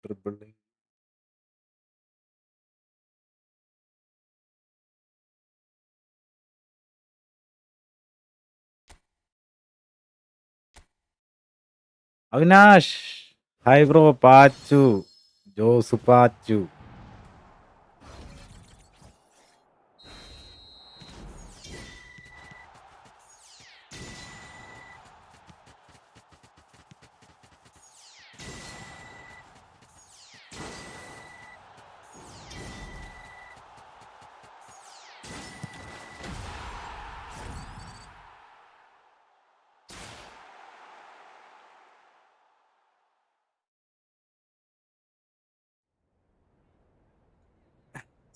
Dribbling. Avinash. Hi bro, Pachu. Josu Pachu.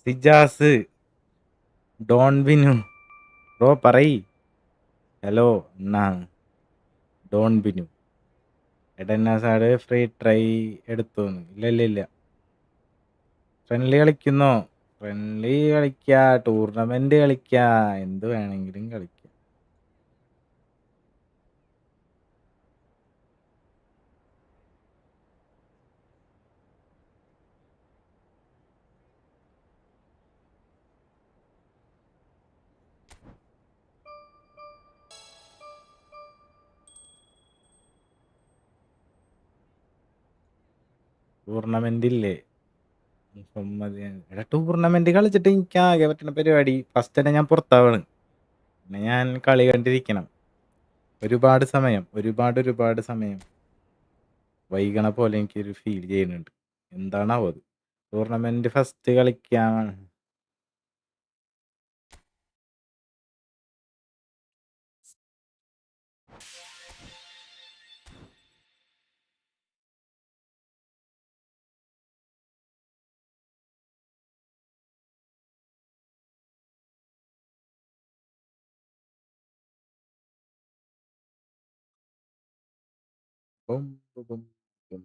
Sijas. Don Binu. Bro, Parai. Hello. Nah. Don Binu. എടാ sir free try എടുത്തോന്ന് ഇല്ല friendly കളിക്കുന്നോ friendly കളിക്കാ tournament കളിക്കാ എന്ത് വേണമെങ്കിലും കളിക്കാം tournament ഇല്ലേ എടാ ടൂർണമെന്റ് കളിച്ചിട്ട് എനിക്ക് ആകെ പറ്റുന്ന പരിപാടി ഫസ്റ്റ് തന്നെ ഞാൻ പുറത്താവാണ് പിന്നെ ഞാൻ കളി കണ്ടിരിക്കണം ഒരുപാട് സമയം വൈകണ പോലെ എനിക്കൊരു ഫീൽ ചെയ്യുന്നുണ്ട് എന്താണാവോ അത് ടൂർണമെന്റ് ഫസ്റ്റ് കളിക്കാൻ ബും, ബും, ബും.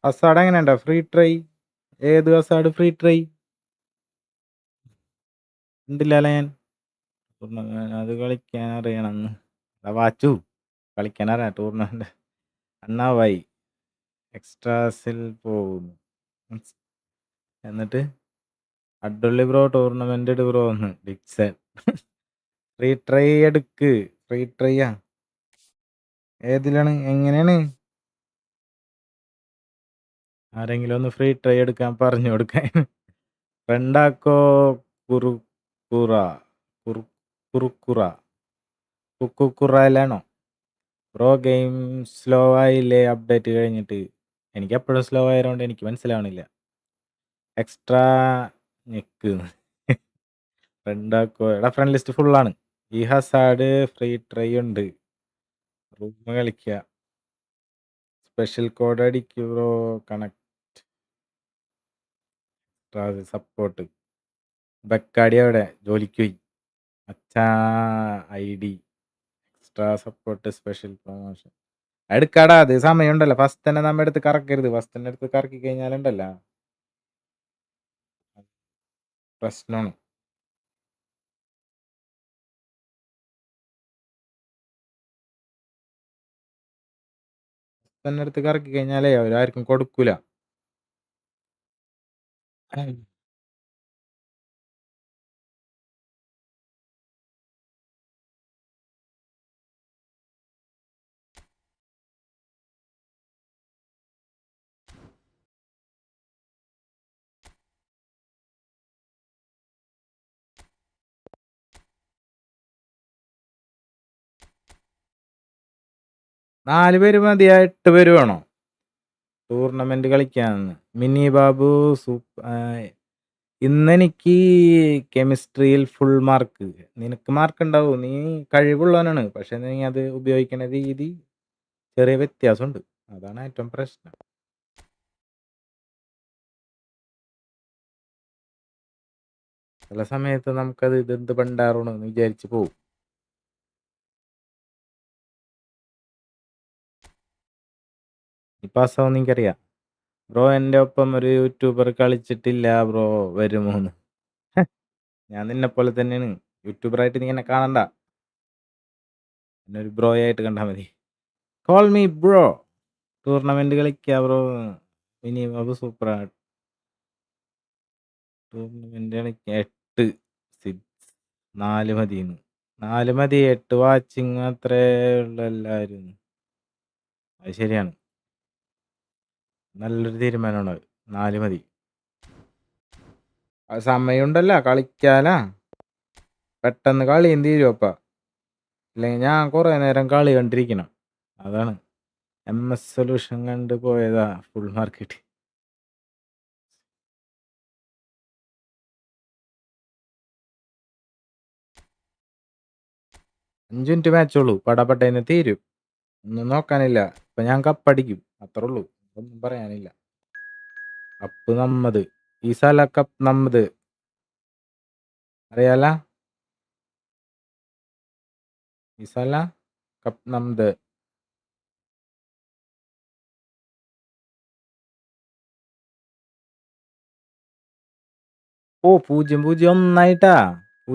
ഹസാഡ് എങ്ങനെയുണ്ടോ? Free try? ഏത് ഹസാഡ് ഫ്രീ ട്രൈ? ഉണ്ടില്ലാലോ ഞാൻ. അത് കളിക്കാൻ അറിയണമെന്ന്. Watch കളിക്കാനറിയാം tournament. അണ്ണാവായി എക്സ്ട്രാസിൽ പോകുന്നു. എന്നിട്ട് അഡുള്ളി ബ്രോ ടൂർണമെന്റ് ഇട് ബ്രോ ഒന്ന് ഡിക്സൺ. ഫ്രീ ട്രൈ എടുക്ക്. ഫ്രീ ട്രൈയാ ഏതിലാണ്? എങ്ങനെയാണ്? ആരെങ്കിലും ഒന്ന് ഫ്രീ ട്രൈ എടുക്കാൻ പറഞ്ഞു കൊടുക്കാൻ. ഫ്രണ്ടാക്കോ കുറുക്കുറ കുറുക്കുറ കുക്കുറയിലാണോ ബ്രോ? ഗെയിം സ്ലോ ആയില്ലേ അപ്ഡേറ്റ് കഴിഞ്ഞിട്ട്? എനിക്ക് എപ്പോഴും സ്ലോ ആയതുകൊണ്ട് എനിക്ക് മനസ്സിലാവണില്ല. എക്സ്ട്രാ ഞെക്ക്. ഫ്രണ്ടാക്കോ എടാ ഫ്രണ്ട് ലിസ്റ്റ് ഫുള്ളാണ്. ഈ ഹസാഡ് ഫ്രീ ട്രൈ ഉണ്ട്. റൂം കളിക്കുക. സ്പെഷ്യൽ കോഡ് അടിക്കൂ ബ്രോ. Connect support. ബെക്കാടി അവിടെ ജോലിക്ക് പോയി. അച്ഛാ I D extra support special promotion എടുക്കാടാ. അത് സമയമുണ്ടല്ലോ. ഫസ്റ്റ് തന്നെ നമ്മ എടുത്ത് കറക്കരുത്. ഫസ്റ്റ് തന്നെ എടുത്ത് കറക്കി കഴിഞ്ഞാലുണ്ടല്ലോ പ്രശ്നമാണ്. തന്നെ എടുത്ത് കറക്കി കഴിഞ്ഞാലേ അവരാർക്കും കൊടുക്കൂല. 4 പേര് മതിയാ? 8 പേര് വേണോ ടൂർണമെന്റ് കളിക്കാന്ന്? മിനി ബാബു ഇന്നെനിക്ക് കെമിസ്ട്രിയിൽ ഫുൾ മാർക്ക്. നിനക്ക് മാർക്ക് ഉണ്ടാവും, നീ കഴിവുള്ളവനാണ്. പക്ഷെ നീ അത് ഉപയോഗിക്കുന്ന രീതി ചെറിയ വ്യത്യാസമുണ്ട്. അതാണ് ഏറ്റവും പ്രശ്നം. ചില സമയത്ത് നമുക്കത് ഇതെന്ത് പണ്ടാറണം എന്ന് വിചാരിച്ചു പോവും. ഈ പാസ്സാവും എനിക്കറിയാം. ബ്രോ എൻ്റെ ഒപ്പം ഒരു യൂട്യൂബർ കളിച്ചിട്ടില്ല ബ്രോ, വരുമോന്ന്? ഞാൻ നിന്നെ പോലെ തന്നെയാണ്. യൂട്യൂബറായിട്ട് നീ എന്നെ കാണണ്ട. എന്നെ ഒരു ബ്രോ ആയിട്ട് കണ്ടാൽ മതി. Call me bro. ടൂർണമെന്റ് കളിക്കുക ബ്രോ. ഇനി അത് സൂപ്പറാണ്. ടൂർണമെന്റ് കളിക്കുക 8 4 മതിന്ന്. 4 മതി. 8 വാച്ചിങ് അത്രേ ഉള്ള എല്ലാവരും. അത് ശരിയാണ്. നല്ലൊരു തീരുമാനമാണ് അത്. 4 മതി. അത് സമയമുണ്ടല്ലോ കളിക്കാലാ. പെട്ടെന്ന് കളിയും തീരുവപ്പ. അല്ലെങ്കിൽ ഞാൻ കുറെ നേരം കളി കണ്ടിരിക്കണം. അതാണ്. MS സൊല്യൂഷൻ കണ്ട് പോയതാ ഫുൾ മാർക്കറ്റ്. 5 മിനിറ്റ് മാച്ചുള്ളൂ. പടപടേന്ന് തീരും. ഒന്നും നോക്കാനില്ല. ഇപ്പൊ ഞാൻ കപ്പടിക്കും, അത്രേ ഉള്ളൂ. ഒന്നും പറയാനില്ല. കപ്പ് നമ്മത്. ഈ സല കപ്പ് നമ്മത്. അറിയാല? ഈ സല കപ്പ് നമ്മത്. ഓ 0-0 ഒന്നായിട്ടാ.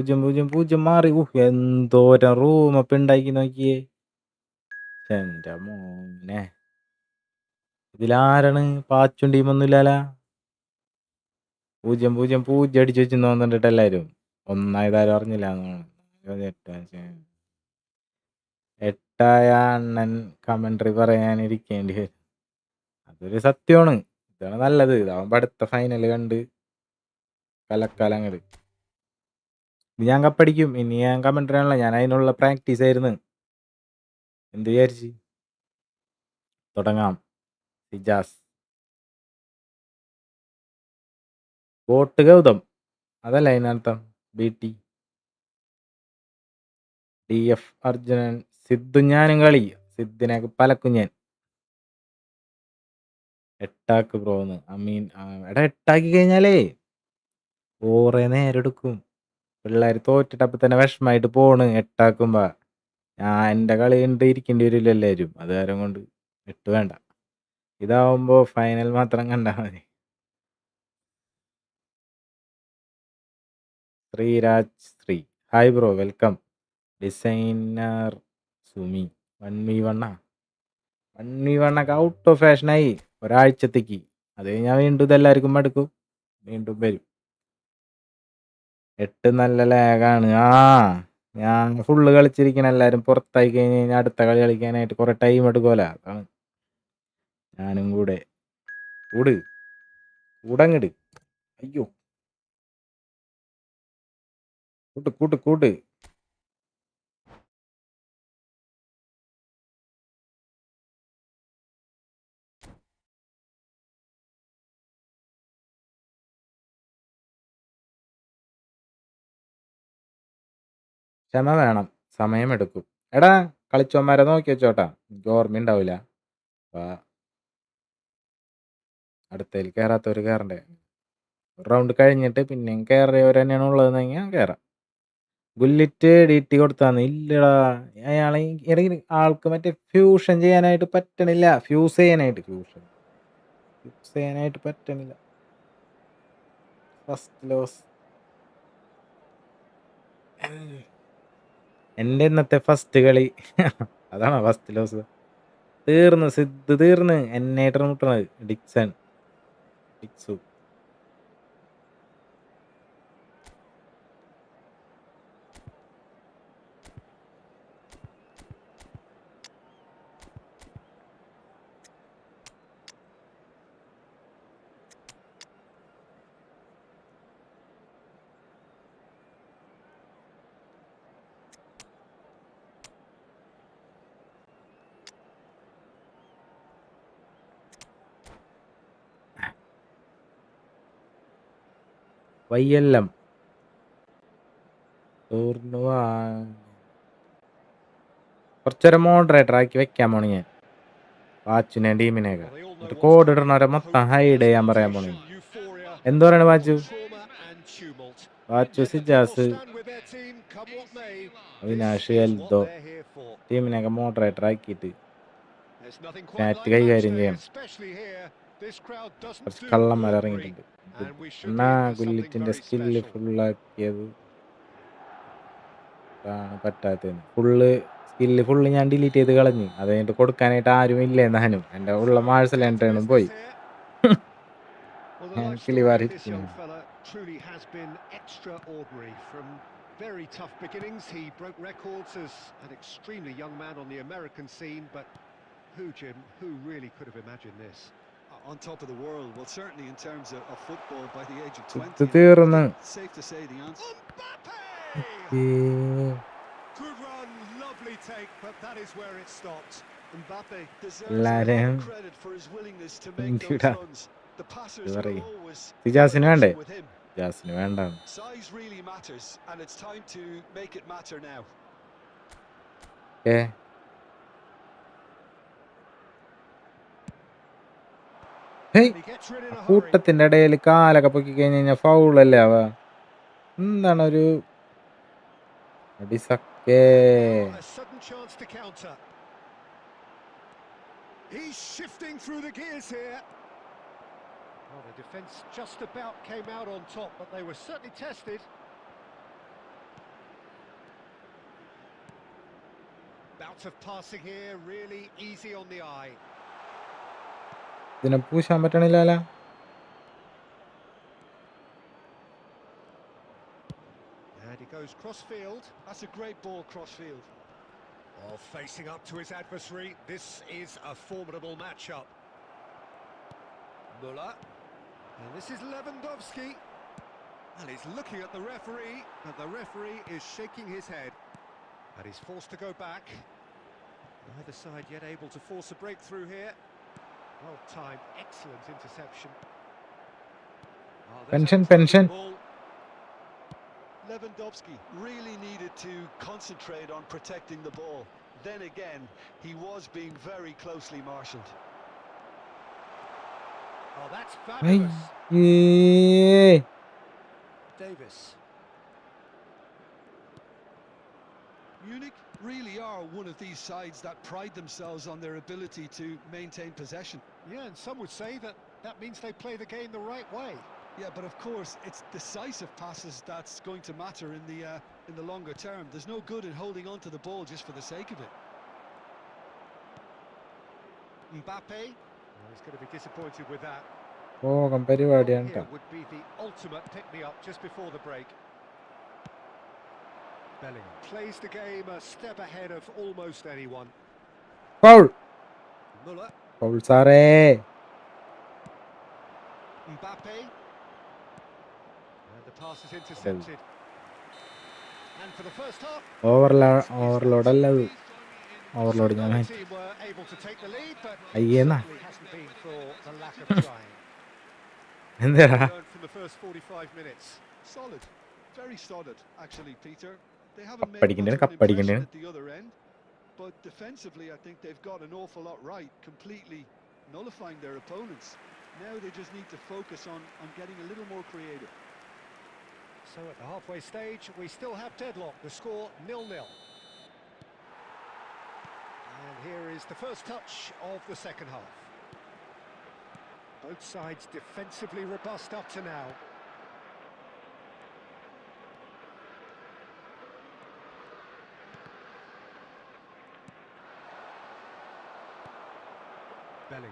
0-0 മാറി. എന്തോരം റൂം അപ്പൊ ഉണ്ടാക്കി നോക്കിയേ. എന്റെ മോനെ, ഇതിലാരാണ്? പാച്ചും ടീമൊന്നും ഇല്ലാല. 0-0 അടിച്ചു വെച്ച് തോന്നിട്ട് എല്ലാരും ഒന്നായതാരും അറിഞ്ഞില്ല. 8 അണ്ണൻ കമന്ററി പറയാനിരിക്കേണ്ടി വരും. അതൊരു സത്യമാണ്. ഇതാണ് നല്ലത്. ഇതാവുമ്പോ അടുത്ത ഫൈനൽ കണ്ട് കലക്കാലങ്ങട്. ഇത് ഞാൻ കപ്പടിക്കും. ഇനി ഞാൻ കമന്ററി ആണല്ലോ, ഞാൻ അതിനുള്ള പ്രാക്ടീസ് ആയിരുന്നു. എന്ത് വിചാരിച്ച്? തുടങ്ങാം. സിജാസ് ബോട്ട് ഗൗതം അതല്ല അതിനർത്ഥം. BT DF അർജുനൻ സിദ്ധു ഞാനും കളി. സിദ്ധിനെ പലക്കും ഞാൻ. 8 ബ്രോന്ന് അമീൻ. എടാ 8 കഴിഞ്ഞാലേ കുറെ നേരം എടുക്കും. പിള്ളേർ തോറ്റിട്ടപ്പോ തന്നെ വിഷമായിട്ട് പോണ് 8 എൻ്റെ കളി കണ്ട് ഇരിക്കേണ്ടി വരില്ല എല്ലാവരും. അത് കാരണം കൊണ്ട് 8 വേണ്ട. ഇതാവുമ്പോൾ ഫൈനൽ മാത്രം കണ്ടാൽ മതി. Sree hi bro, welcome. Designer Sumi 1v1 1v1 out of ഫാഷനായി ഒരാഴ്ചത്തേക്ക്. അത് കഴിഞ്ഞാൽ വീണ്ടും ഇതെല്ലാവർക്കും മടുക്കും, വീണ്ടും വരും. 8 നല്ല ലാഗാണ്. ഞാൻ ഫുള്ള് കളിച്ചിരിക്കണം. എല്ലാവരും പുറത്തായി കഴിഞ്ഞ് കഴിഞ്ഞാൽ അടുത്ത കളി കളിക്കാനായിട്ട് കുറെ ടൈം എടുക്കുമല്ലോ. അതാണ് ഞാനും കൂടങ്ങിട്. അയ്യോ, കൂട്ട്. ക്ഷമ വേണം, സമയമെടുക്കും. എടാ, കളിച്ചോന്മാരെ നോക്കി വെച്ചോട്ടാ, എനിക്ക് ഓർമ്മയുണ്ടാവില്ല. അടുത്തതിൽ കയറാത്തവർ കയറണ്ടേ. ഒരു റൗണ്ട് കഴിഞ്ഞിട്ട് പിന്നെയും കയറിയവർ തന്നെയാണ് ഉള്ളതെന്നെങ്കിൽ ഞാൻ കയറാം. ബുല്ലറ്റ് DT കൊടുത്താന്ന്. ഇല്ലടാ, അയാളെ ഇടയിൽ ആൾക്ക് മറ്റേ ഫ്യൂസ് ചെയ്യാനായിട്ട് പറ്റണില്ല. First loss. എൻ്റെ ഇന്നത്തെ ഫസ്റ്റ് കളി അതാണോ ഫസ്റ്റ് ലോസ്? തീർന്ന് എന്നായിട്ടാണ് മുട്ടണത്. ഡിക്സു YLM കുറച്ചേരം മോഡറേറ്റർ ആക്കി വെക്കാൻ പോണി ഞാൻ. വാച്ചുനെ ടീമിനെയൊക്കെ എന്നിട്ട് കോഡ് ഇടണവരെ മൊത്തം ഹൈഡ് ചെയ്യാൻ പറയാൻ പോണി. എന്ത് പറയണ വാച്ചു സിജാസ് അവിനാഷ് എൽദോ ടീമിനെയൊക്കെ മോഡറേറ്റർ ആക്കിയിട്ട് ചാറ്റ് കൈകാര്യം ചെയ്യണം. കുറച്ച് കള്ളന്മാർ ഇറങ്ങിയിട്ടുണ്ട്. എന്നാ ഗുല്ലിറ്റിന്റെ സ്കില്ല് ഫുള്ളാക്കിയത് സ്കില്ല് ഫുള്ള് ഞാൻ ഡിലീറ്റ് ചെയ്ത് കളഞ്ഞു. അത് കഴിഞ്ഞിട്ട് കൊടുക്കാനായിട്ട് ആരും ഇല്ലേ എന്നാനും. എൻ്റെ ഉള്ള മാഴ്സൽ എൻ്റെയും പോയി. ഞാൻ കിളിവാറിയിരിക്കുന്നു. Very tough beginnings. He broke records as an extremely young man on the American scene, but who really could have imagined this? On top of the world, well, certainly in terms of football by the age of 20. Safe to say the answer. Good run, lovely take, but that is where it stopped. Mbappe deserves a lot of credit for his willingness to make those runs. The passers will always with him. Size really matters, and it's time to make it matter now. കൂട്ടത്തിന്റെ ഇടയിൽ കാലൊക്കെ പൊക്കി കഴിഞ്ഞ് കഴിഞ്ഞാൽ ഫൗളല്ലേ അവ? എന്താണ് ഒരു He's shifting through the gears here. Well, the defence just about came out on top, but they were certainly tested. Bout of passing here, really easy on the eye. ഇതിനെ പൂശാൻ പറ്റണില്ലല്ലോ. And he goes cross-field. That's a great ball cross-field. Oh, facing up to his adversary. This is a formidable matchup. Müller. And this is Lewandowski. And he's looking at the referee, but the referee is shaking his head. And he's forced to go back. Neither side yet able to force a breakthrough here. Well timed, excellent interception. Pension. Lewandowski really needed to concentrate on protecting the ball. Then again, he was being very closely marshalled. Oh, that's fabulous. Davis. Munich really are one of these sides that pride themselves on their ability to maintain possession. Yeah, and some would say that means they play the game the right way. Yeah, but of course, it's decisive passes that's going to matter in the longer term. There's no good in holding on to the ball just for the sake of it. Mbappe, he's going to be disappointed with that. പോകാൻ പരിപാടിയാണ് Here ട്ടോ. would be the ultimate pick-me-up just before the break. Bellingham plays the game a step ahead of almost anyone. Foul Muller, foul സാറേ. Mbappe. And the pass is intercepted. And for the first half, overload അല്ല അത്. Overload so ഞാൻ neither team were able to take the lead, but it അയ്യേന്നാ certainly hasn't been for the lack of trying. എന്താ Learned from the first 45 minutes. Solid, very solid, actually, Peter. They haven't made കപ്പടിക്കണ്ടേ, much of an കപ്പടിക്കണ്ടേ. impression at the other end, but defensively, I think they've got an awful lot right, completely nullifying their opponents. Now they just need to focus on getting a little more creative. So at the halfway stage, we still have deadlock. The score 0-0. And here is the first touch of the second half. Both sides defensively robust up to now. Bellingham.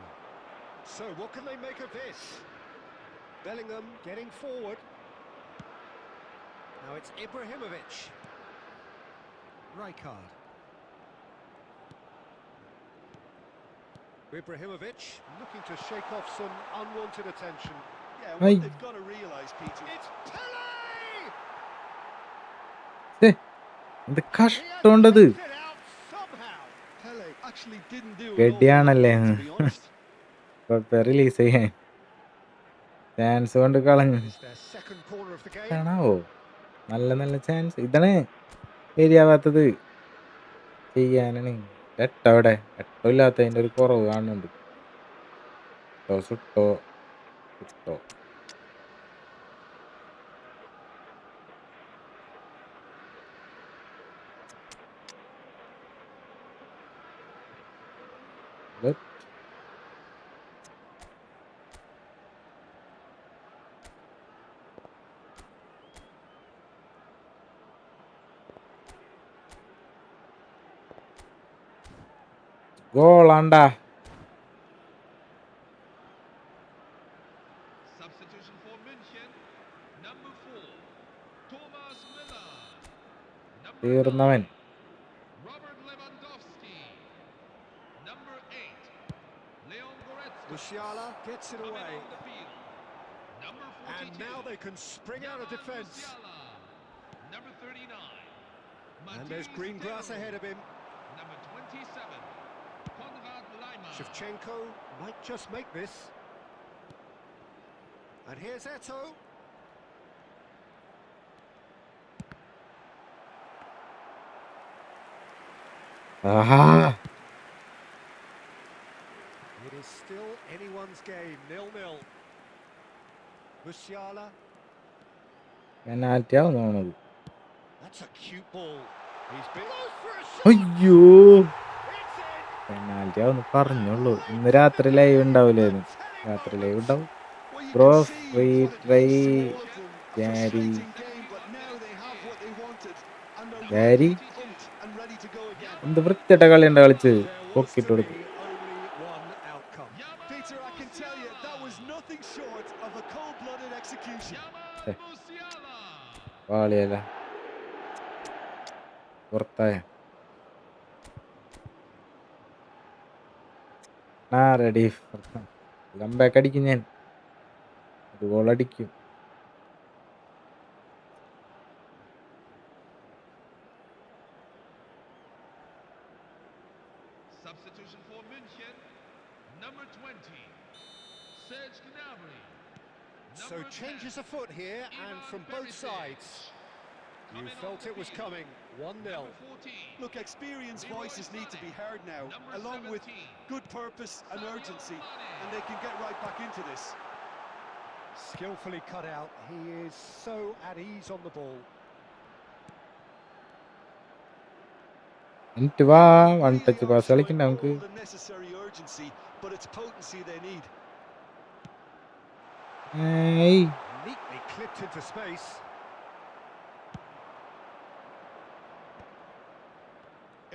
So what can they make of this? Bellingham getting forward. Now it's Ibrahimovic. Rijkaard. Ibrahimovic looking to shake off some unwanted attention. Yeah, Aye. what they've got to realise, Peter. It's Pele! എന്ത് He has കഷ്ടമുണ്ടത്. picked it out somehow. Pele actually didn't do ഗഡിയാണല്ലേ. to be honest. Release ചെയ്യാൻ chance കൊണ്ട് കളഞ്ഞു. It's their second corner of the game. കാണാവോ നല്ല നല്ല chance. ഇതാണ് ശരിയാവാത്തത്. ചെയ്യാനാണ് എവിടെ എട്ടോ ഇല്ലാത്തതിൻ്റെ ഒരു കുറവ് കാണുന്നുണ്ട്. സുട്ടോ സുട്ടോ ഗോളാണ്ടാ. Substitution for München, number 4, Thomas Müller. Number തീർന്നവൻ. 9, Robert Lewandowski. Number 8, Leon Goretzka. Musiala gets it Coming away. on the field. Number 42. And now they can spring out of Yamal defence. Musiala. Number 39. And there's Matthias green grass Tell. ahead of him. Number 27, Konrad Laimer. Shevchenko might just make this. And here's Eto'o. Aaha It is still anyone's game, 0-0. Musiala, penalty ആവും തോന്നുന്നത്. that's a cute ball. He's been close for a shot. അയ്യോ It's in. Penalty ആവുന്ന് പറഞ്ഞോളൂ. ഇന്ന് രാത്രി live ഉണ്ടാവില്ലായിരുന്നു. രാത്രി live ഉണ്ടാവും. Well, you Bro, can see free what it try. means towards them. A Gary. frustrating game, but now they have what they wanted, and they're Gary. really pumped and ready to go again. എന്ത് വൃത്തിയുടെ കളിയുണ്ട് കളിച്ച്. There was പൊക്കിട്ട് to കൊടുക്കും. be only one outcome. Peter, I can tell you, that was nothing short of a cold-blooded execution. Yamal Musiala. വാളിയല്ല പുറത്തായ ready comeback അടിക്കും ഞാൻ. ഒരു goal അടിക്കും. Substitution for München, number 20, Serge Gnabry. So Number 10, changes afoot here, and Ivan from both Perisic. sides. You Coming felt on the it was field. coming. 1-0. Number 14, Look, experienced Leroy voices need to be Sané. heard now, Number along with 17, good purpose and Sadio urgency, Mane. and they can get right back into this. Skillfully cut out. He is so at ease on the ball. എന്നിട്ട് വാ one touch VAR pass showing കളിക്കണ്ട നമുക്ക്. all the necessary urgency, but it's potency they need. ഏയ് Neatly clipped into space.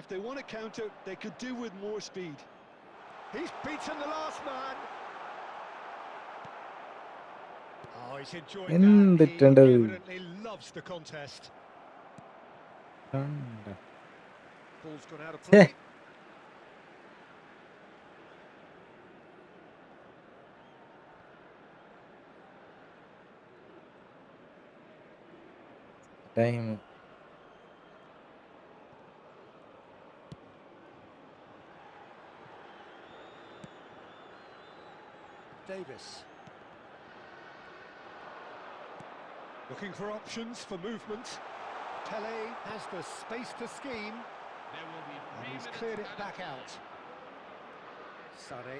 If they want to counter, they could do with more speed. He's beaten the last man. Oh, he's enjoyed that. He എന്തിട്ടേണ്ടത് evidently loves the contest. Ball's gone out of ഛേ, play. Time Davis. Looking for options for movement. Pele has the space to scheme. There will be And 3 he's minutes cleared it added back time. out. Sane.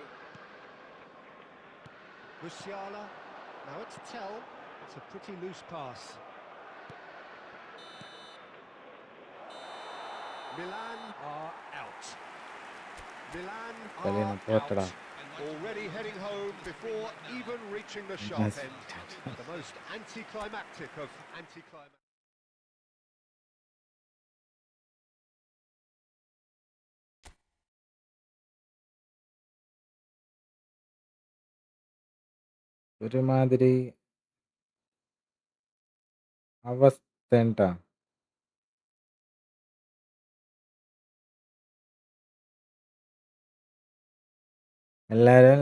Musiala. Now it's Tell. It's a pretty loose pass. Milan are out. Milan കളിയാണ് are തോറ്റടാ. out. Already heading home before even reaching the sharp end. The most anticlimactic of anticlimactic. ഒരുമാതിരി അവസ്ഥ ഉണ്ടാ. എല്ലാരും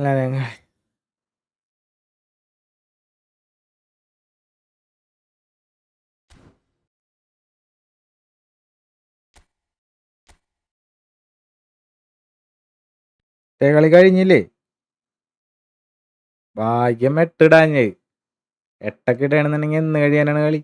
കളി കഴിഞ്ഞില്ലേ? ഭാഗ്യം 8 ഇടാഞ്ഞ്. 8 ഇടാണെന്നുണ്ടെങ്കിൽ എന്ന് കഴിയാനാണ് കളി?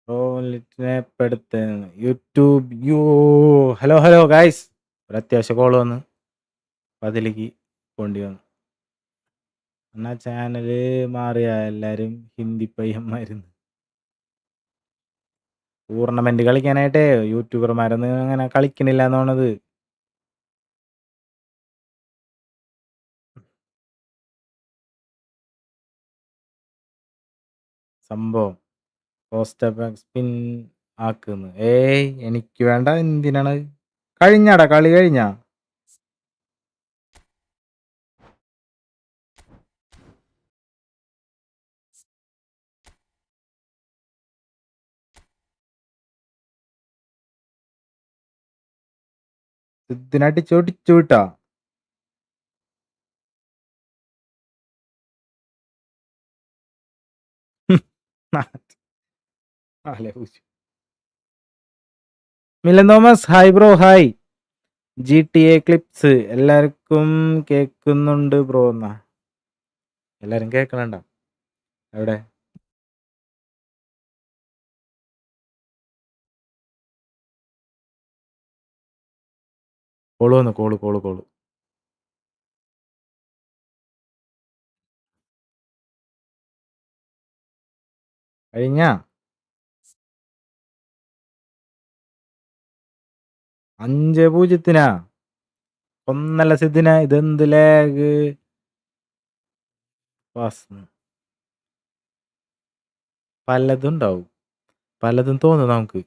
റോലിറ്റിനെ പെടുത്ത യൂട്യൂബ് ഹലോ ഹലോ ഗായ്സ്, ഒരു അത്യാവശ്യ കോള് വന്ന് അപ്പം അതിലേക്ക് പോണ്ടി വന്നു. എന്നാ ചാനല് മാറിയ എല്ലാരും ഹിന്ദി പയ്യന്മാരുന്ന്. ടൂർണമെന്റ് കളിക്കാനായിട്ടേ യൂട്യൂബർമാരൊന്നും അങ്ങനെ കളിക്കണില്ല എന്നോണത്. സംഭവം പോസ്റ്റ് സ്പിൻ ആക്കുന്നു. ഏയ് എനിക്ക് വേണ്ട, എന്തിനാണ്? കഴിഞ്ഞാടാ കളി കഴിഞ്ഞാ? ഇതിനടിച്ചോടിച്ചു വിട്ടാ. Milan Thomas, hi bro, hi. GTA clips എല്ലാവർക്കും കേൾക്കുന്നുണ്ട് ബ്രോ. എന്നാ എല്ലാരും കേൾക്കണണ്ട? എവിടെ? കോള് വന്നു, കോള് കഴിഞ്ഞ 5-0 ഒന്നല്ല സിദ്ദിന. ഇതെന്ത് ലാഗ്? പലതും ഉണ്ടാവും, പലതും തോന്നും നമുക്ക്.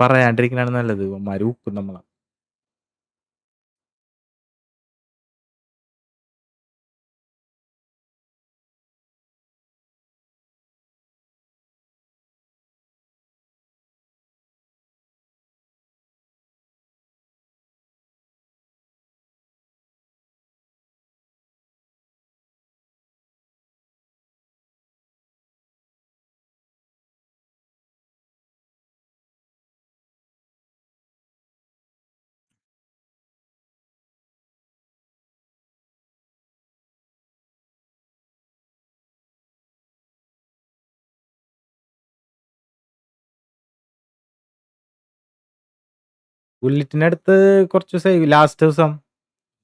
പറയാണ്ടിരിക്കണാണ് നല്ലത്. മരൂക്കും നമ്മളെ. ബുള്ളറ്റിനടുത്ത് കുറച്ച് ദിവസം, ലാസ്റ്റ് ദിവസം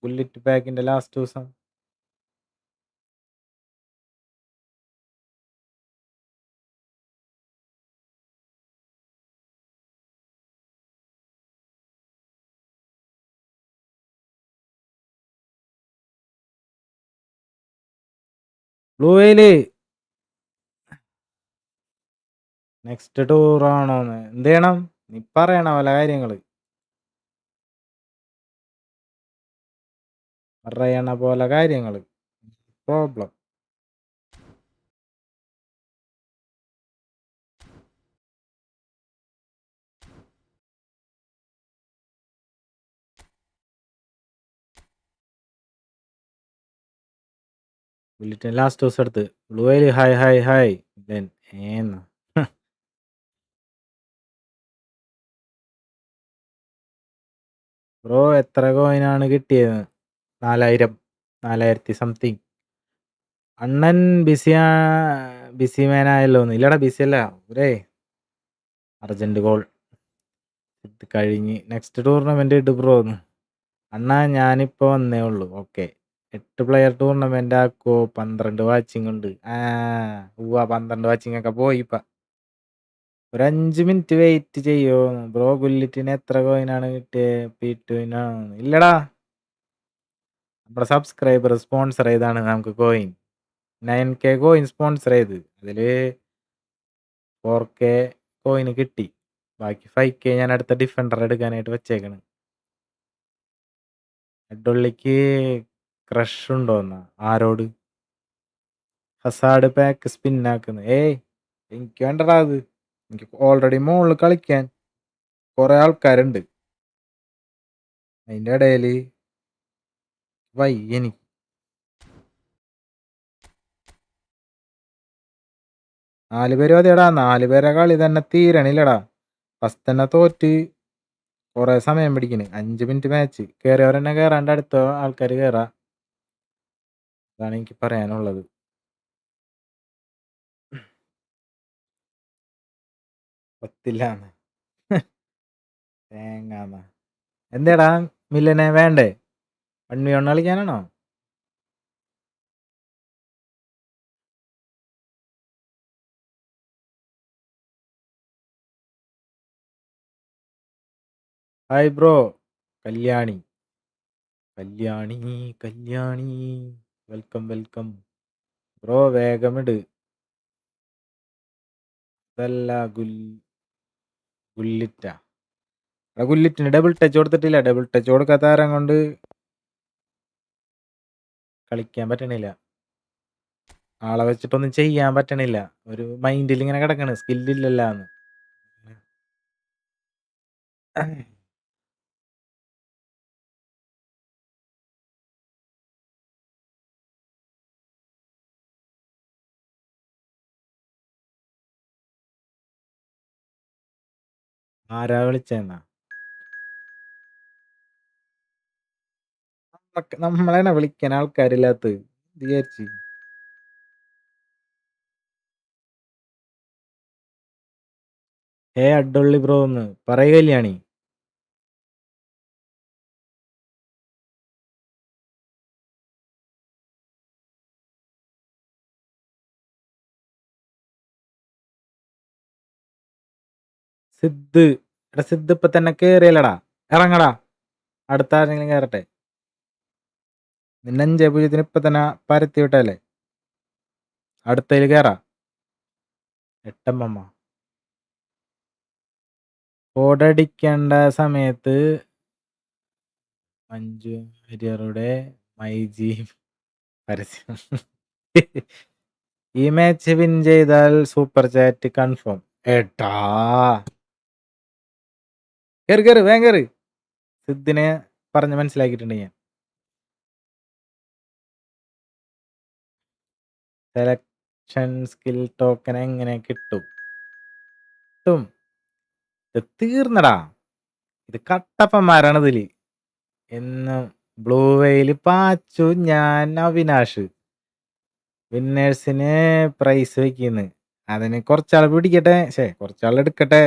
ബുള്ളറ്റ് പാക്കിന്റെ ലാസ്റ്റ് ദിവസം ബ്ലൂവേല് നെക്സ്റ്റ് ടൂർ ആണോന്ന് എന്ത് ചെയ്യണം? നീ പറയണ പല കാര്യങ്ങള് പറയണ പോലെ കാര്യങ്ങള്. പ്രോബ്ലം ബുള്ളറ്റിന് ലാസ്റ്റ് ദിവസം എടുത്ത്. ബ്ലൂവേല് ഹായ് ഹായ് ഹായ്. ഏന്ന് ബ്രോ എത്ര കോയിനാണ് കിട്ടിയത്? 4000 സംതിങ്. അണ്ണൻ ബിസി മാനായല്ലോന്ന്. ഇല്ലടാ ബിസി അല്ല, ഒരേ അർജന്റ് കോൾ. ഇത് കഴിഞ്ഞ് നെക്സ്റ്റ് ടൂർണമെന്റ് ഇട്ട് ബ്രോന്ന്. അണ്ണാ ഞാനിപ്പോ വന്നേ ഉള്ളൂ. ഓക്കെ, 8 പ്ലെയർ ടൂർണമെന്റ് ആക്കോ? 12 വാച്ചിങ് ഉണ്ട്. 12 വാച്ചിങ് ഒക്കെ പോയി. ഇപ്പൊ ഒരു 5 മിനിറ്റ് വെയിറ്റ് ചെയ്യോ ബ്രോ? ബുള്ളറ്റിന് എത്ര കോയിനാണ് കിട്ടിയത്? P2 ഇല്ലടാ, നമ്മുടെ സബ്സ്ക്രൈബർ സ്പോൺസർ ചെയ്താണ് നമുക്ക് കോയിൻ. 9K കോയിൻ സ്പോൺസർ ചെയ്ത്, അതില് 4K കോയിന് കിട്ടി. ബാക്കി 5K ഞാൻ അടുത്ത ഡിഫൻഡർ എടുക്കാനായിട്ട് വെച്ചേക്കണ്. ഹെഡുള്ളിക്ക് ക്രഷ് ഉണ്ടോന്നാ? ആരോട്? ഹസാഡ് പാക്ക് സ്പിന്നാക്കുന്നത്. എനിക്ക് വേണ്ടടാ അത്. എനിക്ക് ഓൾറെഡി മുകളിൽ കളിക്കാൻ കുറെ ആൾക്കാരുണ്ട്. അതിന്റെ ഇടയില് എനിക്ക് 4 പേര് മതിയടാ. 4 പേരെ കളി തന്നെ തീരണില്ലടാ. ഫസ്റ്റ് തന്നെ തോറ്റ് കുറെ സമയം പിടിക്കണ്. 5 മിനിറ്റ് മാച്ച്. കയറിയവരെന്നെ കയറാണ്ട് അടുത്ത ആൾക്കാർ കയറാ. അതാണ് എനിക്ക് പറയാനുള്ളത്. പത്തില്ലാന്ന് തേങ്ങാന്ന്. എന്തേടാ മില്ലനെ വേണ്ടേ? 1v1 കളിക്കാനാണോ? Hi bro. Kalyani welcome bro. വേഗമിട്. ഇതല്ല ഗുല്ലിറ്റാ. ഗുല്ലിറ്റിന് ഡബിൾ ടച്ച് കൊടുത്തിട്ടില്ല. ഡബിൾ ടച്ച് കൊടുക്കാത്ത ആരം കൊണ്ട് കളിക്കാൻ പറ്റണില്ല. ആളെ വെച്ചിട്ടൊന്നും ചെയ്യാൻ പറ്റണില്ല. ഒരു മൈൻഡിൽ ഇങ്ങനെ കിടക്കണ്, സ്കില്ലില്ലല്ലാന്ന്. ആരാ വിളിച്ചെന്നാ? നമ്മളെയാണ് വിളിക്കാൻ ആൾക്കാരില്ലാത്ത വിചാരിച്ച്. അഡ്ഡുള്ളി ബ്രോ ഒന്ന് പറയ കല്യാണി. സിദ്ധ്. എടാ സിദ്ധ് ഇപ്പൊ തന്നെ കേറിയല്ലടാ. ഇറങ്ങടാ. അടുത്ത ആരെങ്കിലും കയറട്ടെ. നിന്നെ 5-0 ഇപ്പൊ തന്നെ പരത്തി വിട്ടല്ലേ. അടുത്തതിൽ കയറാ. എട്ടമ്മ കോടടിക്കേണ്ട സമയത്ത് മഞ്ജു വാര്യരുടെ മൈജി പരസ്യം. ഈ മാച്ച് വിൻ ചെയ്താൽ സൂപ്പർ ചാറ്റ് കൺഫേം. ഏട്ടാ കേറി വേഗം കേറി. സിദ്ധിനെ പറഞ്ഞ് മനസ്സിലാക്കിയിട്ടുണ്ട് ഞാൻ. സെലക്ഷൻ സ്കിൽ ടോക്കൺ എങ്ങനെ കിട്ടും? ഇത് തീർന്നടാ. ഇത് കട്ടപ്പന്മാരാണ് ഇതില്. എന്നും ബ്ലൂ വെയില് പാച്ചു. ഞാൻ അവിനാഷ് വിന്നേഴ്സിന് പ്രൈസ് വെക്കുന്നു. അതിന് കുറച്ചാൾ പിടിക്കട്ടെ. കുറച്ചാൾ എടുക്കട്ടെ.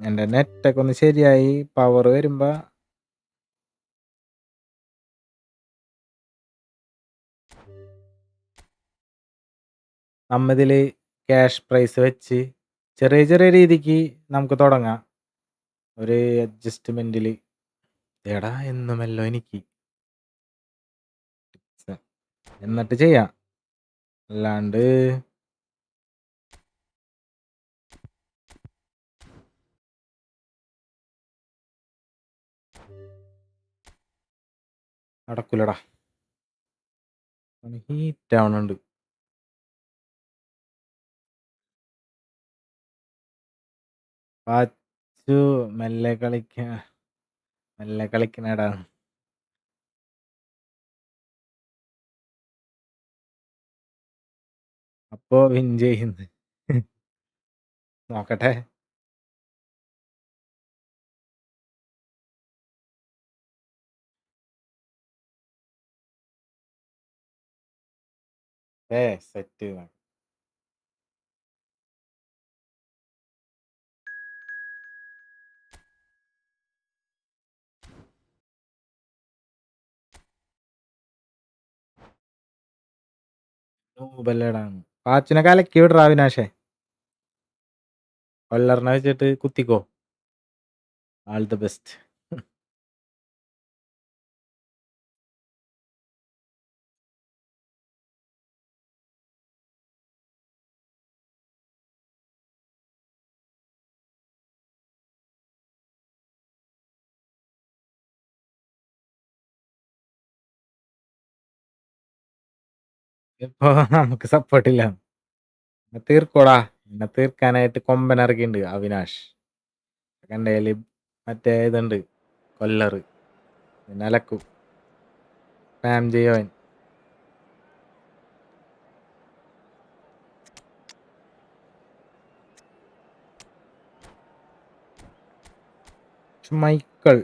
എൻ്റെ നെറ്റൊക്കെ ഒന്ന് ശരിയായി പവർ വരുമ്പോ നമ്മതില് ക്യാഷ് പ്രൈസ് വെച്ച് ചെറിയ രീതിക്ക് നമുക്ക് തുടങ്ങാം. ഒരു അഡ്ജസ്റ്റ്മെന്റില്. എടാ എന്നുമല്ലോ എനിക്ക് എന്നിട്ട് ചെയ്യാം. അല്ലാണ്ട് നടക്കൂലടാ. ഹീറ്റ് ആവണുണ്ട്. പാച്ചു മെല്ലെ കളിക്കണടാ. അപ്പോ വിൻ ചെയ്യുന്നു. നോക്കട്ടെ. സെറ്റ്. ബല്ലടാണ്. പാച്ചിനെ കലക്കി വിടറാ അവിനാശേ. കൊല്ലറിനെ വെച്ചിട്ട് കുത്തിക്കോ. All the best. ഇപ്പൊ നമുക്ക് സപ്പോർട്ടില്ല. തീർക്കോടാ. എന്നെ തീർക്കാനായിട്ട് കൊമ്പൻ ഇറക്കിണ്ട് അവിനാഷ്. കണ്ടേല് മറ്റേ ഇതുണ്ട് കൊല്ലറ്. പിന്നെ അലക്കും സ്പാം ചെയ്യവൻ. മൈക്കിൾ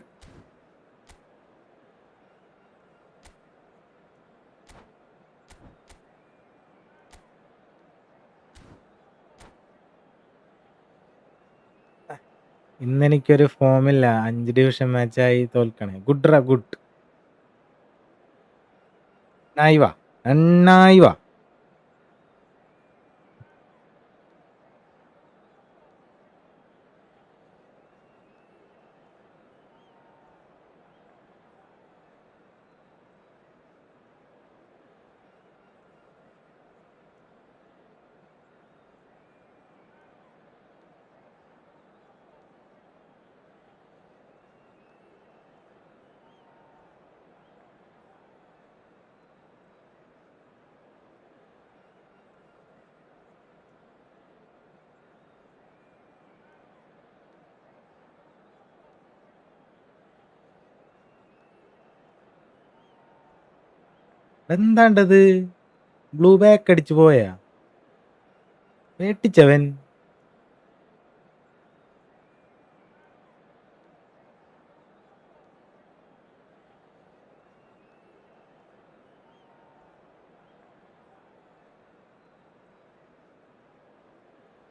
ഇന്നെനിക്കൊരു ഫോമില്ല. 5 ഡിവിഷൻ മാച്ചായി തോൽക്കണേ. ഗുഡ്‌റാ ഗുഡ്. നന്നായി വാ. നന്നായി വാ. എന്താണ്ടത്? ബ്ലൂ ബാക്ക് അടിച്ചു പോയാ? പേട്ടിച്ചവൻ.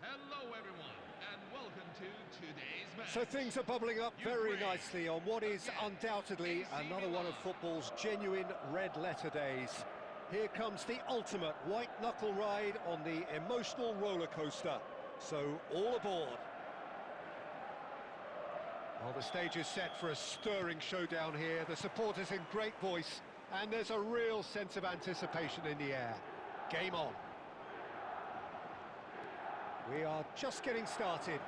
Hello, everyone, and welcome to today's match. So things are bubbling up very nicely on what is undoubtedly another one of football's genuine red-letter days. Here comes the ultimate white-knuckle ride on the emotional roller coaster. So all aboard. Well, the stage is set for a stirring showdown here. The supporters in great voice, and there's a real sense of anticipation in the air. Game on. We are just getting started.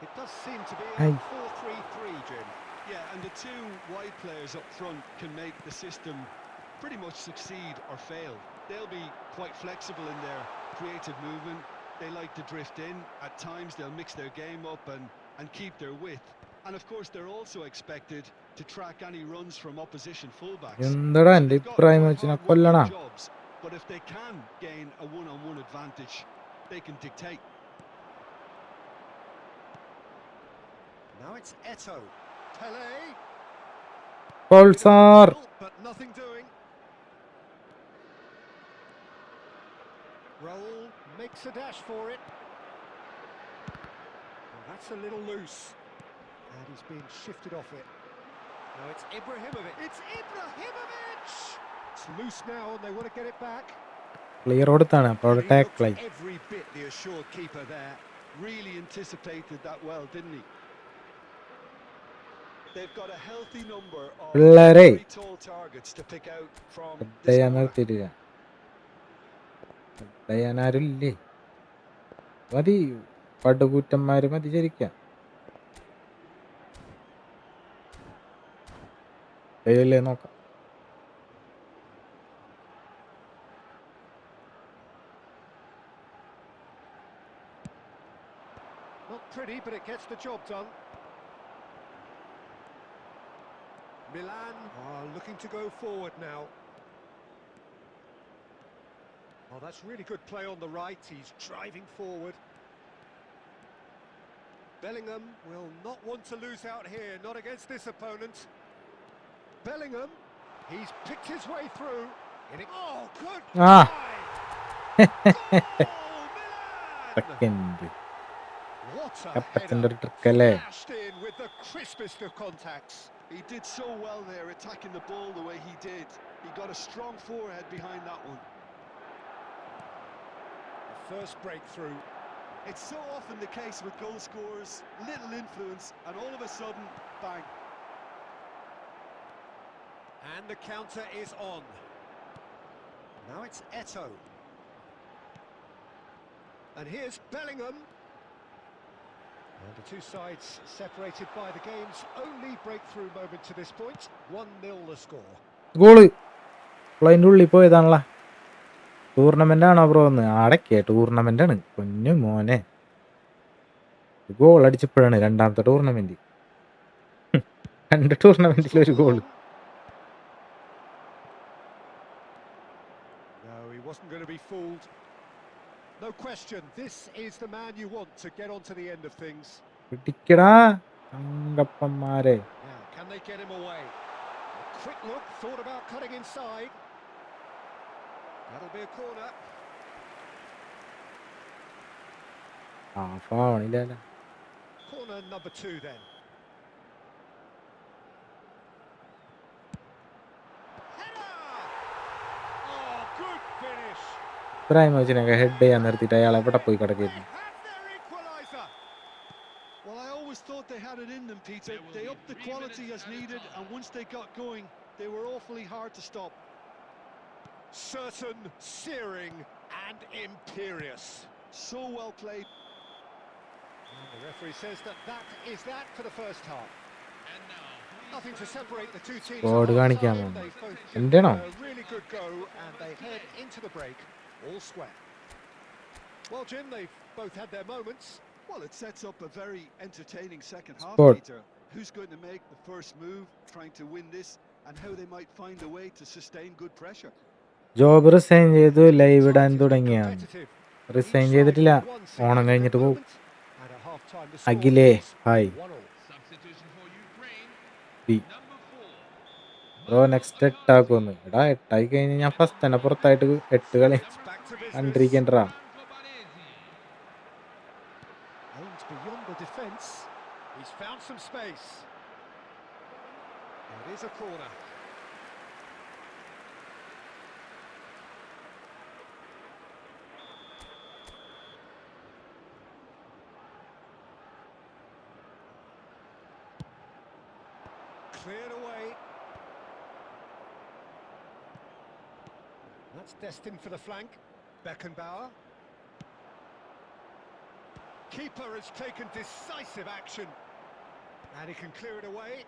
It does seem to be a Hey. 4-3-3, Jim. Yeah, and the two wide players up front can make the system pretty much succeed or fail. They'll be quite flexible in their creative movement. They like to drift in. At times they'll mix their game up and keep their width. And of course they're also expected to track any runs from opposition fullbacks. എന്താടാ So എൻ്റെ they've got Ibrahim more വെച്ചിനെ hard-working കൊല്ലണ? jobs, but if they can gain a one-on-one advantage, they can dictate. Now it's Eto. Pele. Pulsar. But nothing doing. Raul makes a dash for it. Well, that's a little loose. And he's being shifted off it. Now it's Ibrahimovic. It's Ibrahimovic! It's loose now and they want to get it back. Clear കൊടുത്താണ്. അപ്പോൾ അവിടെ And he looked ടാക്കിളായി. every bit the assured keeper there. Really anticipated that well, didn't he? They've got a healthy number of പിള്ളേരെ very tall targets to pick out from this ചെയ്യാൻ corner. നിർത്തിയിട്ടില്ല. ചെയ്യാനാരുമില്ലേ? മതി പടുകൂറ്റന്മാര് മതി ശരിക്കാം. ദൈവല്ലേ നോക്കാം. Not pretty, but it gets the job done. Milan are looking to go forward now. Oh, that's really good play on the right. He's driving forward. Bellingham will not want to lose out here, not against this opponent. Bellingham, he's picked his way through. Oh, good Ah. try! Goal, Milan! Second What a കപ്പത്തിന്റെ header! ഒരു ട്രിക്കല്ലേ? Flashed in with the crispest of contacts. He did so well there, attacking the ball the way he did. He got a strong forehead behind that one. The first breakthrough. It's so often the case with goal scorers, little influence, and all of a sudden, bang. And the counter is on. Now it's Eto. And here's Bellingham. And the two sides separated by the game's only breakthrough moment to this point. 1-0 the score. Goal അതിൻ്റെ ഉള്ളിൽ പോയതാണല്ലോ. Tournament ആണോ bro? ഒന്ന് അടക്കേ tournament ആണ്. കുഞ്ഞു മോനെ goal അടിച്ചപ്പോഴാണ് രണ്ടാമത്തെ tournament. 2 ടൂർണമെന്റിൽ ഒരു goal. No, he wasn't going to be fooled. No question, this is the man you want to get on to the end of things. പിടിക്കടാ അങ്കപ്പന്മാരെ. Now, can they get him away? A quick look, thought about cutting inside. That'll be a corner. Corner number 2 then. Header! Oh, good finish. ഇബ്രാഹിമോവിച്ചിനൊക്കെ head ചെയ്യാൻ നിർത്തിയിട്ട് അയാൾ എവിടെ പോയി They കിടക്കുന്നു? have their equaliser. Well, I always thought they had it in them, Peter. They upped the quality as needed, and once they got going, they were awfully hard to stop. Certain, searing, and imperious. So well played. And the referee says that is that for the first half. And now, Nothing to separate the two teams. Squad at കാണിക്കാൻ half-time. പോകുന്നു. They've both എന്റെയാണോ? given a really good go, and they head into the break all square. Well, Jim, they've both had their moments. Well, it sets up a very entertaining second half, Sport. Peter. Who's going to make the first move, trying to win this, and how they might find a way to sustain good pressure. Job resign ചെയ്തു live ഇടാൻ Time to be തുടങ്ങിയാണ്. competitive. Resign Each ചെയ്തിട്ടില്ല. side one Onam significant കഴിഞ്ഞിട്ട് പോകും. moment, and at half-time the score അഖിലേ is hi 1-1. substitution for Ukraine, പി number 4. Bro next എട്ടാക്കുമെന്ന്. എടാ എട്ടായി കഴിഞ്ഞ് ഞാൻ ഫസ്റ്റ് തന്നെ പുറത്തായിട്ട് 8 കളി It's back to business. കണ്ടിരിക്കണ്ടാ. Franco Baresi. Aimed beyond the defence. He's found some space. It is a corner. Cleared away. That's destined for the flank. Beckenbauer. Keeper has taken decisive action. And he can clear it away.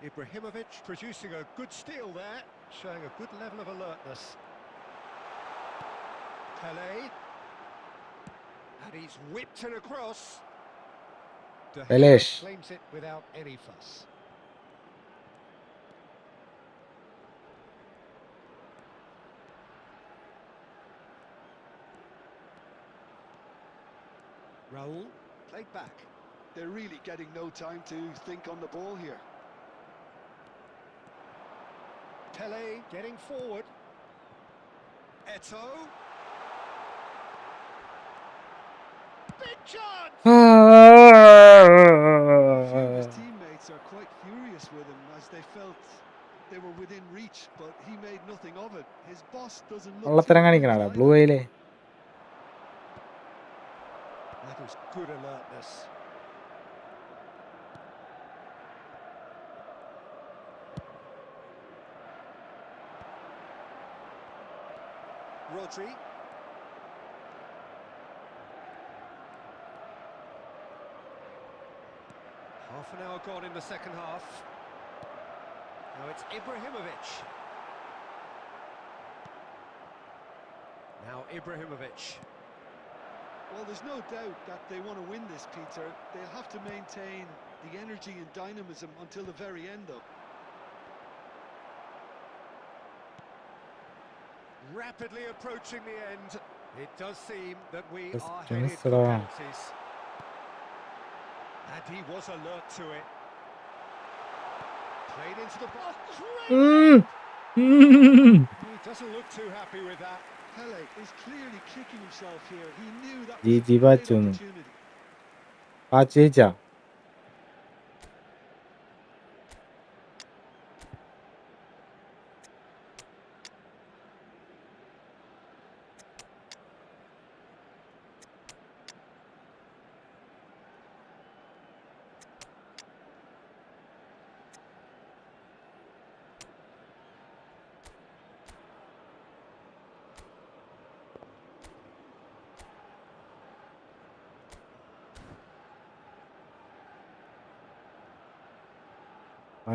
Ibrahimovic producing a good steal there, showing a good level of alertness. Pele. And he's whipped it across. De Gea Pelesh. claims it without any fuss. Raul, played back. They're really getting no time to think on the ball here. Pele getting forward. Eto. Big chance! A few of his teammates are quite furious with him as they felt they were within reach, but he made nothing of it. His boss doesn't look കള്ളത്തരം too കാണിക്കണാടാ amused blue either. വൈയിലെ. That was good alertness. Rodri. Half an hour gone in the second half. Now it's Ibrahimovic. Now Ibrahimovic. Well, there's no doubt that they want to win this, Peter. They'll have to maintain the energy and dynamism until the very end, though. Rapidly approaching the end. It does seem that we Yes, are tennis headed for lah. penalties. And he was alert to it. Played into the box. He doesn't look too happy with that. Pele is clearly kicking himself here. He knew that was GG a great Bachunu. opportunity. പാച്ച് ജയിച്ചാ?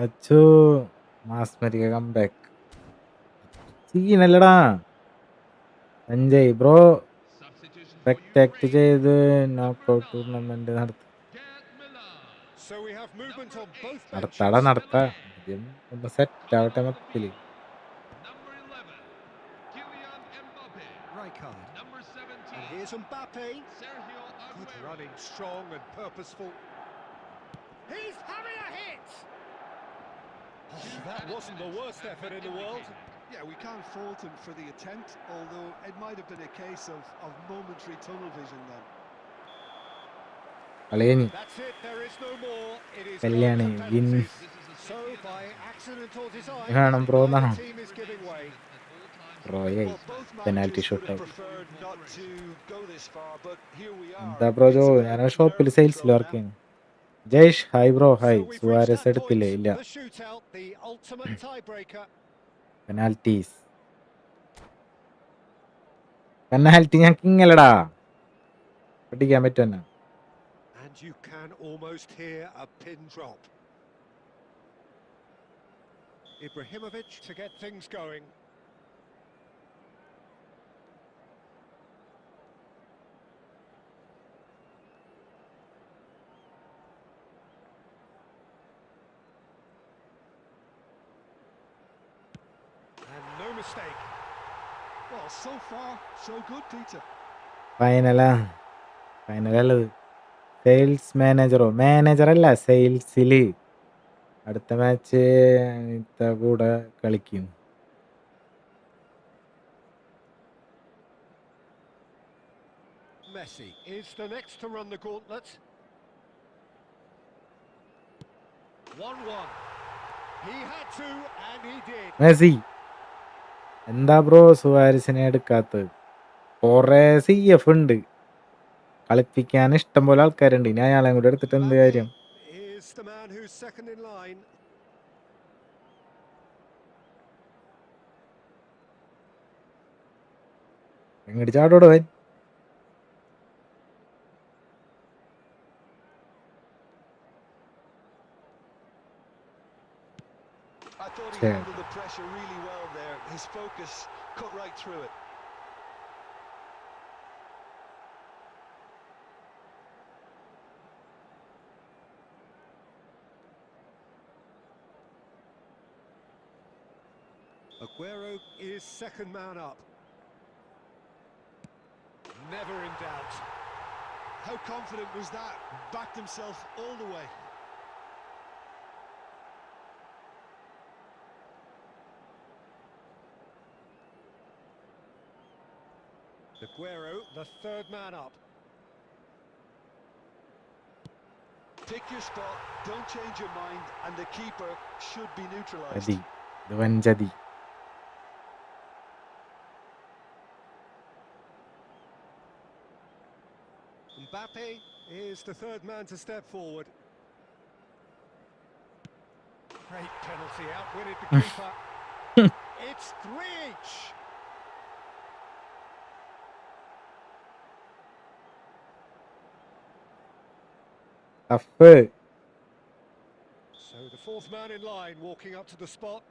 അച്ചു മാസ്മരിക comeback സീനല്ലടാ. Sanjay bro Substitution for സ്പെക്ടാക്ട് Ukraine, ചെയ്ത് knockout tournament നടത്തി. Get Miller. So we have movement on both നടത്താടാ benches. നടത്താ. ആദ്യം ഒന്ന് സെറ്റ് ആവട്ടെ മൊത്തത്തില്. Number 11, Kylian Mbappe. Rijkaard. Number And 17, here's Mbappe. Sergio Good Aguero. running, strong and purposeful. He's having a hit! Oh, that wasn't the worst effort in the world. Yeah, we can't fault him for the attempt, although it might have been a case of momentary tunnel vision then. കളി കഴിഞ്ഞ്. That's it, there is no more. It is going Kalyani to win This penalties. is a So, safety by advantage. accident or design, വേണം bro neither എന്നാണോ team is giving way. At all times, ബ്രോയായി Well, both penalty managers would shoot have out. preferred not to go this far, but here we are. എന്താ bro Joe, It's ഞാൻ about ഷോപ്പിൽ nerve സെയിൽസിൽ control work now. ചെയ്യുന്നു. Jaish hi bro hi. So we've reached Suarez that point, എടുത്തില്ലേ? ഇല്ല. the shootout, the ultimate tiebreaker. Penalties penalty ഞാൻ കിങ്ങലടാ, പഠിക്കാൻ പറ്റുമെന്നാ. And you can almost hear a pin drop. Ibrahimovic to get things going. And no mistake. Well, so far, so good, Peter. ഫൈനലാ, ഫൈനലല്ലത്. Sales മാനേജറല്ല സെയിൽസില്. അടുത്ത match കൂടെ കളിക്കും. Messi is the next to run the gauntlet. 1-1. He had to, and he did. Messi എന്താ bro സുവാരസിനെ എടുക്കാത്തത്? കൊറേ CF ഉണ്ട്, കളിപ്പിക്കാൻ ഇഷ്ടം പോലെ ആൾക്കാരുണ്ട്. ഇനി അയാളെ കൂടെ എടുത്തിട്ട് എന്ത് കാര്യം? Mbappe is the man who's second in line. എങ്ങോട്ട് ചാടോടെ പോയി? I thought he Sure. handled the pressure really well there. His focus cut right through it. Aguero is second man up. Never in doubt. How confident was that? Backed himself all the way. Aguero, the third man up. Pick your spot, don't change your mind, and the keeper should be neutralised. ചതി, ഇത് വഞ്ചതി. Mbappe is the third man to step forward. Great penalty, outwitted the keeper. It's 3 each. Tough. So the fourth man in line walking up to the spot.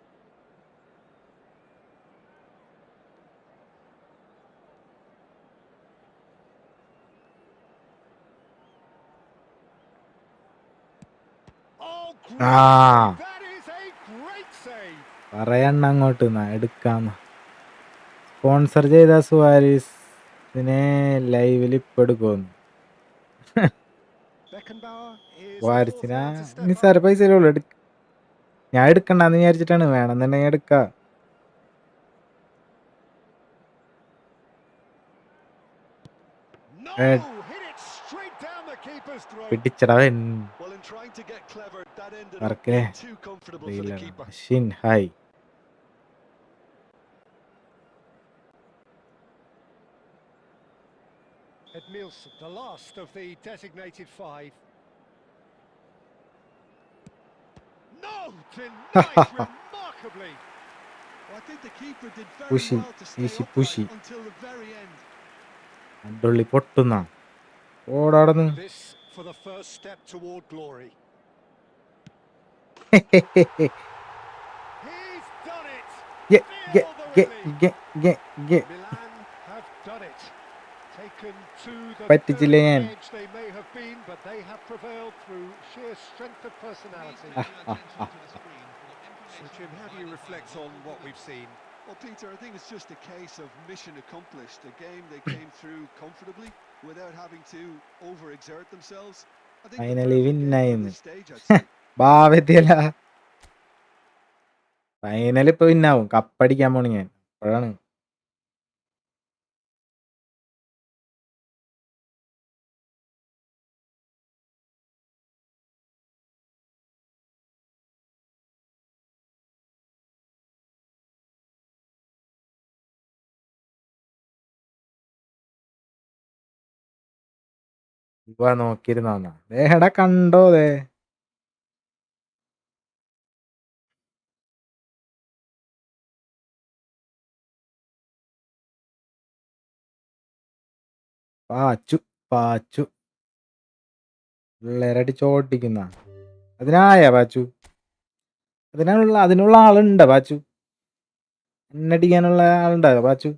Oh, great Ah. save. That is a great save. പറയണ്ട അങ്ങോട്ട് എടുക്കാന്ന്. Sponsor ചെയ്ത സുവാരിസിനെ ലൈവിൽ ഇപ്പൊ എടുക്കുമെന്ന്. Beckenbauer is the fourth സുവാരിസിനെ man to step നിസ്സാര up. പൈസയിലേ ഉള്ളൂ. ഞാൻ എടുക്കണ്ടെന്ന് വിചാരിച്ചിട്ടാണ്, വേണമെന്നുണ്ടെങ്കിൽ എടുക്കാം. No, hit it straight down the keeper's throat. പിടിച്ചടവൻ Well, in trying to get clever, that ended up വർക്കിലെ being too comfortable for the keeper. Shin hi. Edmilson, the last of the designated five. No, denied remarkably. Well, I think the keeper did very Pushy, well to stay easy upright pushy. until the very end. അണ്ടുള്ളി പൊട്ടുന്ന ഓടാടന്ന്. This for the first step toward glory. He's done it. Feel the relief. Milan have done it. Taken to the പറ്റിച്ചില്ല very ഞാൻ. edge they may have been, but they have prevailed through sheer strength of personality. So Jim, how do you reflect on what we've seen? Well, Peter, I think it's just a case of mission accomplished. A game they came through comfortably without having to overexert themselves. I think the Finally perfect win game at ആയിന്ന്. this stage, I'd say. ഭാവത്തില final ഇപ്പൊ വിന്നാവും. കപ്പടിക്കാൻ പോണു ഞാൻ അപ്പോഴാണ്. നോക്കിയിരുന്നാ ദേഹടാ കണ്ടോ ദേ പാച്ചു പിള്ളേരടിച്ചോട്ടിക്കുന്ന പാച്ചു അതിനുള്ള ആളുണ്ടോ പാച്ചു എണ്ണടിക്കാനുള്ള ആളുണ്ടോ പാച്ചു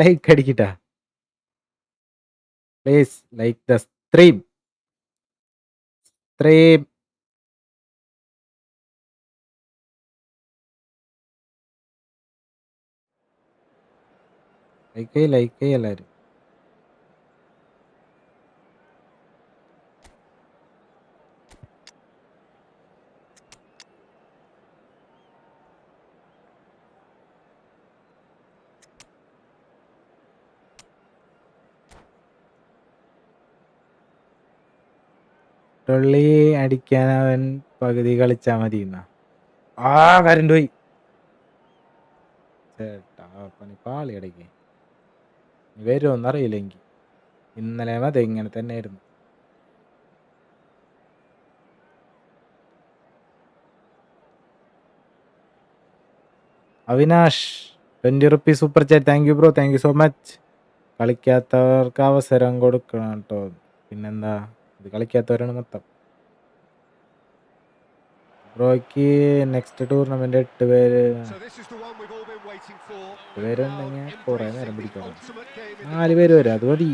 ലൈക്ക് അടിക്കട്ടാ please like the stream like എല്ലാരും ടൊള്ളി അടിക്കാൻ അവൻ പകുതി കളിച്ചാ മതി കരണ്ട് പോയി ചേട്ടാ പണിപ്പാളി ഇടയ്ക്ക് വരുമോന്ന് അറിയില്ല എനിക്ക് ഇന്നലെ മതി ഇങ്ങനെ തന്നെ ആയിരുന്നു Avinash 20 rupees super chat thank you bro thank you so much കളിക്കാത്തവർക്ക് അവസരം കൊടുക്കണം കേട്ടോ പിന്നെന്താ ഇത് കളിക്കാത്തവരാണ് മൊത്തം ബ്രോയ്ക്ക് നെക്സ്റ്റ് ടൂർണമെന്റ് 8 പേരുണ്ടെങ്കിൽ കുറെ നേരം പിടിക്കണം 4 പേര് വരും അത് മതി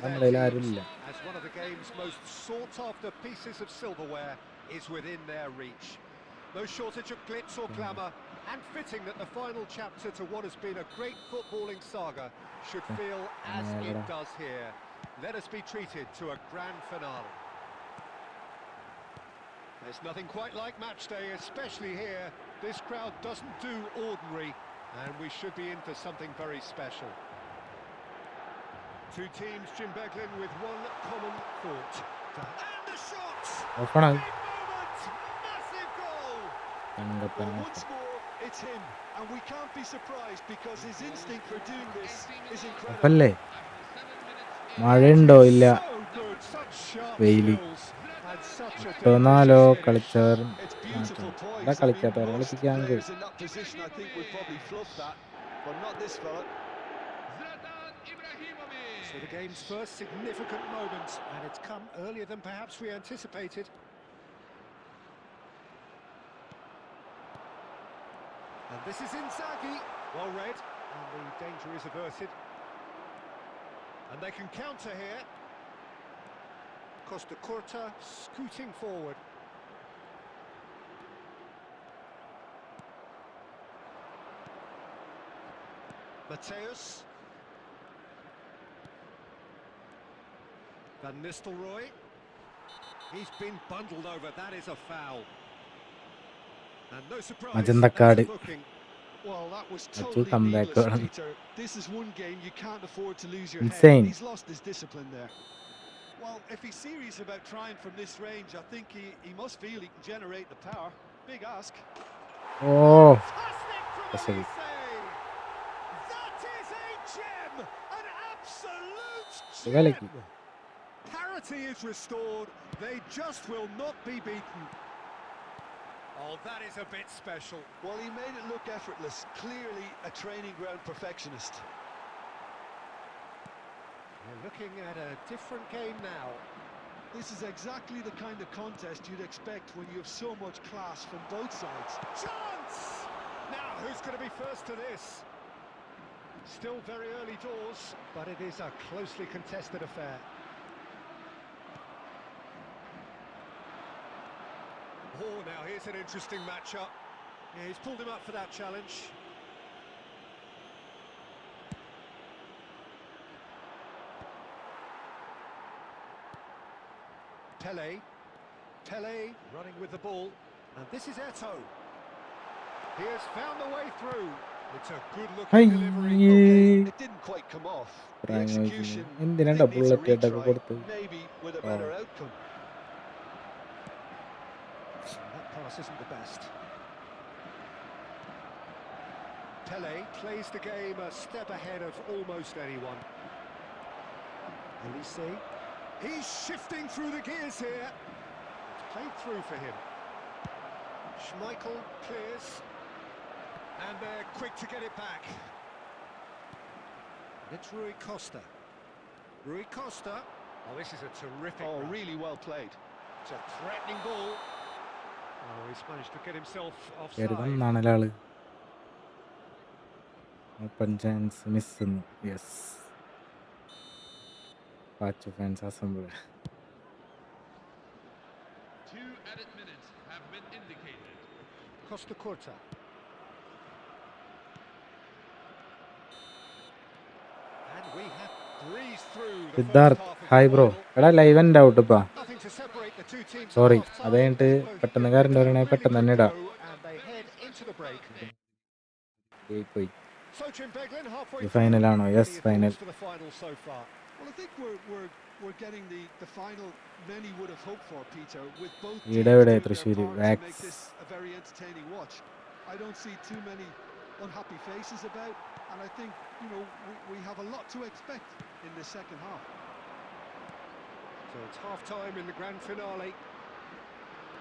നമ്മളതിൽ ആരുമില്ല No shortage of glitz or glamour, and fitting that the final chapter to what has been a great footballing saga should feel as it does here. Let us be treated to a grand finale. There's nothing quite like match day, especially here. This crowd doesn't do ordinary, and we should be in for something very special. Two teams, Jim Beglin, with one common thought. And the shots! Once more, it's him, and we can't be surprised because his instinct for doing this is incredible. മഴയുണ്ടോ ഇല്ല വെയില് നാലോ കളിച്ചവർ ഇവിടെ കളിക്കാത്തവർ കളിപ്പിക്കാൻ So the game's first significant moment, and it's come earlier than perhaps we anticipated. And this is Inzaghi, well read, and the danger is averted. And they can counter here. Costa Curta scooting forward. Mateus. Van Nistelrooy. He's been bundled over, that is a foul. And no surprise, that's booking. Well, that was totally needless, Peter. This is one game you can't afford to lose your head. He's lost his discipline there. Well, if he's serious about trying from this range, I think he must feel he can generate the power. Big ask. Oh. Fantastic from Elise. That is a gem! An absolute gem! Parity is restored. They just will not be beaten. Oh, that is a bit special. Well, he made it look effortless. Clearly a training ground perfectionist. We're looking at a different game now. This is exactly the kind of contest you'd expect when you have so much class from both sides. Chance! Now, who's going to be first to this? Still very early doors, but it is a closely contested affair. Oh, now here's an interesting matchup. Yeah, he's pulled him up for that challenge. Pele running with the ball, and this is Eto'o. He has found the way through. It's a good-looking delivery. Okay, it didn't quite come off. The execution എന്തിനാ needs double a ലെറ്റൊക്കെ retry, കൊടുത്തത്? maybe with a better outcome. That pass isn't the best. Pele plays the game a step ahead of almost anyone. Elise, he's shifting through the gears here. It's played through for him. Schmeichel clears, and they're quick to get it back. It's Rui Costa. Oh, this is a terrific run. Really well played. It's a threatening ball. Oh, he's managed to get himself offside. ആള് open chance miss. Yes, Pachu fans assemble. 2 added minutes have been indicated. Costa Curta. And we have breezed through the Siddharth hi bro. എടാ live എൻ്റെ out ഇപ്പാ, nothing to separate the two teams. Sorry. അത് കഴിഞ്ഞിട്ട് പെട്ടെന്ന് current പറയണേ പെട്ടെന്ന് തന്നെ ഇടാം. And they head into the break. പോയി. Sochin Beglin halfway ഇത് ഫൈനലാണോ? Yes, final. to the final so far. Well, I think we're getting the final many would have hoped for, Peter, with both teams ഇവിടെ ഇവിടെ doing their Thrissur part to വാക്സ്. make this a very entertaining watch. I don't see too many unhappy faces about, and I think, you know, we have a lot to expect in the second half. So it's half time in the grand finale.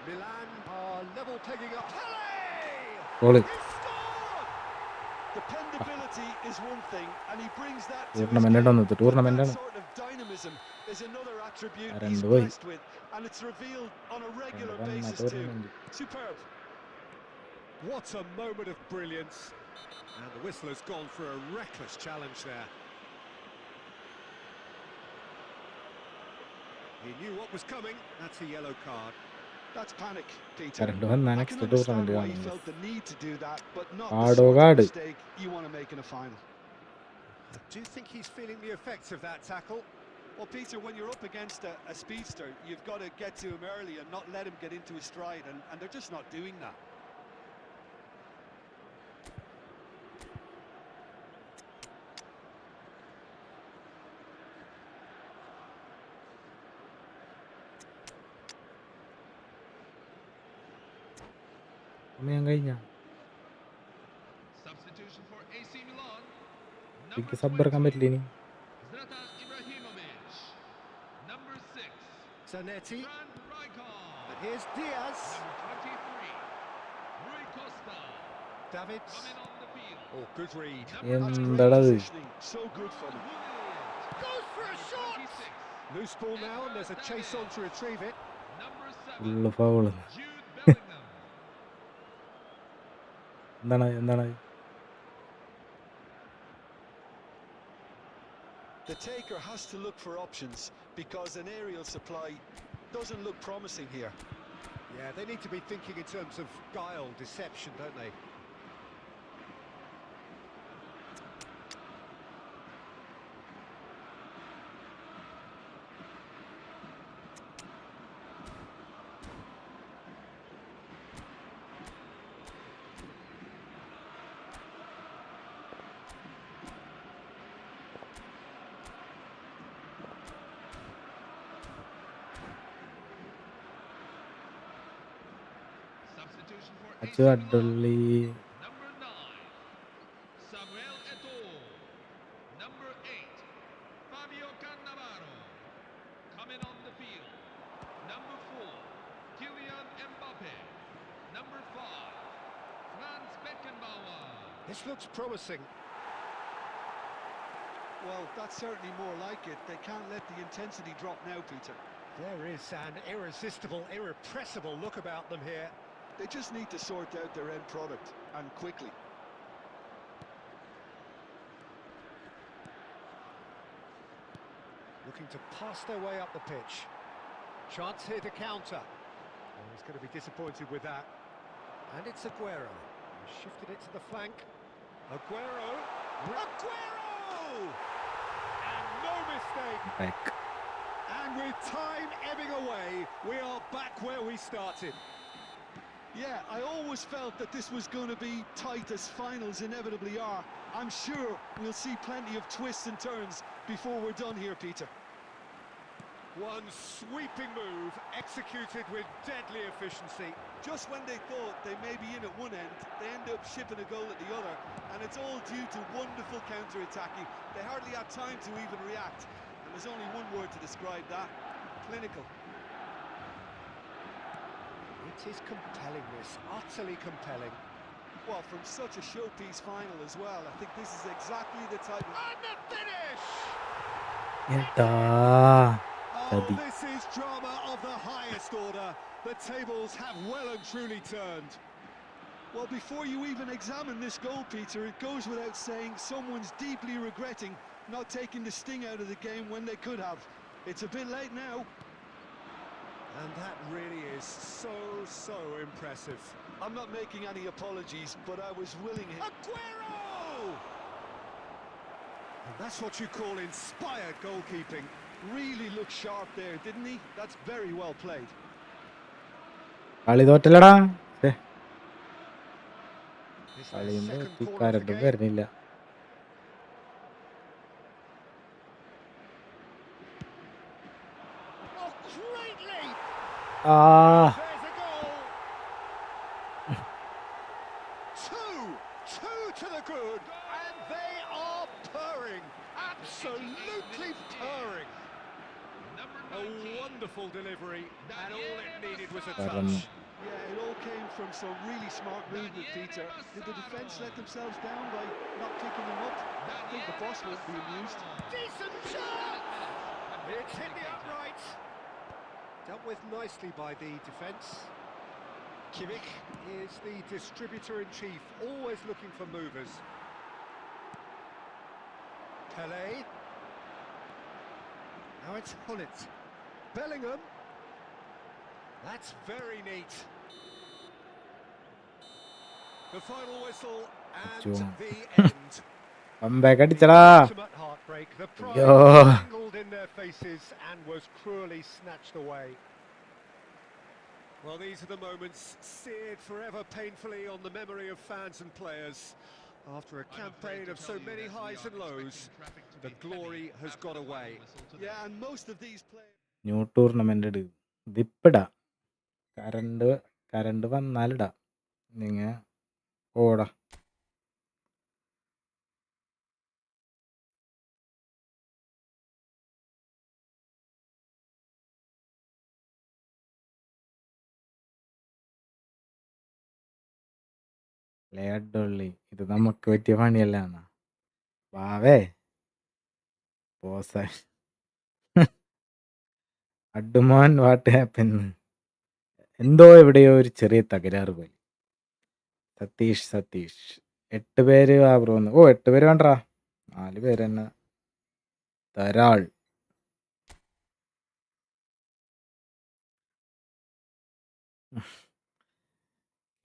Milan are level pegging up. Goal. He scored! Dependability is one thing, and he brings that to his tournament game. ഉണ്ടോ? Tournament That ആണ്. sort of dynamism is another attribute Aran he's boy. blessed with, and it's revealed on a regular Aran basis too. tournament. Superb. What a moment of brilliance. And the whistle has gone for a reckless challenge there. He knew what was coming. That's a yellow card. That's panic, Peter. Current വന്നാ I can next understand tournament why he കാണുന്നത്. felt the need to do that, but not the Card sort of card. mistake you want to make in a final. Do you think he's feeling the effects of that tackle? Well, Peter, when you're up against a speedster, you've got to get to him early and not let him get into his stride, and they're just not doing that. സമയം കഴിഞ്ഞ Substitution for AC Milan. എനിക്ക് sub ഇറക്കാൻ പറ്റില്ല ഇനി. Zlatan Ibrahimovic. Number 6. Zanetti, Fran Rijkaard. and here's Diaz. Number 23. Rui Costa. Davids. Coming on the field. Oh, good read. എന്താടാ ഇത്? So good from him. Goes for a shot. 26. Loose ball now, and there's a chase on to retrieve it. Number 7. Full foul. Jude Bellingham. എന്താണ്? The taker has to look for options because an aerial supply doesn't look promising here. Yeah, they need to be thinking in terms of guile, deception, don't they? Substitution for AC Achu Milan. അഡുള്ളി. Number 9. Samuel Eto'o. Number 8. Fabio Cannavaro. Coming on the field. Number 4. Kylian Mbappe. Number 5. Franz Beckenbauer. This looks promising. Well, that's certainly more like it. They can't let the intensity drop now, Peter. There is an irresistible, irrepressible look about them here. They just need to sort out their end product, and quickly. Looking to pass their way up the pitch. Chance here to counter. Oh, he's going to be disappointed with that. And it's Aguero. He's shifted it to the flank. Aguero! And no mistake! Back. And with time ebbing away, we are back where we started. Yeah, I always felt that this was going to be tight, as finals inevitably are. I'm sure we'll see plenty of twists and turns before we're done here, Peter. One sweeping move executed with deadly efficiency. Just when they thought they may be in at one end, they end up shipping a goal at the other, and it's all due to wonderful counter-attacking. They hardly had time to even react, and there's only one word to describe that: clinical. It is compelling, this, utterly compelling. Well, from such a showpiece final as well, I think this is exactly the type of... And the finish! എന്താ Oh, ചതി. this is drama of the highest order. The tables have well and truly turned. Well, before you even examine this goal, Peter, it goes without saying someone's deeply regretting not taking the sting out of the game when they could have. It's a bit late now. And that really is so impressive. I'm not making any apologies, but I was willing... Aguero! And that's what you call inspired goalkeeping. Really looked sharp there, didn't he? That's very well played. കളി തോറ്റല്ലടാ. Is their കളിയും second തോറ്റി corner of the കരണ്ടും game. വരുന്നില്ല. Oh, great leap! ആ There's a goal! Two to the good, and they are purring, absolutely purring. A wonderful delivery, and all it needed was a touch. Yeah, it all came from some really smart movement, Peter. Did the defence let themselves down by not picking them up? I think the boss won't be amused. Decent chance! It's hit the upright. Dealt with nicely by the defence. Kimmich is the distributor-in-chief, always looking for movers. Pelé. Now it's Hullet. Bellingham. That's very neat. The final whistle and the end. Comeback അടിച്ചടാ. Ultimate heartbreak. The pride Yo. dangled in their faces and was cruelly snatched away. Well, these are the moments seared forever painfully on the memory of fans and players. After a campaign of so many highs and lows, the glory has got away. Yeah, and most of these players... new tournament ഇട്. ഇതിപ്പിടാ. Current വന്നാലിടാ. നിങ്ങ ഓടാ. ലേഡുള്ളി ഇത് നമുക്ക് പറ്റിയ പണിയല്ല. വാവേ പോസ അഡ്മാൻ വാട്ട് ഹാപ്പൻ. എന്തോ എവിടെയോ ഒരു ചെറിയ തകരാറ് പോയി. സതീഷ് 8 പേര് ആ ബ്രോ. 8 പേര് വേണ്ടാ, 4 പേര് തന്നെ ധാരാൾ.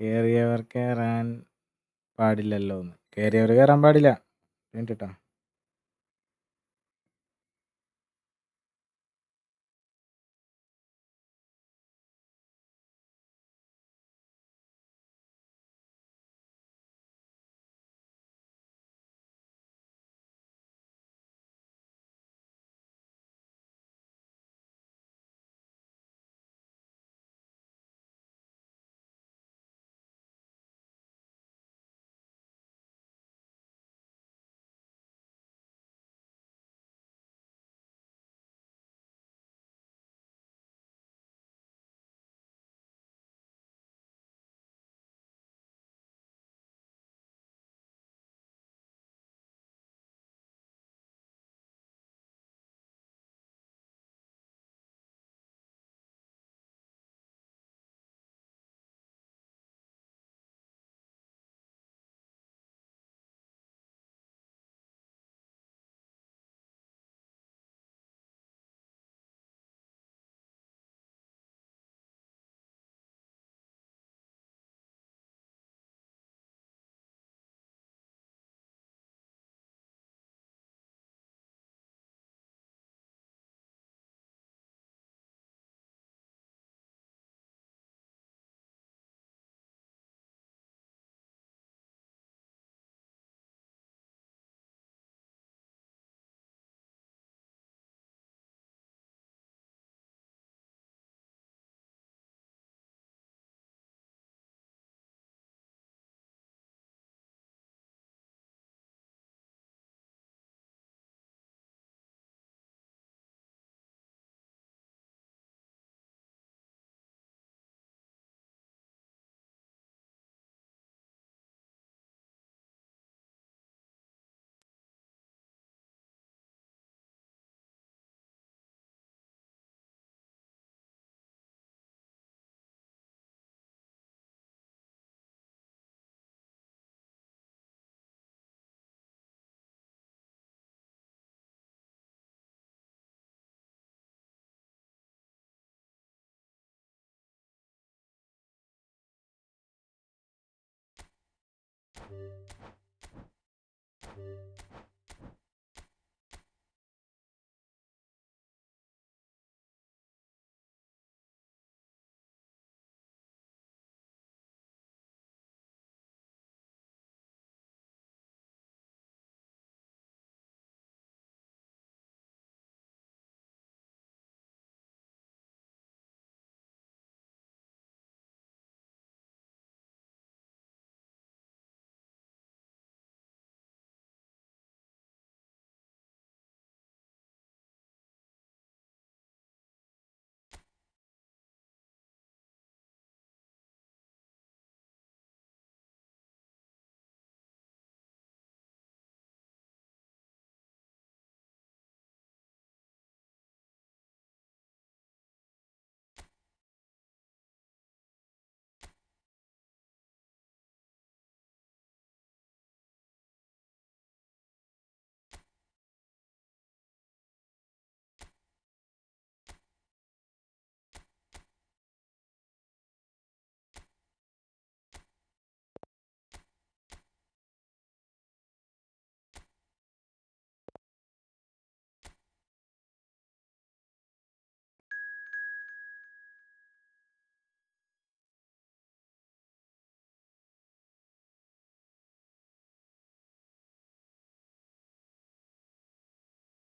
കേറിയവർ കയറാൻ പാടില്ലല്ലോ. കേറിയവർ കയറാൻ പാടില്ല. വേണ്ടിട്ടാ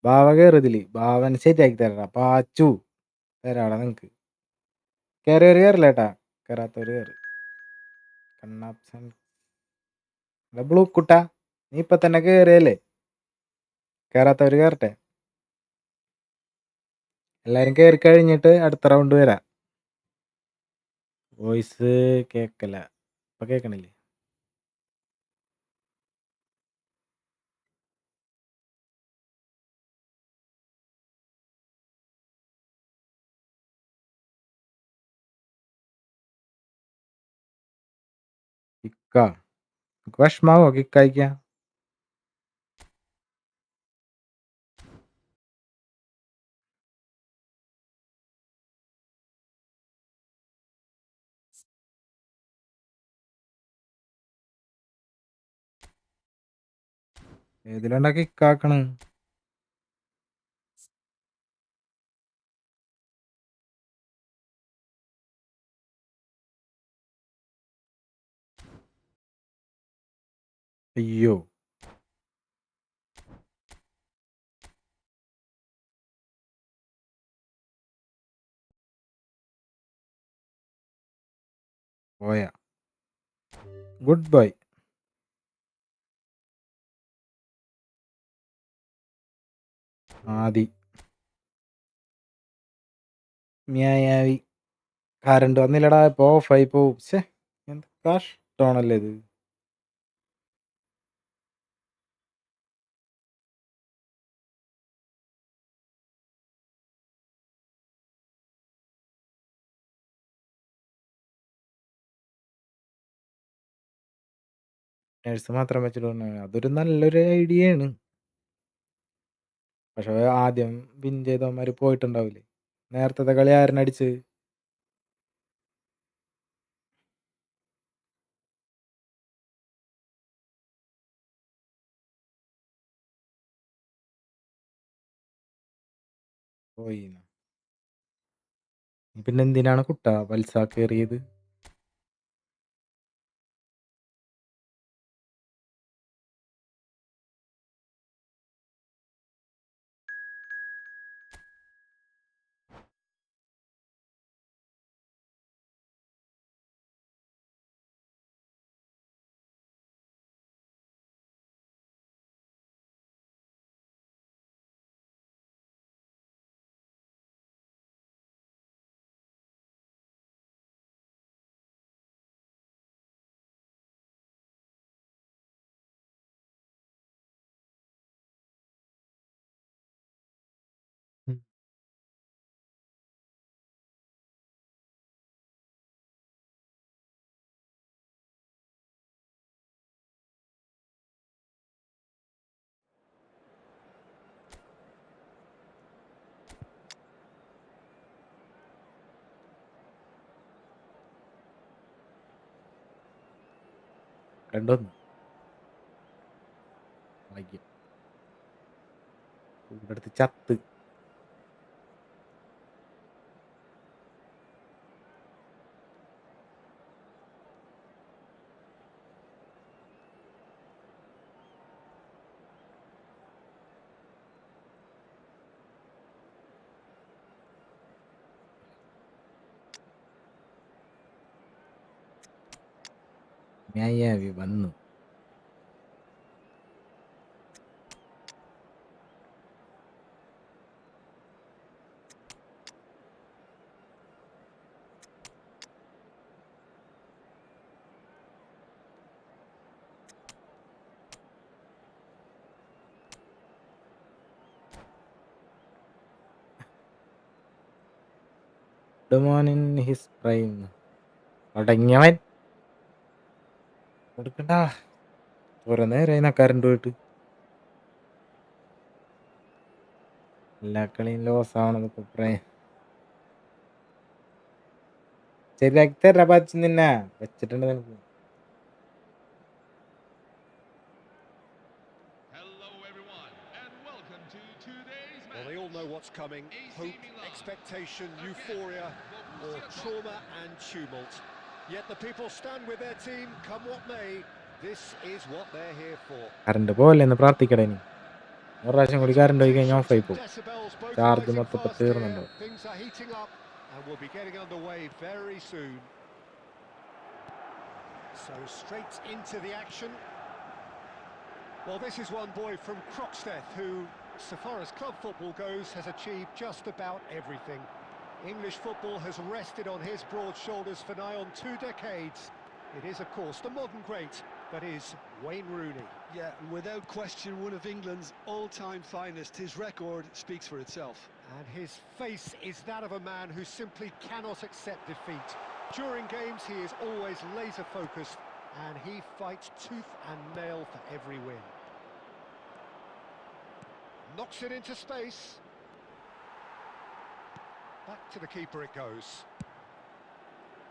ബാവ കയറിയതില് ബാവൻ ശരിയാക്കി തരാ പാച്ചു തരാടാ നിങ്ങക്ക്. കയറിയവര് കയറില്ലേട്ടാ, കയറാത്തവര് കയറി. കണ്ണാപ്സൻ ബ്ലൂ കുട്ടാ, നീ ഇപ്പൊ തന്നെ കയറിയല്ലേ, കയറാത്തവര് കയറട്ടെ. എല്ലാരും കയറി കഴിഞ്ഞിട്ട് അടുത്ത റൗണ്ട് വരാം. വോയിസ് കേക്കല, ഇപ്പൊ കേക്കണില്ലേ? കിക്ക വിഷമാവോ കിക്കയക്കാൻ? ഏതിലാണ്ടാ കിക്കാക്കണ്? അയ്യോ, പോയാ. Good bye. ആദി മ്യായാവി. കറണ്ട് വന്നില്ലടാ, ഇപ്പൊ ഓഫായി പോവും. ശേ, എന്ത് കഷ്ടമാണല്ലേ ഇത്. നേഴ്സ് മാത്രം വെച്ചിട്ട് അതൊരു നല്ലൊരു ഐഡിയ ആണ്. പക്ഷെ ആദ്യം വിൻ ചെയ്തവന്മാര് പോയിട്ടുണ്ടാവില്ലേ? നേരത്തെ കളി ആരനടിച്ച്? പോയി. പിന്നെ എന്തിനാണ് കുട്ട വത്സ കയറിയത്? രണ്ടൊന്ന്. ചൂടെടുത്ത് ചത്ത്. മ്യായാവി വന്നു. ഡെമോൻ ഇൻ ഹിസ് പ്രൈം. അടങ്ങിയവൻ കൊടുക്കണ്ട. കുറെ നേരമായി കറണ്ട് പോയിട്ട്. എല്ലാ കളിയും ലോസ് ആവണമെന്നൊക്കെ പറയാം. ശരിയാക്കി തരാ പച്ച നിന്നെ വെച്ചിട്ടുണ്ട് നിനക്ക്. Hello, everyone, and welcome to today's match. Well, they all know what's coming. Hope, expectation, euphoria, or trauma and tumult. Yet the people stand with their team, come what may. This is what they're here for. Current പോലെന്ന് പ്രാർത്ഥിക്കടേ. ഇനി ഒരു പ്രാവശ്യം കൂടി current പോയി കഴിഞ്ഞാൽ of ആയി പോകും. Decibels both ചാർജ് rising മൊത്തം fast തീർന്നുണ്ടോ? here. Things are heating up and we'll be getting underway very soon. So straight into the action. Well, this is one boy from Croxteth who, so far as club football goes, has achieved just about everything. English football has rested on his broad shoulders for nigh on 2 decades. It is, of course, the modern great that is Wayne Rooney. Yeah, and without question, one of England's all-time finest. His record speaks for itself. And his face is that of a man who simply cannot accept defeat. During games, he is always laser-focused, and he fights tooth and nail for every win. Knocks it into space. Back to the keeper it goes.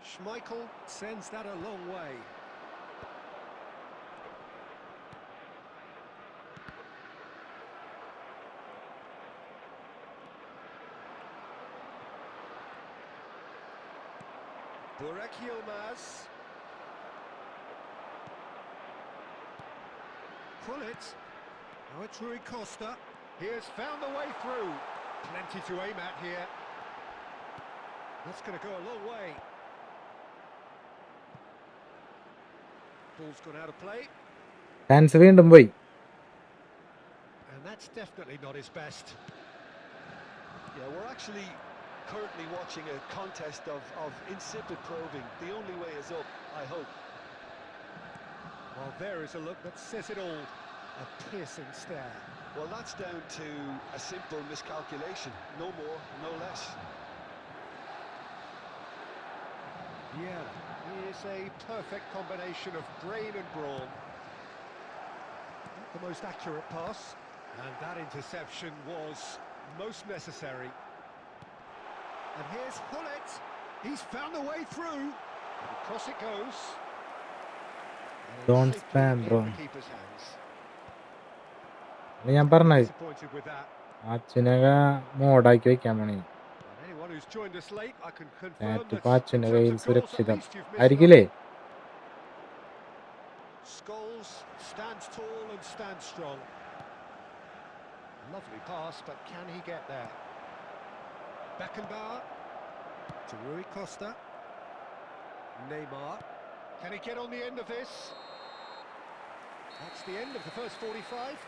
Schmeichel sends that a long way. Burak Yilmaz. Pullet. Now it's Rui Costa. He has found the way through. Plenty to aim at here. That's going to go a long way. Ball's gone out of play. Chance വീണ്ടും പോയി. And that's definitely not his best. Yeah, we're actually currently watching a contest of insipid probing. The only way is up, I hope. Well, there is a look that says it all. A piercing stare. Well, that's down to a simple miscalculation. No more, no less. Yeah, he is a perfect combination of brain and brawn. Not the most accurate pass. And that interception was most necessary. And here's Hullet. He's found a way through. Across it goes. And Don't safely spam, in bro. the keeper's hands. ഞാൻ പറഞ്ഞത് Disappointed with that. അച്ഛനൊക്കെ മോഡാക്കി വെക്കാൻ വേണേ. And anyone who's joined us late, I can confirm chat that പാച്ചിന്റെ in കയ്യിൽ terms of goals, at സുരക്ഷിതം least you've missed ആയിരിക്കില്ലേ? none. Scholes stands tall and stands strong. Lovely pass, but can he get there? Beckenbauer to Rui Costa. Neymar. Can he get on the end of this? That's the end of the first 45.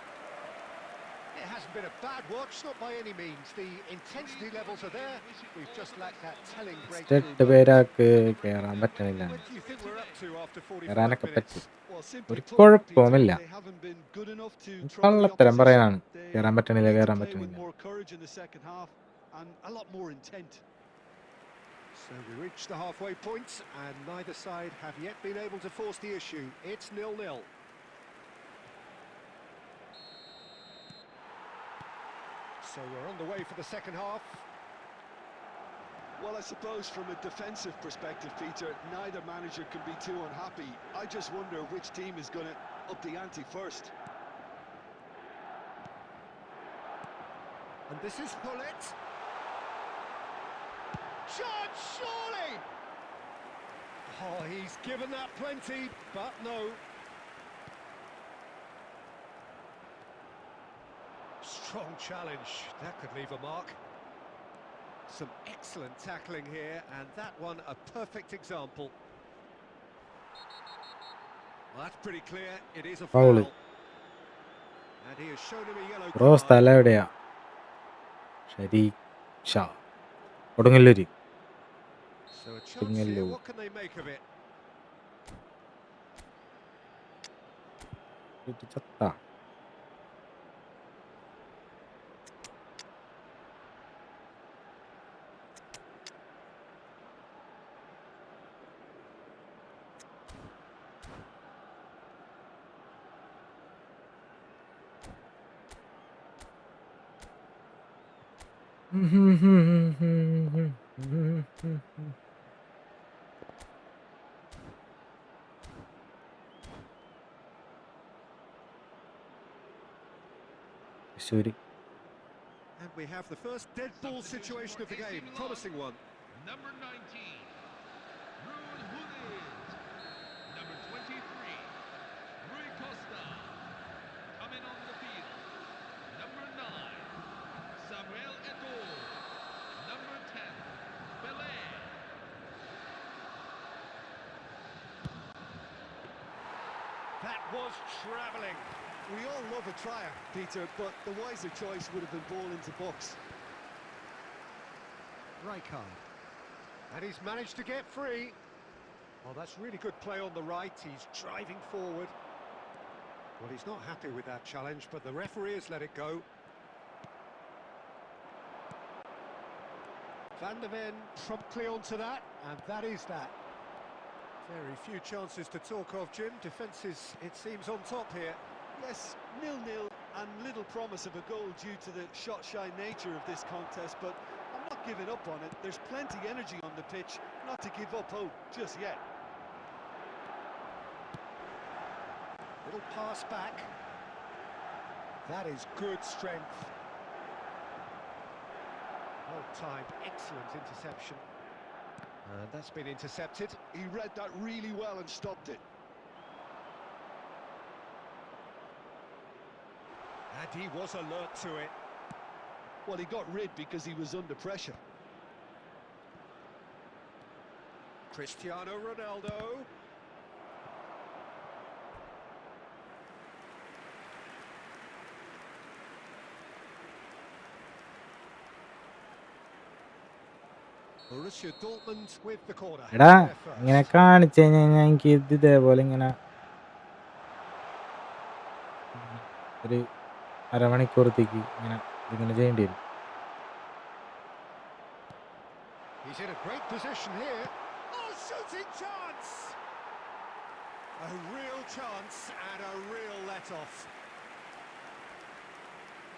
It hasn't been a bad watch, not by any means. The intensity levels are there. We've just lacked that telling breakthrough. എട്ട് പേരാക്ക് കയറാൻ പറ്റണില്ല. What do you think we're up to after 45 കയറാനൊക്കെ minutes? പറ്റും. Well, simply ഒരു put, കുഴപ്പവുമില്ല. Peter, they haven't been good enough to throw the കള്ളത്തരം opposition. പറയാനാണ്. They കയറാൻ പറ്റണില്ല need to കയറാൻ play with പറ്റണില്ല. more courage in the second half and a lot more intent. So we reached the halfway point, and neither side have yet been able to force the issue. It's 0-0. So we're on the way for the second half. Well, I suppose from a defensive perspective, Peter, neither manager can be too unhappy. I just wonder which team is going to up the ante first. And this is Hullet. Shot, surely! Oh, he's given that plenty, but no. Strong challenge. That could leave a mark. Some excellent tackling here, and that one a perfect example. Well, that's pretty clear. It is a Foul. foul. And he has shown him a yellow bro card. സ്ഥലം എവിടെയാ? ശരി Shah Kodungallur. So a chance here. What can they make of it? ചത്താ. Thrissur. And we have the first dead ball situation of the game. Promising one. Number 19, Ruud Gullit. Number 23, Rui Costa. Coming on the field, number 9, Samuel Eto'o. Number 10, Pelé. That was travelling. We all love a trier, Peter, but the wiser choice would have been ball into box. Rijkaard. And he's managed to get free. Well, that's really good play on the right. He's driving forward. Well, he's not happy with that challenge, but the referee has let it go. Van der Ven promptly onto that, and that is that. Very few chances to talk of, Jim. Defence is, it seems, on top here. Yes, 0-0 and little promise of a goal due to the shot-shy nature of this contest, but I'm not giving up on it. There's plenty energy on the pitch, not to give up hope just yet. Little pass back. That is good strength. Well timed, excellent interception. And that's been intercepted. He read that really well and stopped it. And he was alert to it. Well, he got rid because he was under pressure. Cristiano Ronaldo. Borussia Dortmund with the corner. എടാ Their first. ഇങ്ങനെ കാണിച്ചു കഴിഞ്ഞാൽ എനിക്ക് ഇത് ഇതേപോലെ ഇങ്ങനെ ഒരു അരമണിക്കൂറത്തേക്ക് ഇതിങ്ങനെ ചെയ്യേണ്ടി വരും. He's in a great position here. Oh, shooting chance! A real chance and a real let-off.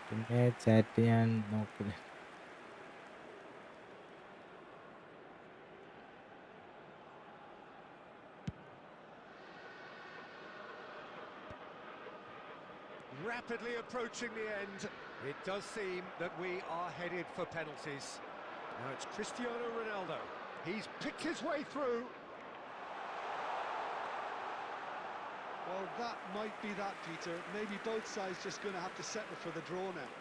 പിന്നെ ചാറ്റ് ചെയ്യാൻ നോക്കില്ല. Rapidly approaching the end. It does seem that we are headed for penalties. Now it's Cristiano Ronaldo. He's picked his way through. Well, that might be that, Peter. Maybe both sides just going to have to settle for the draw now.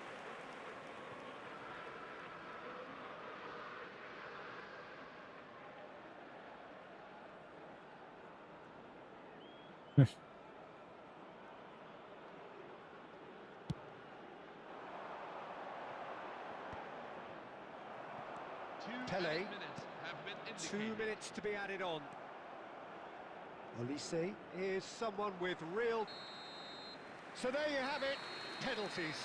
Pelé. Minutes have been 2 indicated. minutes to be added on. Olise is someone with real... So there you have it, penalties.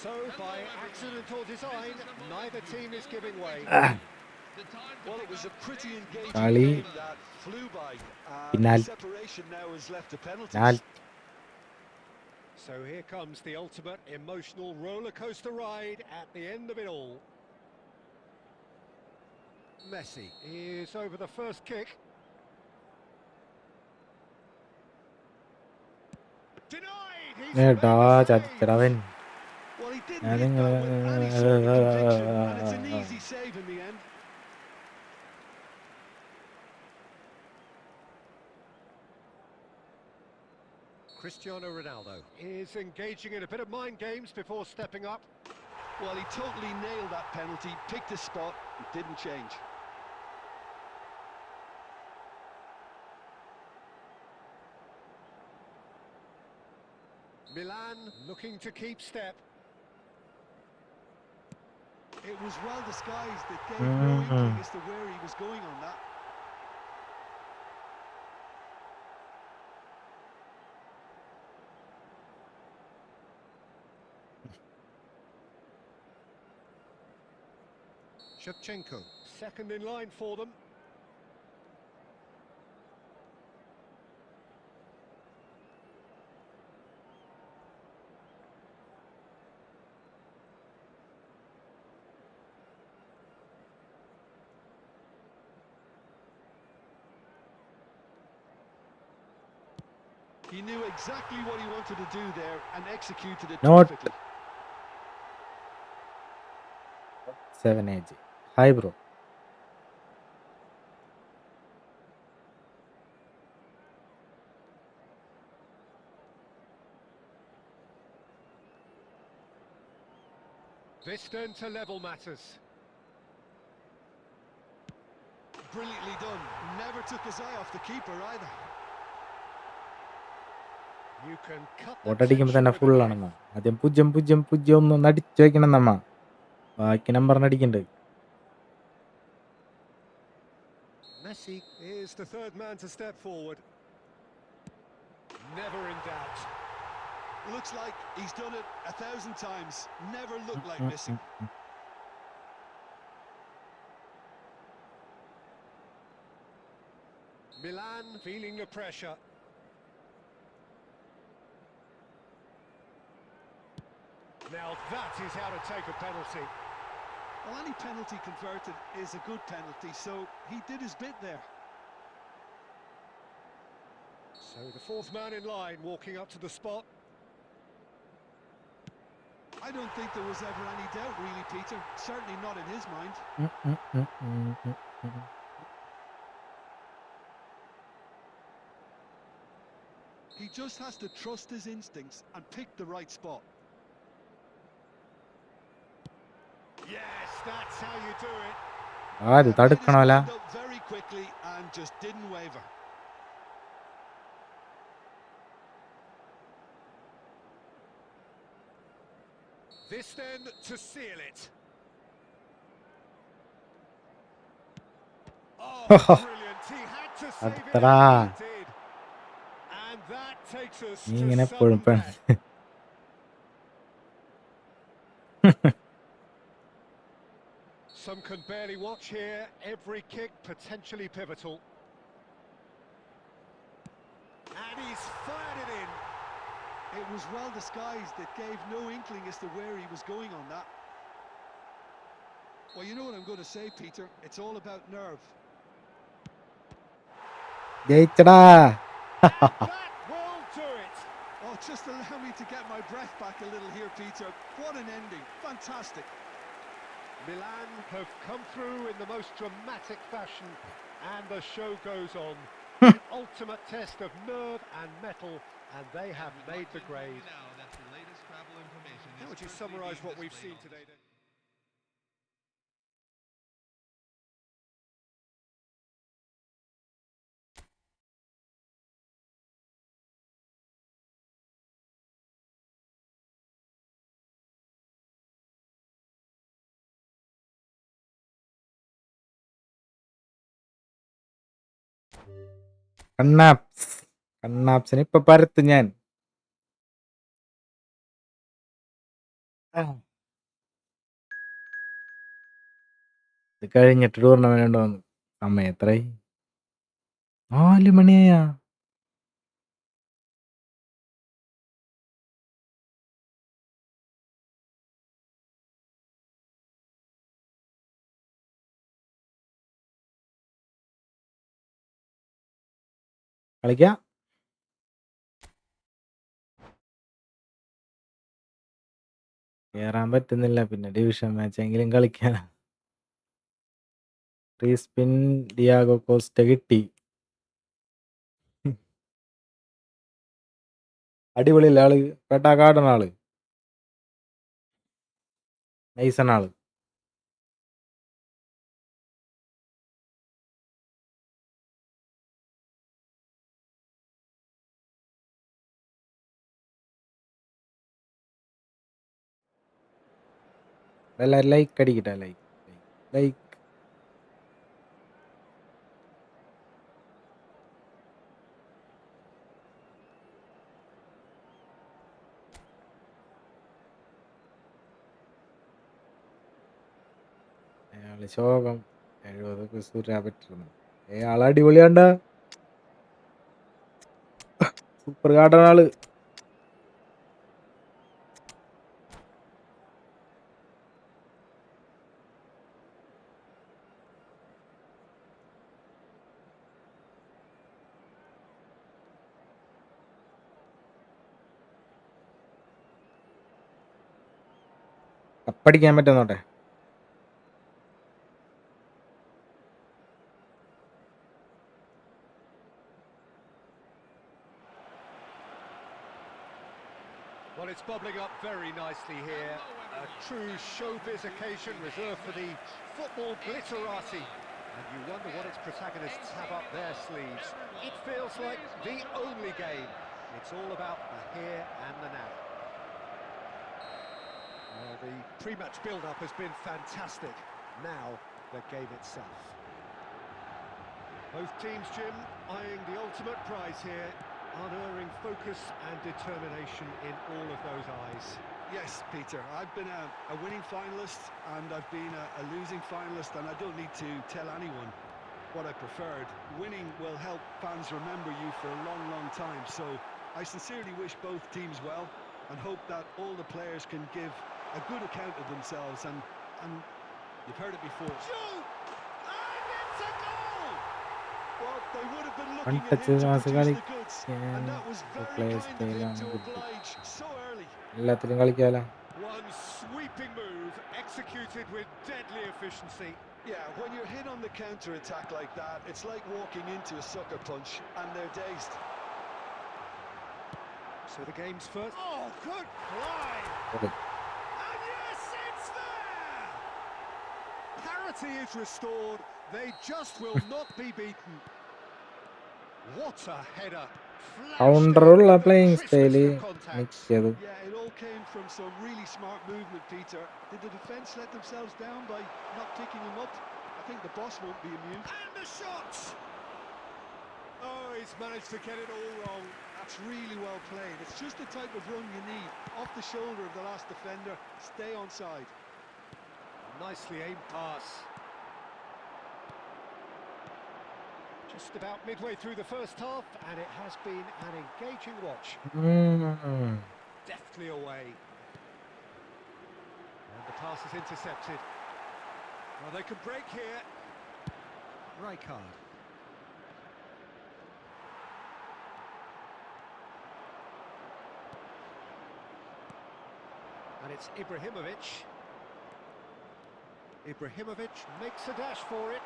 So by accident or design, neither team is giving way. The time to Well, it pick was a up pretty engaging കളി game that flew by. Penal. The separation now is left to penalties. ഞാൻ So here comes the ultimate emotional roller coaster ride at the end of it all. Messi is over the first kick. Denied! He's made ഏടാ the save. ചതിച്ചടവൻ. Well, he did ഞാൻ hit നിങ്ങൾ that with any sort of conviction, and it's an easy save in the end. Cristiano Ronaldo is engaging in a bit of mind games before stepping up. Well, he totally nailed that penalty, picked his spot, and didn't change. Milan looking to keep step. It was well disguised, it gave no inkling as to where he was going on that. Shevchenko, second in line for them. He knew exactly what he wanted to do there and executed it Not perfectly. 7 age. Hi bro. This then to level matters. Brilliantly done. Never took his eye off the keeper either. You can cut the ഓട്ടടിക്കുമ്പോൾ tension തന്നെ with a ഫുള്ളാണെന്നാ. ആദ്യം 0-0-0 ഒന്ന് അടിച്ചു വയ്ക്കണം നമ്മ. ബാക്കി നമ്പറിന് അടിക്കണ്ട്. Messi is the third man to step forward. Never in doubt. Looks like he's done it 1,000 times. Never looked like missing. Milan feeling the pressure. Now that is how to take a penalty. Well, any penalty converted is a good penalty, so he did his bit there. So the fourth man in line walking up to the spot. I don't think there was ever any doubt, really, Peter. Certainly not in his mind. He just has to trust his instincts and pick the right spot. Yes, that's how you do it. അത് തടുക്കണമല്ല. Made his mind up very quickly and just didn't waver. This then to seal it. Oh, brilliant. He had to save it, അത്രടാ. and he did. And that takes us നീ to ഇങ്ങനെ sudden death. Some can barely watch here. Every kick potentially pivotal. And he's fired it in. It was well disguised. It gave no inkling as to where he was going on that. Well, you know what I'm going to say, Peter. It's all about nerve. ജയിച്ചടാ. That will do it. Oh, just allow me to get my breath back a little here, Peter. What an ending. Fantastic. Milan have come through in the most dramatic fashion, and the show goes on. An ultimate test of nerve and mettle, and they have made the grade. How would you summarise what we've seen today, then? കണ്ണാപ്സിന് ഇപ്പൊ പരത്ത് ഞാൻ. ഇത് കഴിഞ്ഞിട്ട് tournament ഉണ്ടോന്ന്. സമയം എത്രയായി? 4 മണിയാ. കളിക്കാം. കേറാൻ പറ്റുന്നില്ല. പിന്നെ ഡിവിഷൻ മാച്ചെങ്കിലും കളിക്കാനാ. ഫ്രീ സ്പിൻ ഡിയാഗോ കോസ്റ്റ കിട്ടി. അടിപൊളിയല്ലേ ആള്? പെട്ടാക്കാടണ ആള്. നൈസൺ ആള്. എല്ലാരും ലൈക്ക് അടിക്കട്ടെ. ലൈക്ക്. അയാള് ശോകം 70 സൂര്യ പറ്റുന്നു. ആള് അടിപൊളിയാണ്ട. സൂപ്പർ കാട്ടണ ആള്. കപ്പടിക്കാൻ പറ്റുന്നോട്ടെ. Well, it's bubbling up very nicely here. A true showbiz occasion reserved for the football glitterati. And you wonder what its protagonists have up their sleeves. It feels like the only game. It's all about the here and the now. Well, the pre-match build-up has been fantastic. Now, the game itself. Both teams, Jim, eyeing the ultimate prize here. Unerring focus and determination in all of those eyes. Yes, Peter, I've been a winning finalist and I've been a losing finalist, and I don't need to tell anyone what I preferred. Winning will help fans remember you for a long, long time, so I sincerely wish both teams well and hope that all the players can give a good account of themselves, and you've heard it before. Shoot! And it's a goal! Well, they would have been looking at Untouched him to was produce the goods, and that was the very players kind of him to good. oblige so early. എല്ലാത്തിലും കളിക്കാലോ. One sweeping move, executed with deadly efficiency. Yeah, when you're hit on the counter-attack like that, it's like walking into a sucker punch and they're dazed. So the game's first. Oh, good fly! Okay. And yes, it's there! Parity is restored. They just will not be beaten. What a header! കൗണ്ടറുള്ള playing style മിക്കതും. Yeah, it all came from some really smart movement, Peter. Did the defence let themselves down by not picking him up? I think the boss won't be amused. And the shot! Oh, he's managed to get it all wrong. That's really well played. It's just the type of run you need. Off the shoulder of the last defender, stay onside. Nicely aimed pass. Just about midway through the first half, and it has been an engaging watch. Deftly away. And the pass is intercepted. Well, they can break here. Rijkaard. And it's Ibrahimovic. Ibrahimovic makes a dash for it.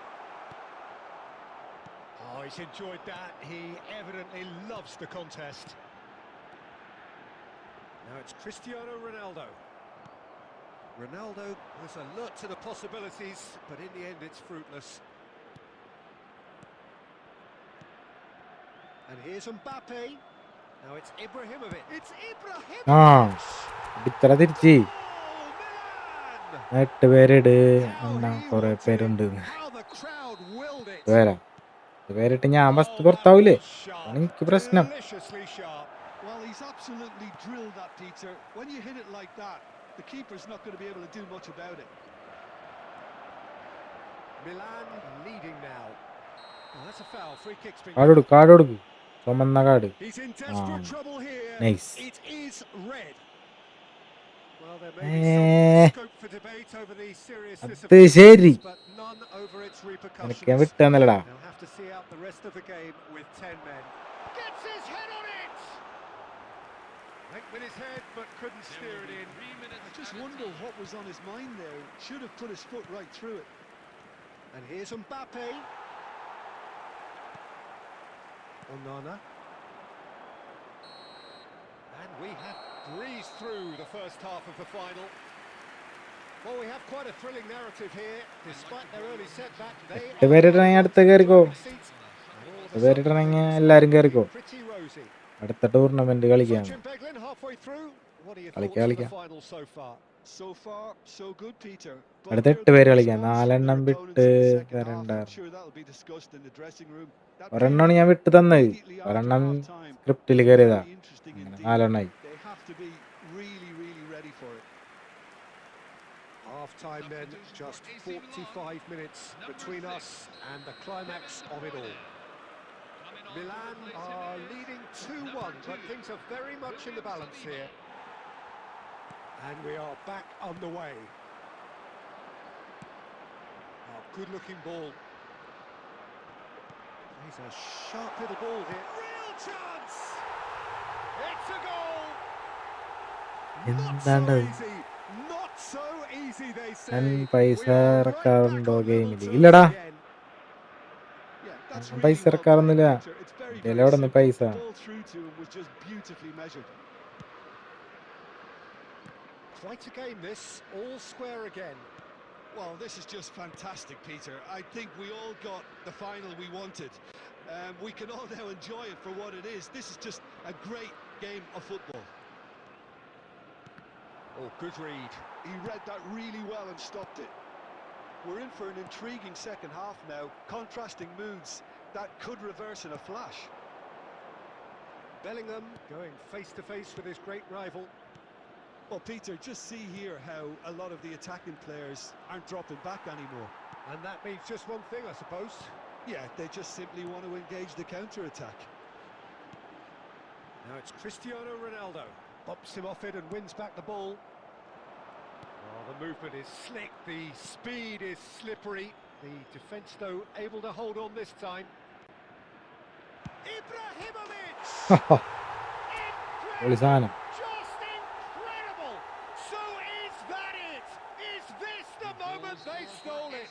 Oh, he's enjoyed that. He evidently loves the contest. Now it's Cristiano Ronaldo. Ronaldo was alert to the possibilities, but in the end it's fruitless. And here's Mbappe. Now it's Ibrahimovic. It's Ibrahimovic! ഇത്ര തിരിച്ച് Oh, Milan! 8 പേരിട് How എന്നാ he കൊറേ wanted പേരുണ്ട്. it, how the crowd willed it. വരാം. പേരിട്ട് ഞാൻ Oh, first that പുറത്താവൂലേ? was sharp. അതാണ് എനിക്ക് പ്രശ്നം. Deliciously sharp. Well, he's absolutely drilled that, Peter. When you hit it like that, the keeper's not going to be able to do much about it. Milan leading now. Oh, that's a foul. Free kick's been card കൊടുക്ക്, card കൊടുക്ക്. ചുമന്ന card. He's in desperate Ah, trouble here. nice. It is red. Well, there may Eh. be some scope for debate over the seriousness of അത് the ശരി. offence, but none over its എനിക്ക് repercussions. വിട്ടെന്നല്ലടാ. They'll have to see out the rest of the game with 10 men. Gets his head on it! with his head, but couldn't steer it in. I just wonder what was on his mind there. Should have put his foot right through it. And here's Mbappe. Onana. And we have breezed through the first half of the final. Well, we have quite a thrilling narrative here. Despite their early setback, they പേരിടണമെങ്കിൽ അടുത്ത കയറിക്കോ. are പേരിടണമെങ്കിൽ എല്ലാവരും കയറിക്കോ. pretty rosy. അടുത്ത tournament കളിക്കാം. Halfway through. What are your കളിക്കാം thoughts on the കളിക്കാം. final so far? So far, so good, Peter. അടുത്ത 8 പേര് കളിക്കാം. 4 എണ്ണം വിട്ട് തരണ്ട. ഒരെണ്ണമാണ് ഞാൻ വിട്ട് തന്നത്. ഒരെണ്ണം സ്ക്രിപ്റ്റിൽ കയറിയതാ. 4 എണ്ണമായി. Half time then, just 45 minutes between us and the climax of it all. Milan are leading 2-1, but things are very much in the balance here. And we are back underway. Oh, good-looking ball. He's a sharp little ball here. Real chance! It's a goal! Not so easy. Not so easy, they say. ഞാൻ പൈസ We are right ഇറക്കാറുണ്ടോ back on ഗെയിമിൽ? level ഇല്ലടാ, terms again. Yeah, that's ഞാൻ really പൈസ well ഇറക്കാറൊന്നുമില്ല. played, Peter. It's very, എൻ്റെ very എവിടെ നിന്ന് simple. പൈസ? The ball through to him was just beautifully measured. Quite a game this, all square again. Well, this is just fantastic, Peter. I think we all got the final we wanted. We can all now enjoy it for what it is. This is just a great game of football. Oh, good read. He read that really well and stopped it. We're in for an intriguing second half now. Contrasting moods that could reverse in a flash. Bellingham going face-to-face with his great rival. Well, Peter, just see here how a lot of the attacking players aren't dropping back anymore. And that means just one thing, I suppose. Yeah, they just simply want to engage the counter-attack. Now it's Cristiano Ronaldo. Bops him off it and wins back the ball. Oh, the movement is slick, the speed is slippery. The defence, though, able to hold on this time. Ibrahimovic! പൊളി സാധനം. Just incredible! So is that it? Is this the moment they stole it?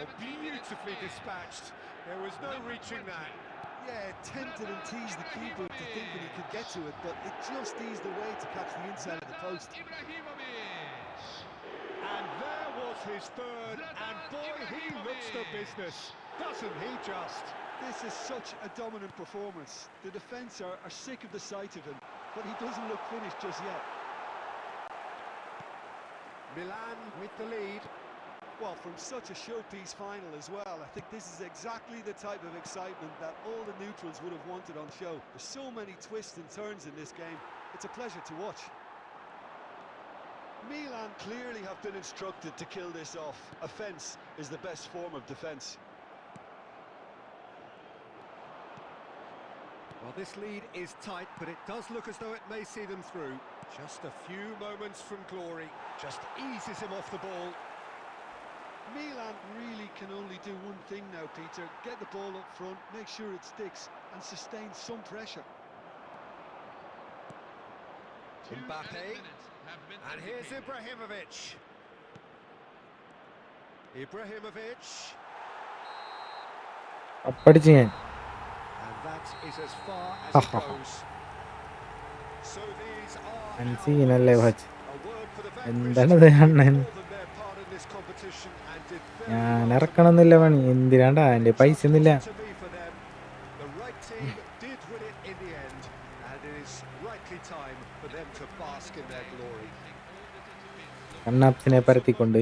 Oh, beautifully dispatched. There was no reaching that. Yeah, tempted and teased the keeper to thinking he could get to it, but it just eased away to catch the inside of the post. And there was his third, and boy, he looks the business, doesn't he just? This is such a dominant performance. The defence are sick of the sight of him, but he doesn't look finished just yet. Milan with the lead. Well, from such a showpiece final as well, I think this is exactly the type of excitement that all the neutrals would have wanted on show. There's so many twists and turns in this game. It's a pleasure to watch. Milan clearly have been instructed to kill this off. Offence is the best form of defence. Well, this lead is tight, but it does look as though it may see them through. Just a few moments from glory. Just eases him off the ball. Milan really can only do one thing now, Peter. Get the ball up front, make sure it sticks, and sustain some pressure. Mbappe. And here's Ibrahimovic. Ibrahimovic. അപ്പടിച്ച് ഞാൻ. And that is as far as it goes. So these are അൻസീനല്ലേ watch. a word for the എന്താണത് അണ്ണൻ? ഞാൻ ഇറക്കണമെന്നില്ല പണി. എന്തിനാണ്ടാ എൻ്റെ പൈസ ഒന്നുമില്ല. കണ്ണാപ്സിനെ പരത്തിക്കൊണ്ട്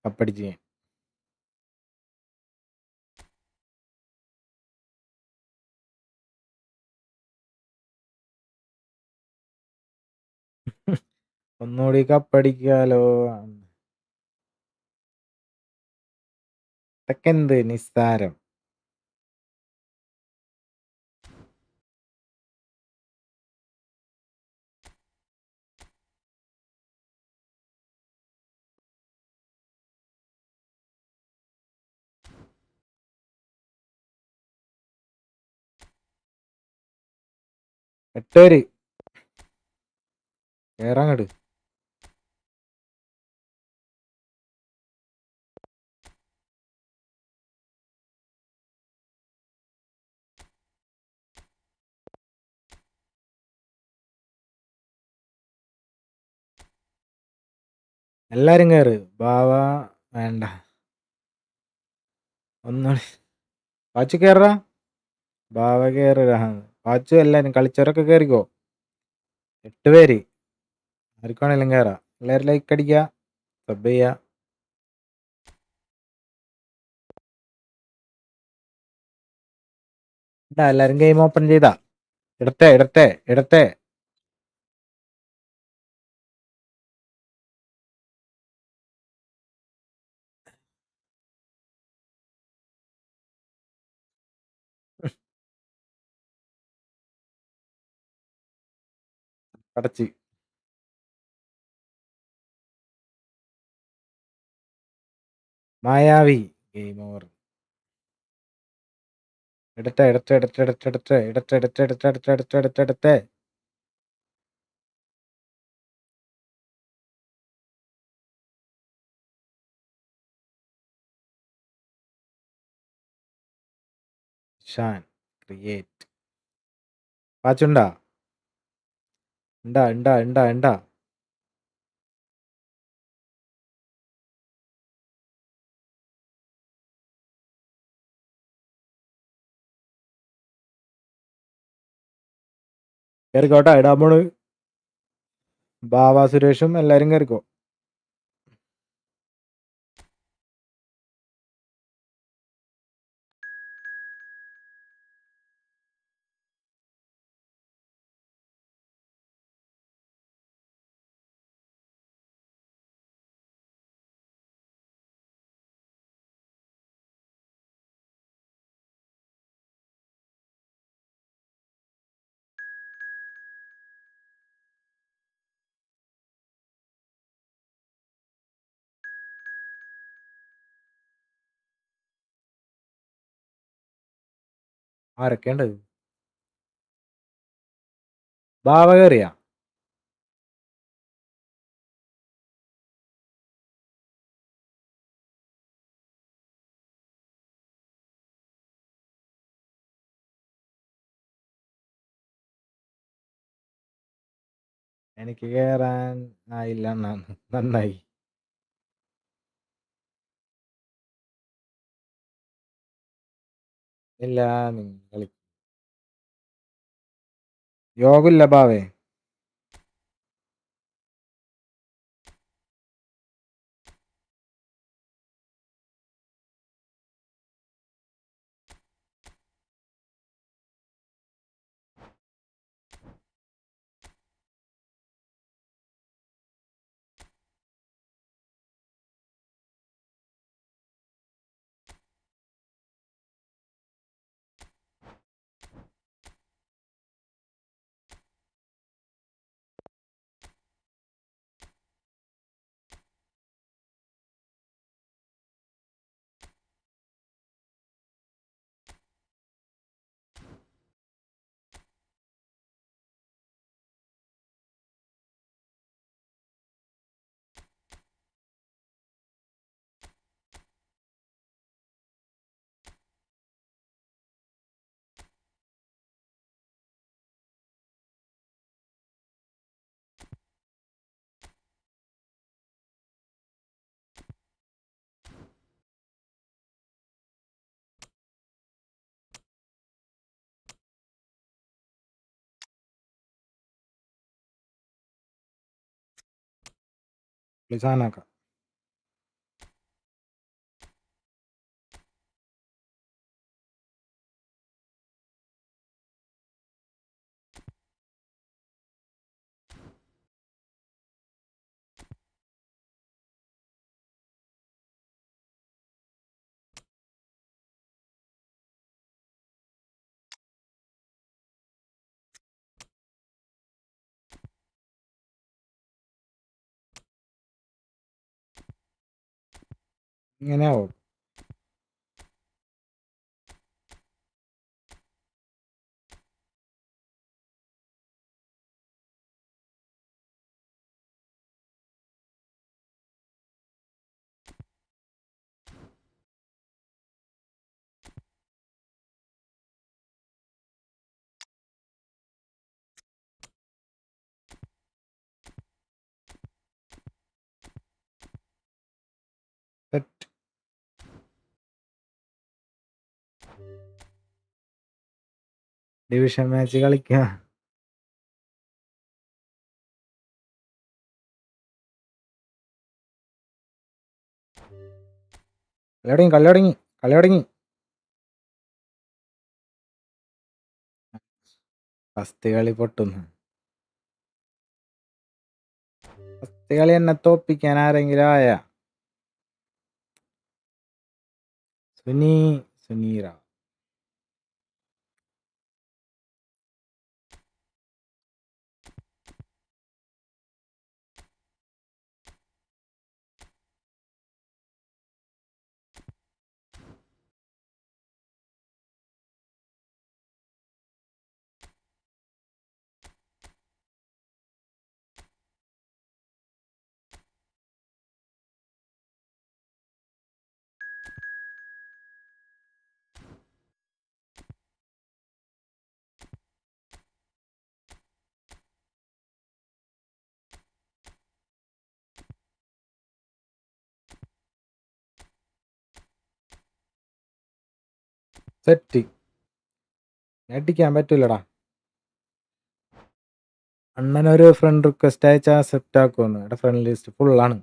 കപ്പടിച്ച് ഞാൻ. ഒന്നുകൂടി കപ്പടിക്കാലോ. ഇതൊക്കെ എന്ത് നിസ്സാരം. 8 പേര് കേറാങ്ങട്. എല്ലാരും കേറ്. ബാവ വേണ്ട, ഒന്നുകൂടി. പാച്ചു കേറാ. ബാവ കേറ്. പാച്ചു എല്ലാരും കളിച്ചവരൊക്കെ കേറിക്കോ. 8 പേര് ആർക്കാണെങ്കിലും കേറാ. എല്ലാരും ലൈക്ക് അടിക്കുക, സബ് ചെയ്യുക. എല്ലാരും ഗെയിം ഓപ്പൺ ചെയ്താ. ഇടത്തെ അടച്ച്. മായാവി ഗെയിം ഓവർ. ഇടത്തെ. ഷാൻ ക്രിയേറ്റ്. പാച്ചുണ്ടാ. ഉണ്ടാ. കേറിക്കോട്ടെ, ഇടാൻ പോണ്. ബാവ സുരേഷും എല്ലാരും കേറിക്കോ. ആരൊക്കെയുണ്ട്? ബാവ കേറിയാ. എനിക്ക് കേറാൻ ആയില്ല അണ്ണാ. നന്നായി. ഇല്ല, നിങ്ങൾ കളി. യോഗമില്ല ബാവേ. സാധനമാക്കാം. ഇങ്ങനെയാവും. സെറ്റ്. ഡിവിഷൻ മാച്ച് കളിക്കുക. കളി തുടങ്ങി. ഫസ്റ്റ് കളി പൊട്ടുന്നു. ഫസ്റ്റ് കളി എന്നെ തോപ്പിക്കാൻ ആരെങ്കിലും ആയ? സുനീറ സെറ്റ്. അടിക്കാൻ പറ്റൂലടാ. അണ്ണനൊരു ഫ്രണ്ട് റിക്വസ്റ്റ് അയച്ചാൽ അക്സെപ്റ്റ് ആക്കുമെന്ന്. എന്റെ ഫ്രണ്ട് ലിസ്റ്റ് ഫുള്ളാണ്.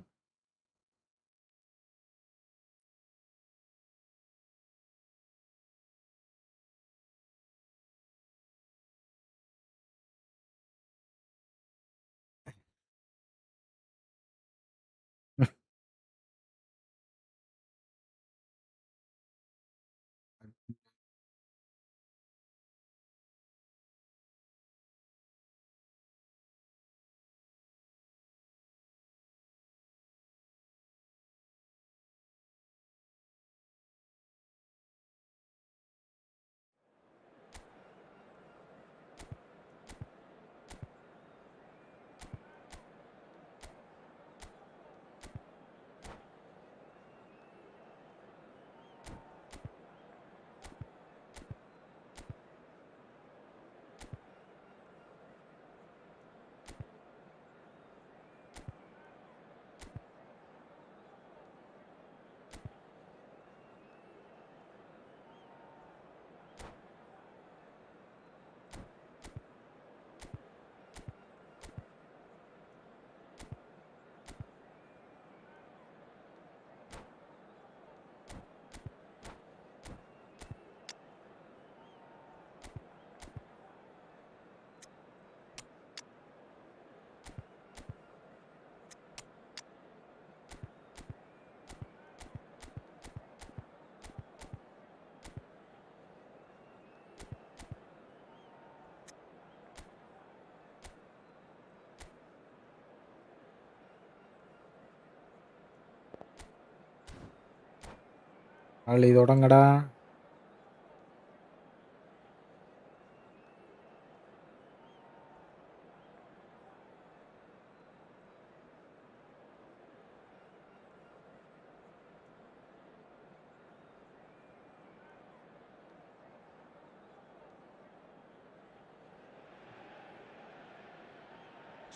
കളി തുടങ്ങടാ.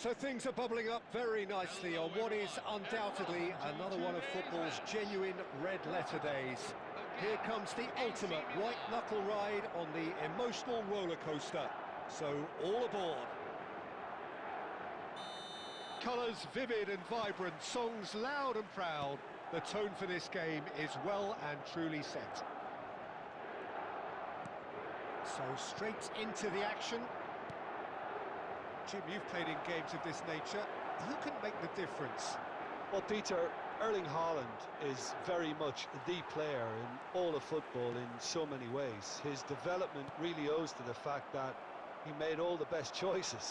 So things are bubbling up very nicely on what is undoubtedly another one of football's genuine red-letter days. Here comes the ultimate white-knuckle ride on the emotional roller coaster. So all aboard. Colours vivid and vibrant, songs loud and proud. The tone for this game is well and truly set. So straight into the action. Jim, you've played in games of this nature. Who can make the difference? Well, Peter, Erling Haaland is very much the player in all of football in so many ways. His development really owes to the fact that he made all the best choices.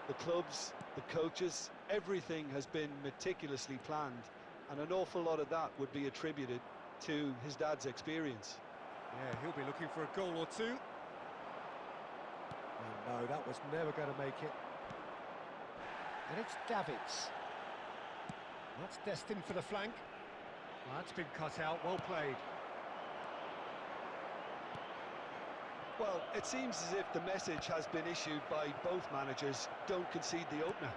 The clubs, the coaches, everything has been meticulously planned, and an awful lot of that would be attributed to his dad's experience. Yeah, he'll be looking for a goal or two. No, that was never going to make it. And it's Davids. That's destined for the flank. Well, that's been cut out, well played. Well, it seems as if the message has been issued by both managers: don't concede the opener.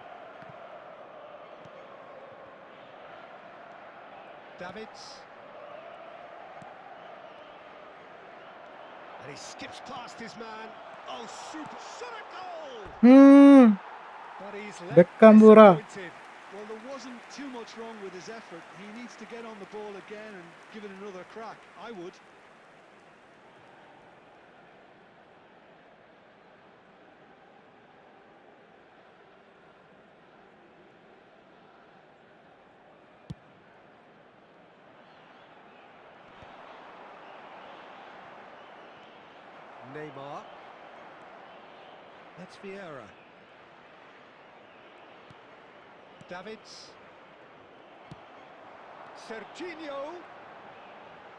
Davids. And he skips past his man. Oh, super shot at goal! But he's left Bekkambura. disappointed. Well, there wasn't too much wrong with his effort. He needs to get on the ball again and give it another crack. I would. Neymar. That's Vieira. Davids. Serginho.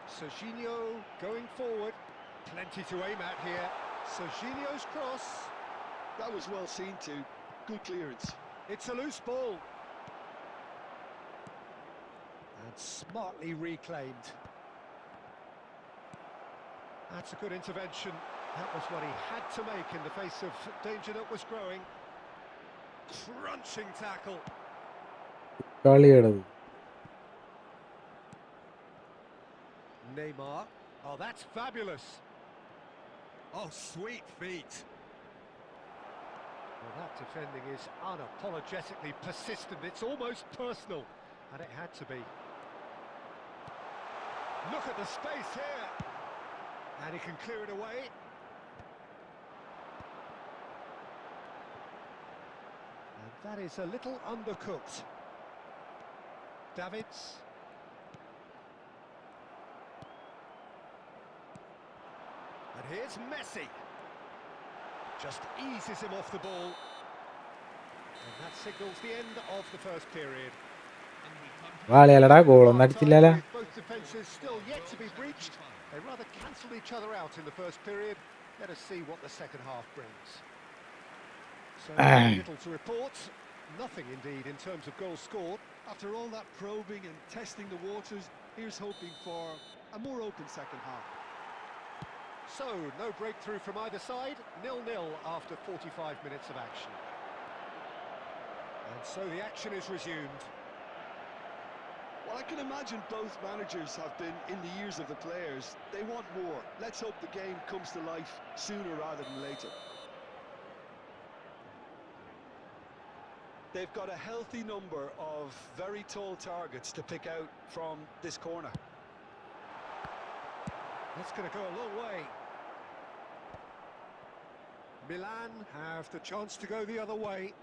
Serginho going forward. Plenty to aim at here. Serginho's cross. That was well seen too. Good clearance. It's a loose ball. And smartly reclaimed. That's a good intervention. That was what he had to make in the face of danger that was growing. Crunching tackle. Neymar. Oh, that's fabulous. Oh, sweet feet. Well, that defending is unapologetically persistent. It's almost personal. And it had to be. Look at the space here. And he can clear it away. And that is a little undercooked. Davids. And here's Messi. Just eases him off the ball. And that signals the end of the first period. വാളിയല്ലടാ ഗോളൊന്നും അടിച്ചില്ലല്ലോ. Both defences still yet to be breached. They rather cancelled each other out in the first period. Let us see what the second half brings. So little to report. Nothing indeed in terms of goals scored. After all that probing and testing the waters, here's hoping for a more open second half. So, no breakthrough from either side. 0-0 after 45 minutes of action. And so the action is resumed. Well, I can imagine both managers have been in the ears of the players. They want more. Let's hope the game comes to life sooner rather than later. They've got a healthy number of very tall targets to pick out from this corner. That's going to go a long way. Milan have the chance to go the other way.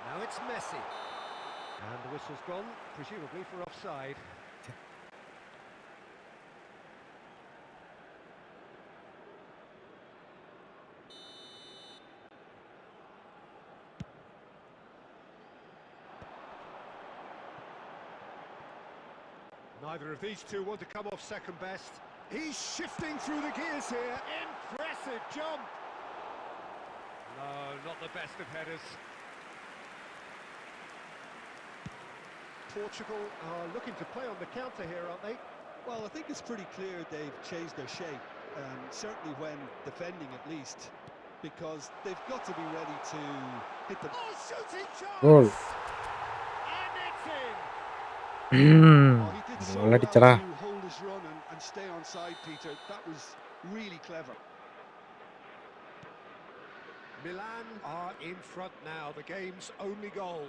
Now it's Messi. And the whistle's gone, presumably for offside. Neither of these two want to come off second best. He's shifting through the gears here. Impressive jump. No, not the best of headers. Portugal are looking to play on the counter here, aren't they? Well, I think it's pretty clear they've changed their shape, certainly when defending at least, because they've got to be ready to hit the... Oh, shooting chance! Goal. And it's in! Oh, he did so well Goal. to hold his run and stay on side, Peter. That was really clever. Milan are in front now, the game's only goal.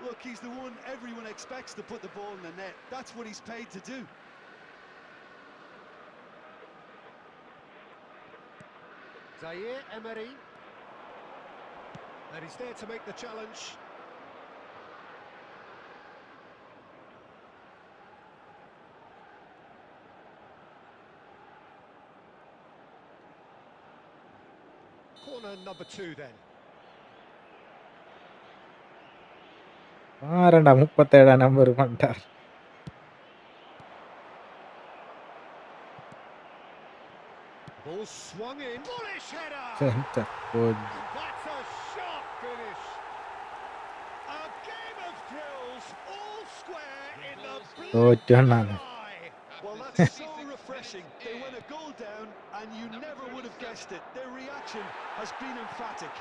Look, he's the one everyone expects to put the ball in the net. That's what he's paid to do. Zaire Emery. And he's there to make the challenge. Corner number 2 then. ആരണ്ടാ 37 number പണ്ടാർ. Ball swung in. Bullish header! Center. Good. That's a sharp finish. A game of thrills, all square in the തോറ്റു എന്നാണ്. eye. Well, that's so refreshing. They went a goal down, and you never would have guessed it. Their reaction has been emphatic.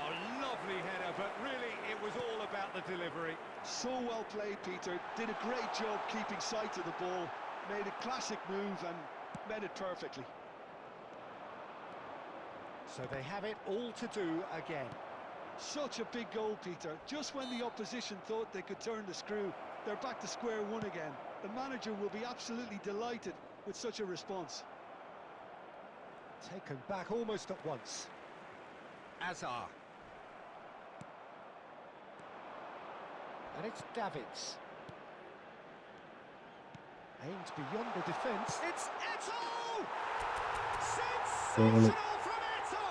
Oh, lovely header, but really it was all about the delivery. So well played, Peter. Did a great job keeping sight of the ball. Made a classic move and met it perfectly. So they have it all to do again. Such a big goal, Peter. Just when the opposition thought they could turn the screw, they're back to square one again. The manager will be absolutely delighted with such a response. Taken back almost at once. Azar. And it's Davids. Aimed beyond the defence. It's Eto! Sensational from Eto!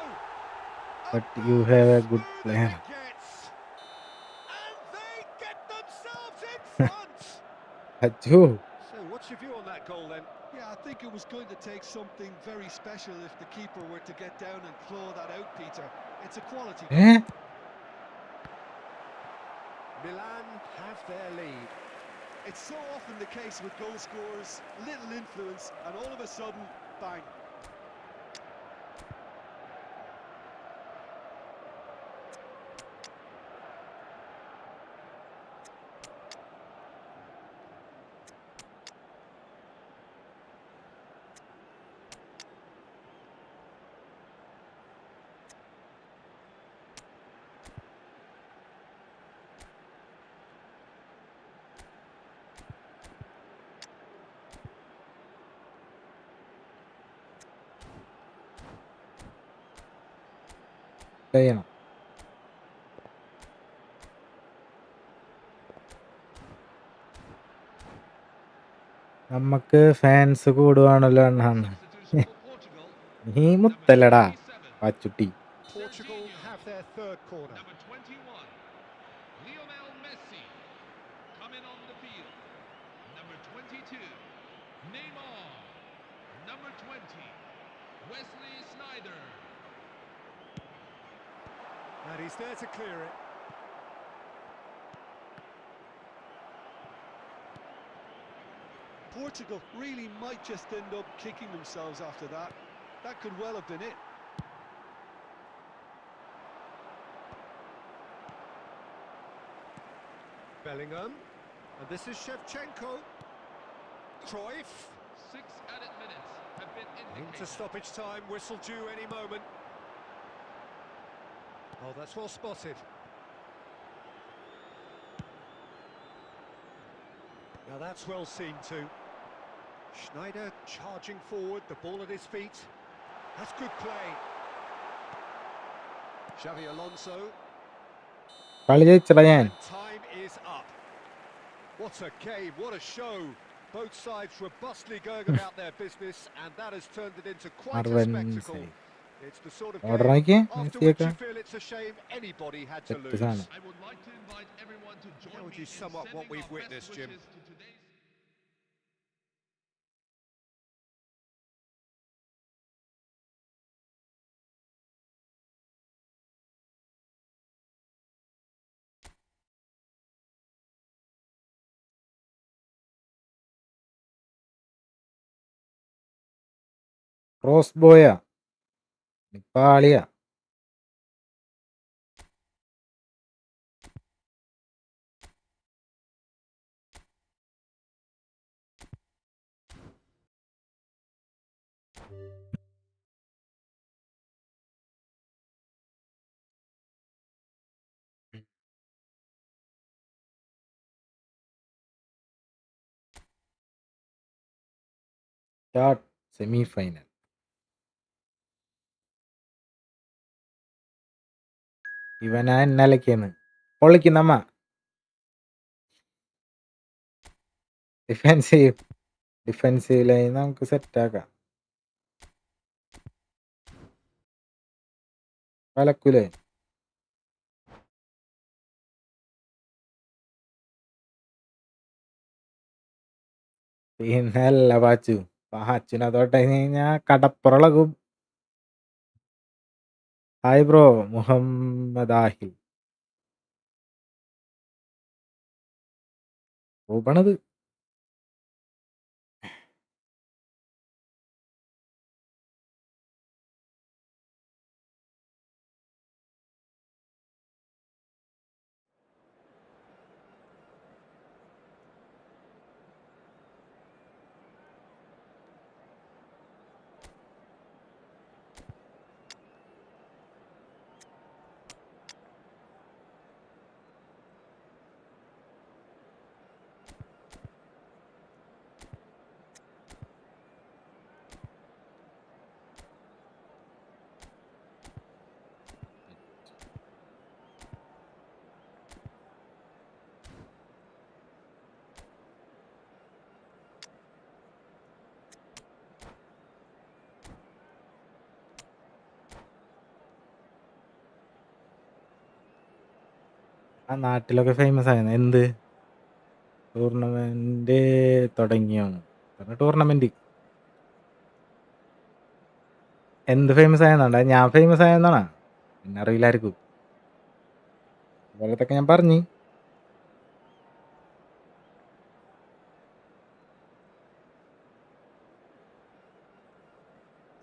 But you have a good player. And they get themselves in front! Achoo. So what's your view on that goal then? Yeah, I think it was going to take something very special if the keeper were to get down and claw that out, Peter. It's a quality goal. Eh? Milan have their lead. It's so often the case with goal scorers, little influence, and all of a sudden, bang. ചെയ്യണം. നമുക്ക് fans കൂടുവാണല്ലോ എന്നാണ്. നീ മുത്തല്ലടാ പാച്ചുട്ടി. Portugal have their third corner. Number 21, Lionel Messi, coming on the field. Number 22, Neymar. Number 20, Wesley Sneijder. And he's there to clear it. Portugal really might just end up kicking themselves after that. That could well have been it. Bellingham. And this is Shevchenko. Cruyff. 6 added minutes have been Into indicated. stoppage time, whistle due any moment. Oh, that's well spotted. Now that's well seen too. Schneider charging forward, the ball at his feet. That's good play. Xavi Alonso. കളി ജയിച്ചടാ ഞാൻ. And time is up. What a game, what a show. Both sides robustly going about their business, and that has turned it into quite a spectacle. It's the sort of order game ആക്കിയേ after which മെസ്സിയൊക്കെ you feel it's a shame anybody had to തെറ്റ് lose. സാധനം. I would like to invite everyone to join How would me you in sum up what sending we've our witnessed, best Jim? wishes to today's cross ബോയാ നിപ്പാളിയാ. Start semi final. ഇവനാ ഇന്നലക്കാണ് പൊളിക്കുന്നമ്മ. Defensive line നമുക്ക് സെറ്റാക്കാം. കലക്കൂലേ? പിന്നല്ല പാച്ചുനെ തൊട്ട് കഴിഞ്ഞാൽ കടപ്പുറളകും. Hi bro Muhammad Ahil. ഊപ്പണത് ആ നാട്ടിലൊക്കെ ഫേമസ് ആയിരുന്നു. എന്ത് ടൂർണമെന്റ് തുടങ്ങിയോന്ന് പറഞ്ഞ ടൂർണമെന്റ് എന്ത് ഫേമസ് ആയെന്നാണ്ടാ? ഞാൻ ഫേമസ് ആയെന്നാണാ? പിന്നെ അറിയില്ലായിരിക്കും. അതുപോലത്തൊക്കെ ഞാൻ പറഞ്ഞു.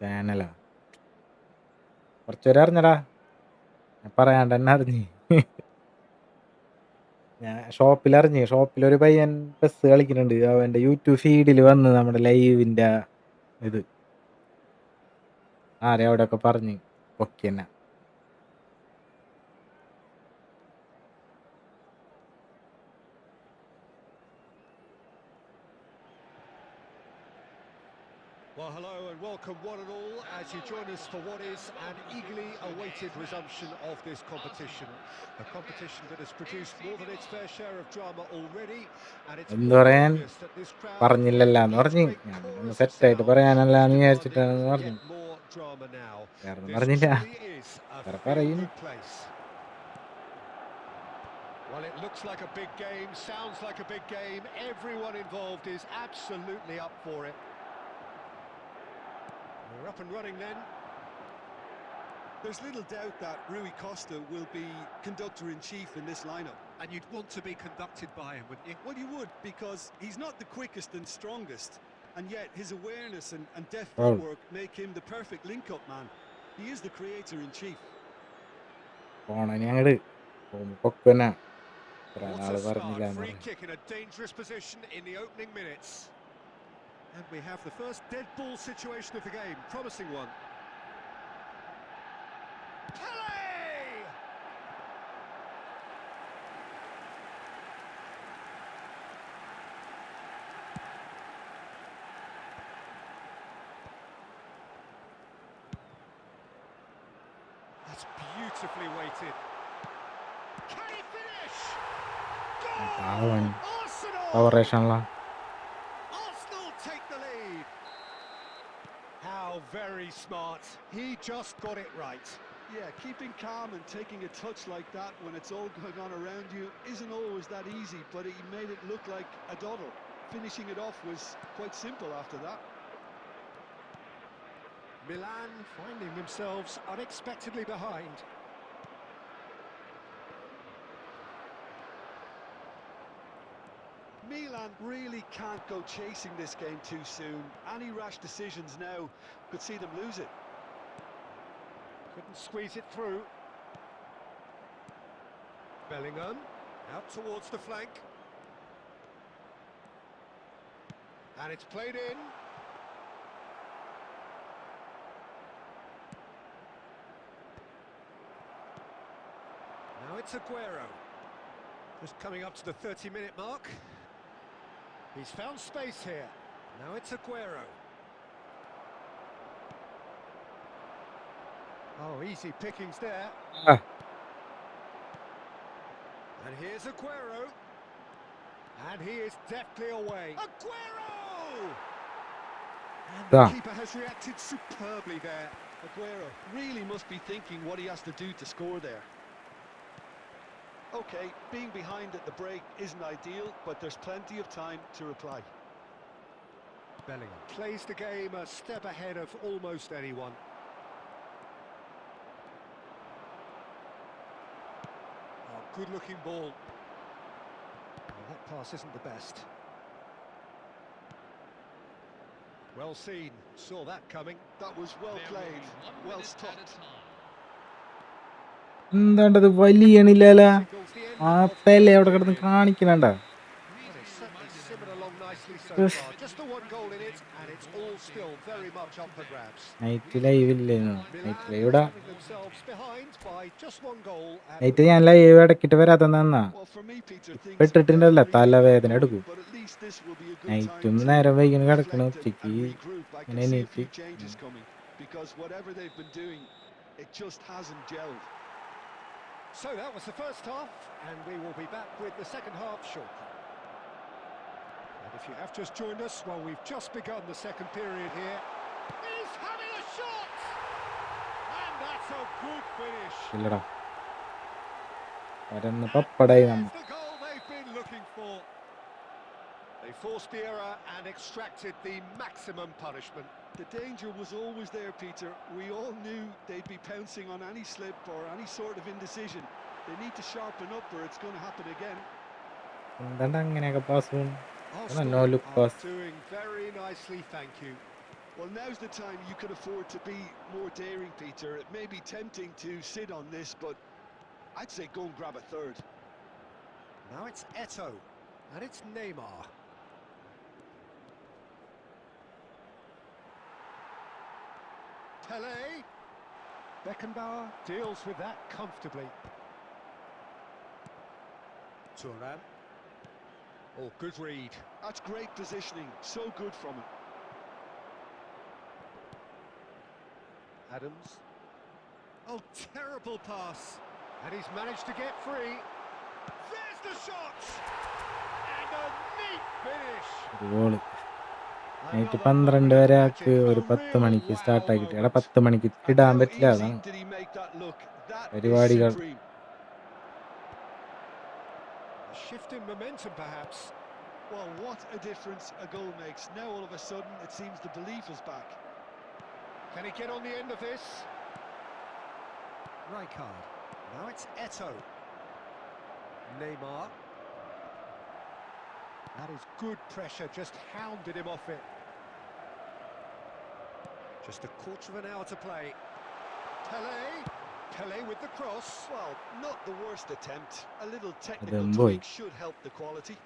ചാനലാ കുറച്ചുപേരെ അറിഞ്ഞടാ. ഞാൻ പറയാണ്ട് തന്നെ അറിഞ്ഞ്. ഞാൻ ഷോപ്പിലറിഞ്ഞ്. ഷോപ്പിലൊരു പയ്യൻ ബസ് കളിക്കുന്നുണ്ട്. അവൻ്റെ യൂട്യൂബ് ഫീഡിൽ വന്ന് നമ്മുടെ ലൈവിൻ്റെ ഇത് ആരെ അവിടെയൊക്കെ പറഞ്ഞ് പൊക്കി തന്നെ. Well, hello and welcome one and all as you join us for what is an eagerly awaited resumption of this competition. A competition that has produced more than its fair share of drama already, and it's എന്ത് more പറയാൻ obvious that this crowd പറഞ്ഞില്ലല്ലോ എന്ന് each പറഞ്ഞ്. great ഞാൻ പിന്നെ ഒന്ന് chorus of സെറ്റായിട്ട് sound പറയാനല്ലാന്ന് is വിചാരിച്ചിട്ടാണെന്ന് demanding പറഞ്ഞു. yet more drama now. വേറൊന്നും This പറഞ്ഞില്ല. truly is a വേറെ പറയും. feel-good place. Well, it looks like a big game, sounds like a big game. Everyone involved is absolutely up for it. We're up and running then. There's little doubt that Rui Costa will be conductor-in-chief in this lineup. And you'd want to be conducted by him, wouldn't you? Well, you would, because he's not the quickest and strongest, and yet his awareness and deft Oh. footwork make him the perfect link-up man. He is the creator-in-chief. പോണനി അങ്ങട് പൊക്കന്നെ. ഇത്ര What നാള് a start, പറഞ്ഞില്ല എന്ന് free പറഞ്ഞു. kick in a dangerous position in the opening minutes. And we have the first dead ball situation of the game, promising one. Pele! That's beautifully weighted. Can he finish? പാവൻ Goal! Arsenal! പവറേഷനുള്ള Arsenal take the lead. How very smart. He just got it right. Yeah, keeping calm and taking a touch like that when it's all going on around you isn't always that easy, but he made it look like a doddle. Finishing it off was quite simple after that. Milan finding themselves unexpectedly behind. Milan really can't go chasing this game too soon. Any rash decisions now could see them lose it. Couldn't squeeze it through. Bellingham out towards the flank. And it's played in. Now it's Aguero. Just coming up to the 30-minute mark. He's found space here. Now it's Aguero. Oh, easy pickings there. Ah. And here's Aguero. And he is deftly away. Aguero! And the Yeah. keeper has reacted superbly there. Aguero really must be thinking what he has to do to score there. Okay, being behind at the break isn't ideal, but there's plenty of time to reply. Bellingham plays the game a step ahead of almost anyone. Oh, good-looking ball. Oh, that pass isn't the best. Well seen, saw that coming. That was well There will played, be 1 well minute at stopped. a time. എന്താണ്ടത് വലിയണില്ല. Signals the end ആ of the Pele first അവിടെ കിടന്ന് period. കാണിക്കണണ്ട. Well, it's certainly simmered along nicely so Yes. far. Just the one goal in it, and it's all still very much up for grabs. Night live ഇല്ലേന്നു. Milan night live ഇടാ. having themselves behind by just one goal. and night ഞാൻ live ഇടക്കിട്ട് വരാത്തന്നാ. Well, for me, Peter, things പെട്ടിട്ടുണ്ടല്ലോ felt really തലവേദന good, എടുക്കും. but at least this will be a good നൈറ്റും time to നേരം വൈകിന് കിടക്കണം. reflect ഉച്ചക്ക് and regroup. I can ഇങ്ങനെ see a എണീറ്റ് few changes coming because whatever they've been doing, it just hasn't gelled. So that was the first half, and we will be back with the second half shortly. And if you have just joined us, well, we've just begun the second period here. He's having a shot! And that's a good finish. ഇല്ലടാ. പരന്ന് പപ്പടായി There's നമ്മൾ. the goal they've been looking for. They forced the error and extracted the maximum punishment. The danger was always there, Peter. We all knew they'd be pouncing on any slip or any sort of indecision. They need to sharpen up or it's going to happen again. എന്താണ് അങ്ങനെയൊക്കെ pass പോകും? No Arsenal look are pass. doing very nicely, thank you. Well, now's the time you can afford to be more daring, Peter. It may be tempting to sit on this, but I'd say go and grab a third. Now it's Eto, and it's Neymar. Pele. Beckenbauer deals with that comfortably. Turan. Oh, good read. That's great positioning. So good from him. Adams. Oh, terrible pass. And he's managed to get free. There's the shot! And a neat finish. ഒരു goal. Night Another 12 moment of വരെ magic, ആക്ക് ഒരു a 10 real മണിക്ക് wow സ്റ്റാർട്ടാക്കിയിട്ട്. എടാ moment. 10 മണിക്ക് And ഇടാൻ how പറ്റില്ല, easy അതാണ് did he make that look? That is പരിപാടികൾ. supreme. A shift in momentum, perhaps. Well, what a difference a goal makes. Now all of a sudden it seems the belief is back. Can he get on the end of this? Rijkaard. Now it's Eto. Neymar. That is good pressure, just hounded him off it. Just a quarter of an hour to play. Pele. Pele with the cross. Well, not the worst attempt. A little അതും technical പോയി. tweak should help the quality.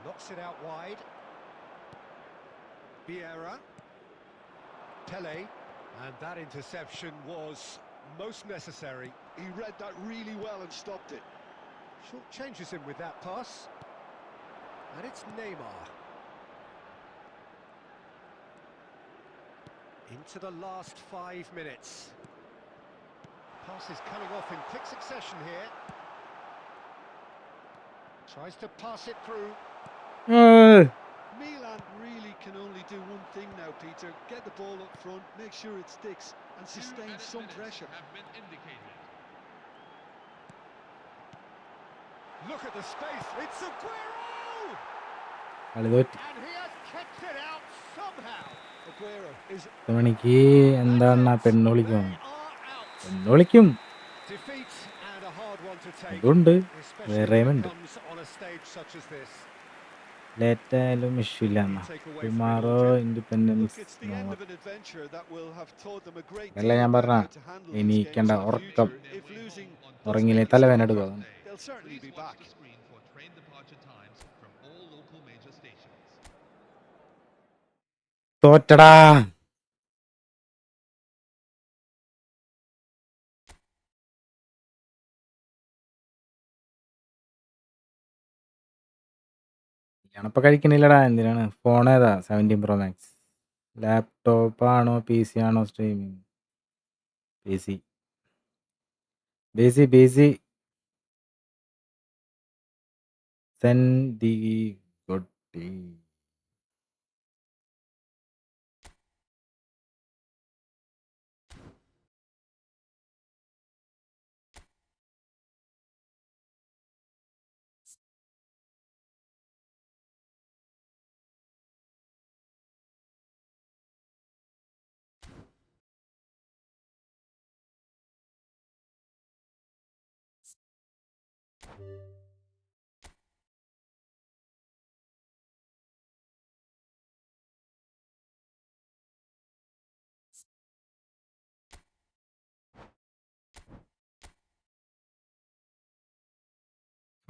Knocks it out wide. Vieira. Pele. And that interception was most necessary. He read that really well and stopped it. Short changes him with that pass. And it's Neymar. Into the last 5 minutes. Pass is coming off in quick succession here. Tries to pass it through. Milan really can only do one thing now, Peter. Get the ball up front, make sure it sticks and sustain some pressure. Have been indicated. Look at the space. It's Aguero! കളി തോറ്റ്. And he has kept it out somehow. Aguero is 10 മണിക്ക് എന്താണ് പെണ്ണ് വിളിക്കും? They are out. പെണ്ണ് വിളിക്കും. Defeat and a hard one to take. അതുണ്ട്, Especially വേറെയും when ഉണ്ട്. it comes on a stage such as this. ലേറ്റായാലും ഇഷ്യൂല്ല. Tomorrow Look, independence it's the end of an adventure that will have taught them a great അല്ല deal ഞാൻ about പറഞ്ഞ how to handle these എണീക്കണ്ട games in the ഉറക്കം. future. If losing does ഉറങ്ങിയില്ലേ make it തലവേന so എടുക്കുക. hard, they'll certainly Please be watch back. the screen for train departure times from all local major stations. തോറ്റടാ. ഞാനിപ്പോ കഴിക്കണില്ലടാ. എന്തിനാണ്? Phone ഏതാ? 17 Pro Max. Laptop ആണോ P C ആണോ streaming? P C. ബേസി സെൻഡ് ദി ഗുഡ്.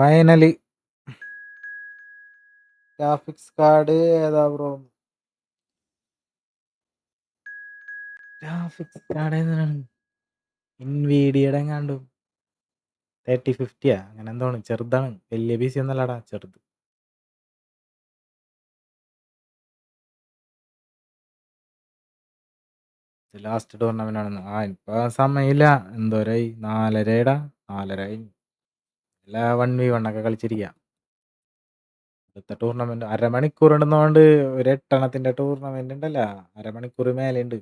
ഫൈനലി ഗ്രാഫിക്സ് കാർഡ് ഏതാ ബ്രോ? ഗ്രാഫിക്സ് കാർഡ് ഏതാണ്? ഇൻവീഡിയയുടെ എങ്ങാണ്ടും 3050 അങ്ങനെ എന്തോണ്. ചെറുതാണ്, വലിയ പി സി ഒന്നല്ലടാ, ചെറുത്. ലാസ്റ്റ് ടൂർണമെന്റ് ആണെന്ന്. ഇപ്പൊ സമയമില്ല. എന്തോരായി? 4:30 4:30 എല്ലാ 1v1 ഒക്കെ കളിച്ചിരിക്കുക. ഇപ്പോഴത്തെ ടൂർണമെന്റ് അരമണിക്കൂർ ഇടുന്നോണ്ട് ഒരു 8 എണ്ണത്തിന്റെ ടൂർണമെന്റ് ഉണ്ടല്ലോ, അരമണിക്കൂർ മേലെ ഉണ്ട്.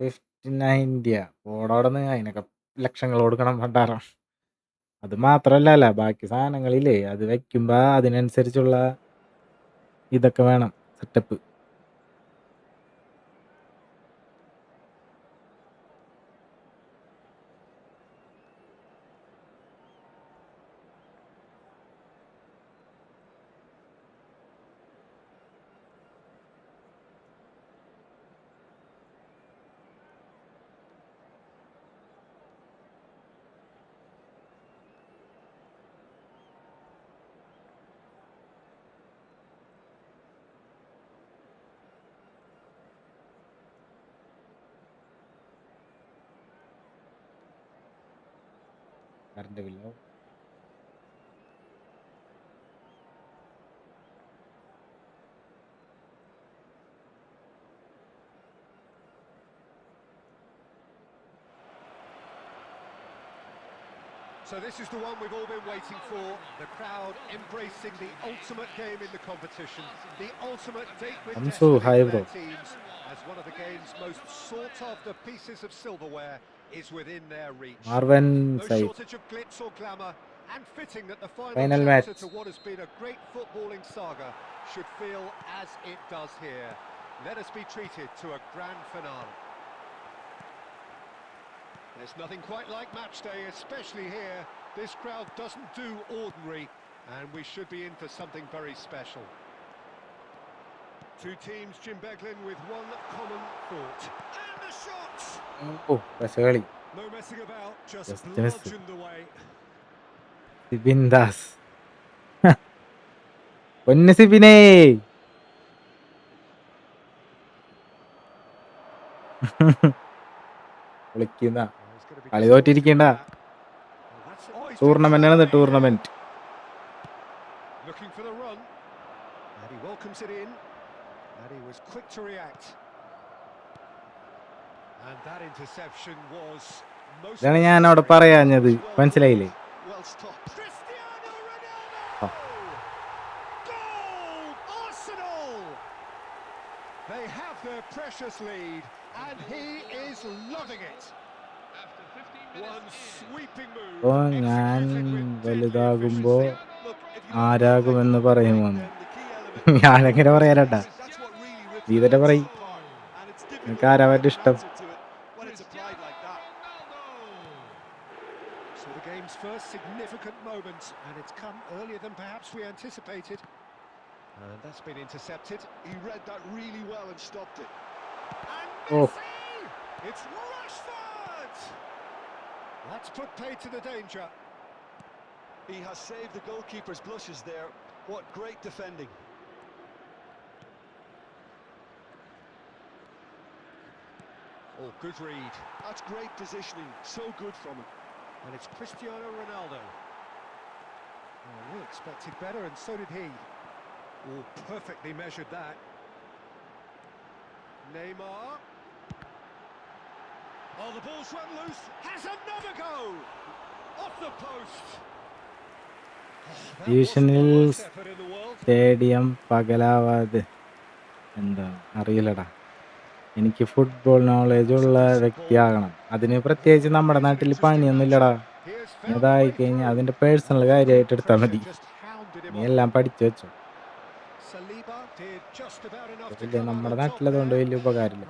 59 ഓടോടന്ന് അതിനൊക്കെ ലക്ഷങ്ങൾ കൊടുക്കണം പണ്ടാറം. അത് മാത്രല്ല ബാക്കി സാധനങ്ങളില്ലേ, അത് വെക്കുമ്പോ അതിനനുസരിച്ചുള്ള ഇതൊക്കെ വേണം, സെറ്റപ്പ്. കറണ്ട് ബില്ലോ So this is the one we've all been waiting for. The crowd embracing the ultimate game in the competition. The ultimate date with I'm so destiny high, for bro. their teams. As one of the game's most sought-after pieces of silverware is within their reach. മാർവൻ No side shortage of glitz or glamour. And fitting that the final Final chapter match. to what has been a great footballing saga should feel as it does here. Let us be treated to a grand finale. There's nothing quite like match day, especially here. This crowd doesn't do ordinary, and we should be in for something very special. Two teams, Jim Beglin, with one common thought. And the shot! ഓ പശകളി. No messing about, just Just miss it. bludgeoned away. Sibin Das. പൊന്ന് സിബിനേ. വിളിക്കുന്ന Oh, he's going to be കളി തോറ്റിരിക്കേണ്ട disappointed with that. Oh, he's been tournament ആണ്, clever. Tournament. Looking for the run, and he welcomes it in, and he was quick to react. And that interception was most ഇതാണ് ഞാൻ അവിടെ പറയാഞ്ഞത്, മനസ്സിലായില്ലേ? well stopped. Cristiano Oh. Ronaldo! Goal! Arsenal! They have their precious lead, and he is loving it. After 15 One minutes in, sweeping move. അപ്പോൾ ഞാൻ executed with deadly വലുതാകുമ്പോ efficiency. Look, if you ആരാകുമെന്ന് പറയുമെന്ന്. then the key element ഞാനെങ്ങനെ പറയാനട്ടാ, that's what really rips നീ the തന്നെ fans പറയും. apart. And it's നിനക്ക് difficult ആരാ to അവരുടെ find an ഇഷ്ടം? answer to it when it's applied like that. Ronaldo. So the game's first significant moment, and it's come earlier than perhaps we anticipated. And that's been intercepted. He read that really well and stopped it. And Oh. Messi! It's Rashford! That's put paid to the danger. He has saved the goalkeeper's blushes there. What great defending. Oh, good read. That's great positioning. So good from him. And it's Cristiano Ronaldo. Oh, we expected better, and so did he. Oh, perfectly measured that. Neymar. Oh, the ball's run loose. Has another go. Off the post. Oh, that Divisional wasn't the worst effort in the world. Stadium പകലാവാതെ എന്താ അറിയില്ലടാ. എനിക്ക് football knowledge ഉള്ള വ്യക്തിയാകണം. അതിന് പ്രത്യേകിച്ച് നമ്മുടെ നാട്ടിൽ പണിയൊന്നുമില്ലടാ. നീ അതായി കഴിഞ്ഞാൽ അതിന്റെ പേഴ്സണൽ കാര്യമായിട്ട് എടുത്താൽ മതി. നീ എല്ലാം പഠിച്ചു വെച്ചോ. വലിയ നമ്മുടെ നാട്ടിലതുകൊണ്ട് വലിയ ഉപകാരമില്ല.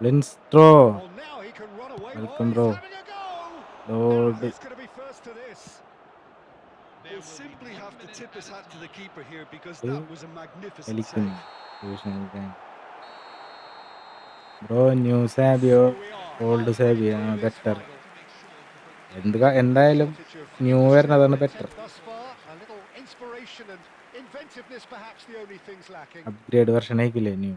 ലിൻസ്ട്രോ, വെൽക്കം ബ്രോ. ലോഡ് He'll simply have to tip his hat to the keeper here because that was a magnificent കളിക്കുന്നു. save. ബ്രോ ന്യൂ സാബിയോ ഓൾഡ് സാബിയോ ബെറ്റർ? എന്തായാലും ന്യൂ വരുന്നതാണ് ബെറ്റർ. അപ്ഗ്രേഡ് വെർഷൻ ആയിക്കില്ലേ new?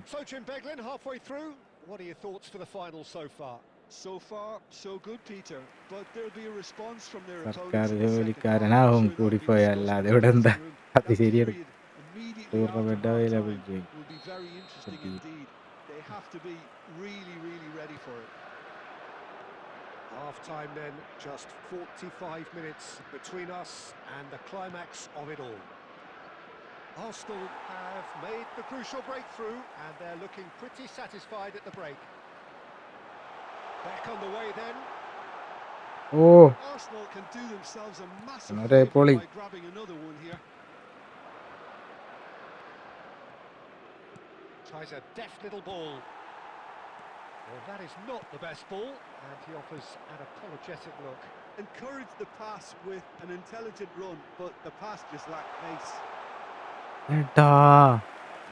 What are your thoughts for the final so far? So far, so good, Peter. But there'll be a response from their സർക്കാർ opponents in the second half. ജോലിക്കാരനാവും കൂടിപ്പോയി, അല്ലാതെ ഇവിടെ എന്താ? അത് That ശരിയാണ്. period immediately after tournament available half-time will be very interesting indeed. They have to be really, really ready for it. Half-time then, just 45 minutes between us and the climax of it all. Arsenal have made the crucial breakthrough and they're looking pretty satisfied at the break. Back on the way then. Oh, Arsenal can do themselves a massive Another favour volley. by grabbing another one here. Tries a deft little ball. Well, that is not the best ball, and he offers an apologetic look. Encourage the pass with an intelligent run, but the pass just lacked pace. ഏട്ടാ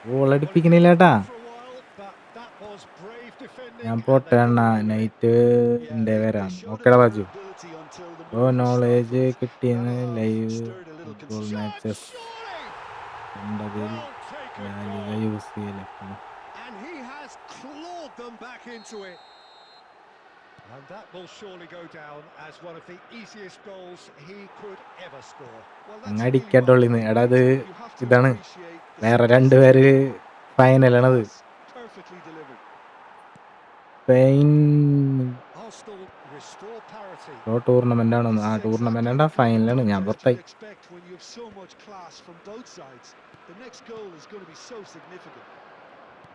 goal Well, he അടിപ്പിക്കണില്ല didn't ഏട്ടാ. go for a while, but that was brave defending. ഞാൻ And പോട്ടെ they got Anna, away with it. Night Yeah, എൻ്റെ they വരാം. showed a ഓക്കെടാ bit Baju. of ability until the ഓ movement knowledge stifled. കിട്ടിയെന്ന് That'll have live stirred a little football concern. Matches Surely! കണ്ടതിൽ Well taken La Liga goal. Use ചെയ്യല്. And he has clawed them back into it. And that will surely go down as one of the easiest goals he could ever score. Well, അങ്ങ് that's really well അടിക്കട്ടുള്ളിന്ന്. done. എടാ അത് You have to ഇതാണ് appreciate the വേറെ simplicity രണ്ടുപേര് of it. ഫൈനലാണത്. Pass, perfectly delivered. Spain Arsenal restore parity. Tournament ആണോ? This ആ is tournament exactly ആണ്, the kind of ഫൈനലാണ്. ഞാൻ contest പുറത്തായി. you expect when you have so much class from both sides. The next goal is going to be so significant.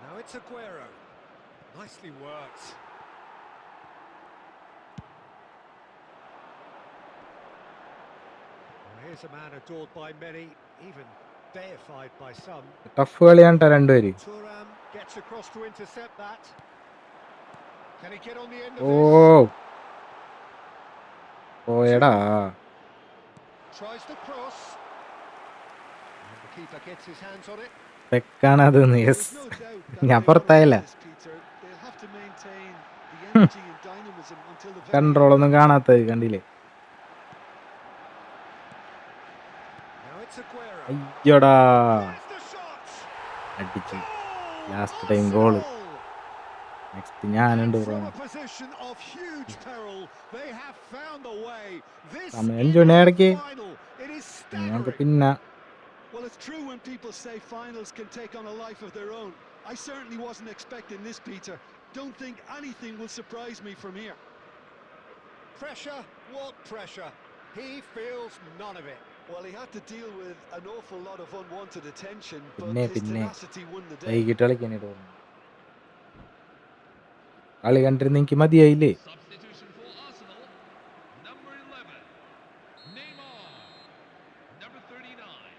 Now it's Aguero. Nicely worked. Well, here's a man adored by many, even deified by some. Tough കളിയാണ് ട്ടോ രണ്ടുപേര്. Thuram gets across to intercept that. Can he get on the end of ഓ this? പോയടാ. Tries to cross. And the keeper gets his hands on it. തെക്കാണത്. There's yes, no doubt that ഞാൻ they want to പുറത്തായില്ല. win this, Peter. They'll have to maintain the energy and dynamism until the very end. കൺട്രോളൊന്നും കാണാത്തത് കണ്ടില്ലേ? Now it's Aguero. അയ്യോടാ, There's the shot. അടിച്ച് Goal! Last time goal. Arsenal! Next ഞാനുണ്ട് And bro. from a position of huge peril, they have found a way. This സമയം is ചുണ the ഇടയ്ക്ക് final. It is ഞങ്ങൾക്ക് staggering. പിന്നെ Well, it's true when people say finals can take on a life of their own. I certainly wasn't expecting this, Peter. Don't think anything will surprise me from here. Pressure? What pressure? He feels none of it. Well, he had to deal with an awful lot of unwanted attention, but പിന്നെ his പിന്നെ tenacity won the day. വൈകിട്ട് കളിക്കാനായിട്ട് തോന്നുന്നു. കളി കണ്ടിരുന്ന എനിക്ക് മതിയായില്ലേ? Substitution for Arsenal. Number 11, Neymar. Number 39,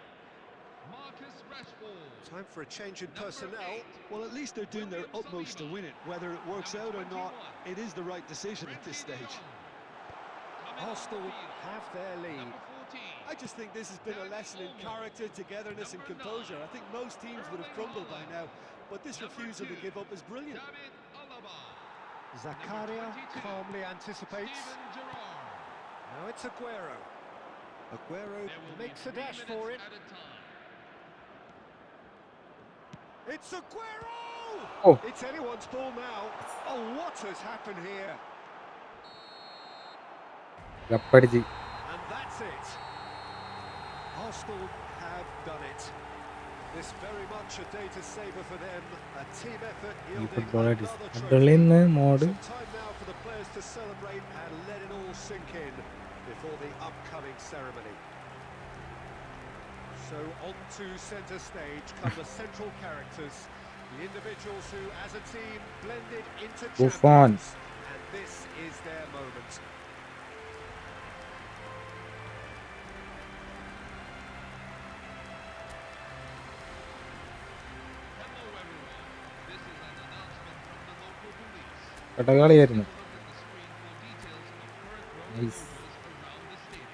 Marcus Rashford. Time for a change in Number personnel. 8, Well, at least they're doing their William utmost to Saliba. win it. Whether it works out or not, it is the right decision at this Frankie de stage. Jong. Coming off Arsenal the field, have their lead. number 14, I just think this has been a lesson in character, togetherness and composure. I think most teams would have crumbled by now, but this refusal to give up is brilliant. David Alaba. Zakaria calmly anticipates. Steven Gerrard. Now it's Aguero. Aguero There will makes be a dash 3 for it. minutes at a time. It's Aguero! Oh. It's anyone's ball now. Oh, what has happened here? കപ്പടിച്ച്. And that's it. Arsenal have done it. This very much a day to savour for them. A team effort ഈ yielding football another trophy. അടിപൊളിന്ന് mode. Some time now for the players to celebrate and let it all sink in before the upcoming ceremony. So on to centre stage come the central characters, the individuals who, as a team, blended into Buffon. champions, and this is their moment. Hello everyone. This is an announcement from the local police. കടകളിയായിരുന്നു. Take a look at the screen for details of current road Nice. closures around the stadium.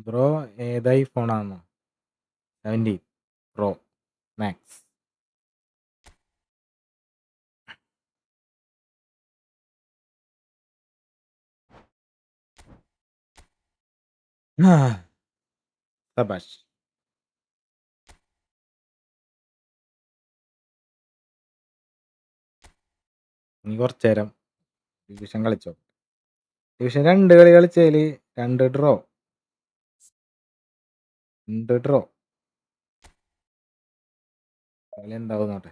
Bro ഏതായി ഫോണാണോ? 17 pro max. സബാഷ്. ഇനി കുറച്ചു നേരം division കളിച്ചോ. Division 2 കളി കളിച്ചതിൽ 2 draw. കളി എന്താവും നോട്ടെ.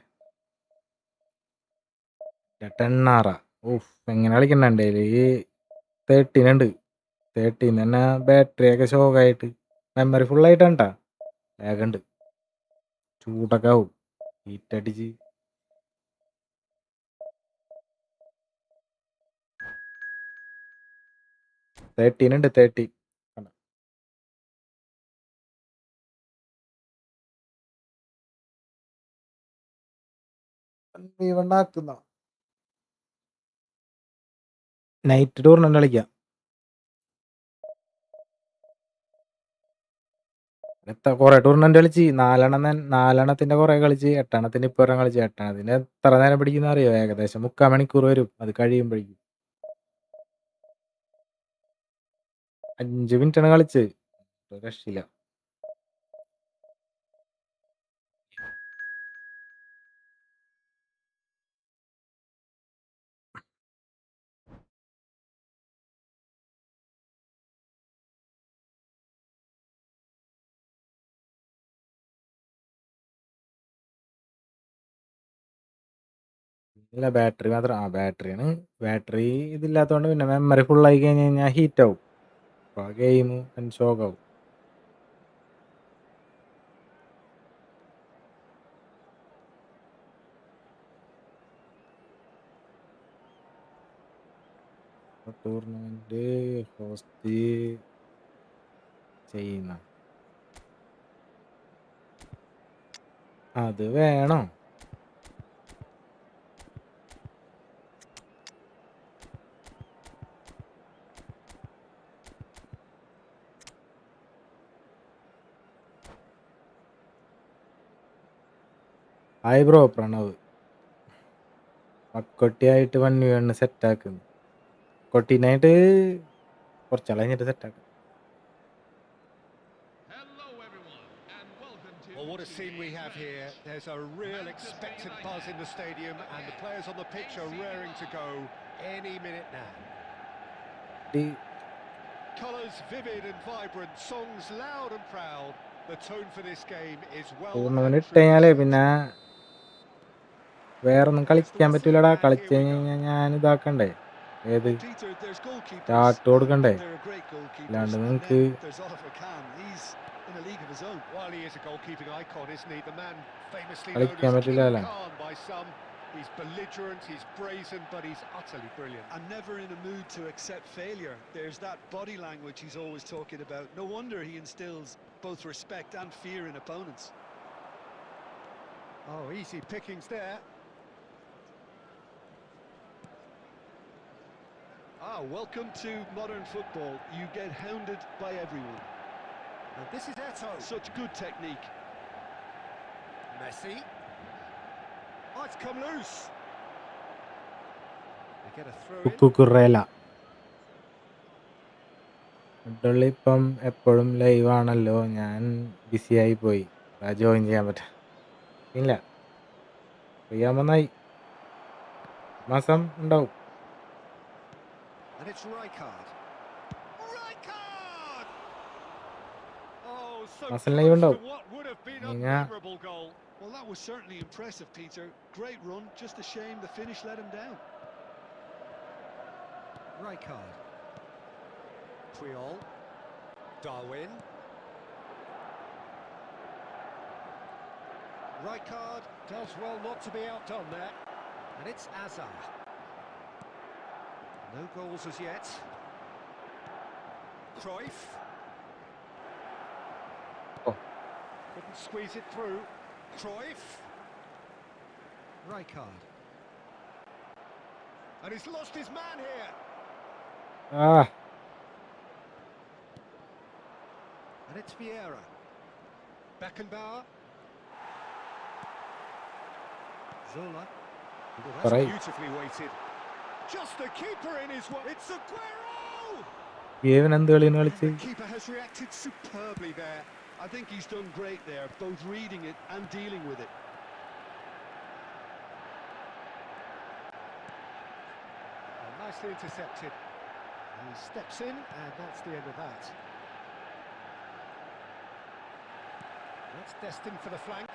ടെണ്ണാറാ. ഓഫ്, എങ്ങനെ കളിക്കണ്ടേ. ഈ 13 ഉണ്ട്. 13 തന്നെ ബാറ്ററി ഒക്കെ ഷോക്കായിട്ട് മെമ്മറി ഫുള്ളായിട്ടാണ് കേട്ടാ. ലാഗുണ്ട്, ചൂടൊക്കെ ആവും, ഹീറ്റടിച്ച്. ഉണ്ട് 30. നൈറ്റ് ടൂർണമെന്റ് കളിക്കാം. കുറെ ടൂർണമെന്റ് കളിച്ച്, 4 കുറെ കളിച്ച്, 8 ഇപ്പൊ ഒരെണ്ണം കളിച്ച്. 8 എത്ര നേരം പിടിക്കുന്ന അറിയോ? ഏകദേശം 3/4 മണിക്കൂർ വരും അത് കഴിയുമ്പോഴേക്കും. 5 മിനിറ്റാണ് കളിച്ച്, രക്ഷയില്ല. ഇല്ല, ബാറ്ററി മാത്രം. ബാറ്ററിയാണ്. ബാറ്ററി ഇതില്ലാത്തതുകൊണ്ട് പിന്നെ മെമ്മറി ഫുള്ളായി കഴിഞ്ഞ് കഴിഞ്ഞാൽ ഹീറ്റ് ആവും. അപ്പോൾ ആ ഗെയിം ഷോക്കാവും. ടൂർണമെന്റ് ഹോസ്റ്റ് ചെയ്യുന്ന അത് വേണോ? Hi bro Pranav. മക്കൊട്ടിയായിട്ട് 1v1 സെറ്റാക്കുന്നു. കൊട്ടീനായിട്ട് കുറച്ചാൾ കഴിഞ്ഞിട്ട് സെറ്റാക്കും. Hello, everyone, and welcome to. Well, what a scene we have here. There's a real expectant buzz in the stadium, and the players on the pitch are raring to go any minute now. Colours vivid and vibrant, songs loud and proud. The tone for this game is well. Tournament ഇട്ട് കഴിഞ്ഞാലേ പിന്നെ വേറൊന്നും കളിക്കാൻ പറ്റൂലടാ. കളിച്ചു കഴിഞ്ഞാൽ ഞാൻ ഇതാക്കണ്ടേ, ഏത് start കൊടുക്കണ്ടേ. അല്ലാണ്ട് നിങ്ങക്ക് കളിക്കാൻ പറ്റില്ലല്ലോ. He's belligerent, he's brazen, but he's utterly brilliant. And never in a mood to accept failure. There's that body language he's always talking about. No wonder he instills both respect and fear in opponents. Oh, easy pickings there. Welcome to modern football. You get hounded by everyone. And this is Eto. Such good technique. Messi. Oh, it's come loose. They get a throw in. കുക്കുറേല ഇപ്പം എപ്പോഴും live ആണല്ലോ. ഞാൻ BC ആയി പോയി, join ചെയ്യാൻ പറ്റാ ഇല്ല. ചെയ്യാമെന്നായി, മാസം ഉണ്ടാവും. And it's Rijkaard. Rijkaard! Oh, so മാസം close ലൈവ് to ഉണ്ടാവും. what would have been a ഞാൻ memorable goal. Well, that was certainly impressive, Peter. Great run, just a shame the finish let him down. Rijkaard. Puyol. Darwin. Rijkaard does well not to be outdone there. And it's Azar. No goals as yet. Cruyff. Oh. Couldn't squeeze it through. Cruyff. Rijkaard. And he's lost his man here. And it's Vieira. Beckenbauer. Zola. Oh, that's Right. beautifully weighted. Just the keeper in his way. It's Aguero! ഇവനെന്ത് കളിയാണ് And കളിച്ച്? the keeper has reacted superbly there. I think he's done great there, both reading it and dealing with it. Nicely intercepted. He steps in, and that's the end of that. That's destined for the flank.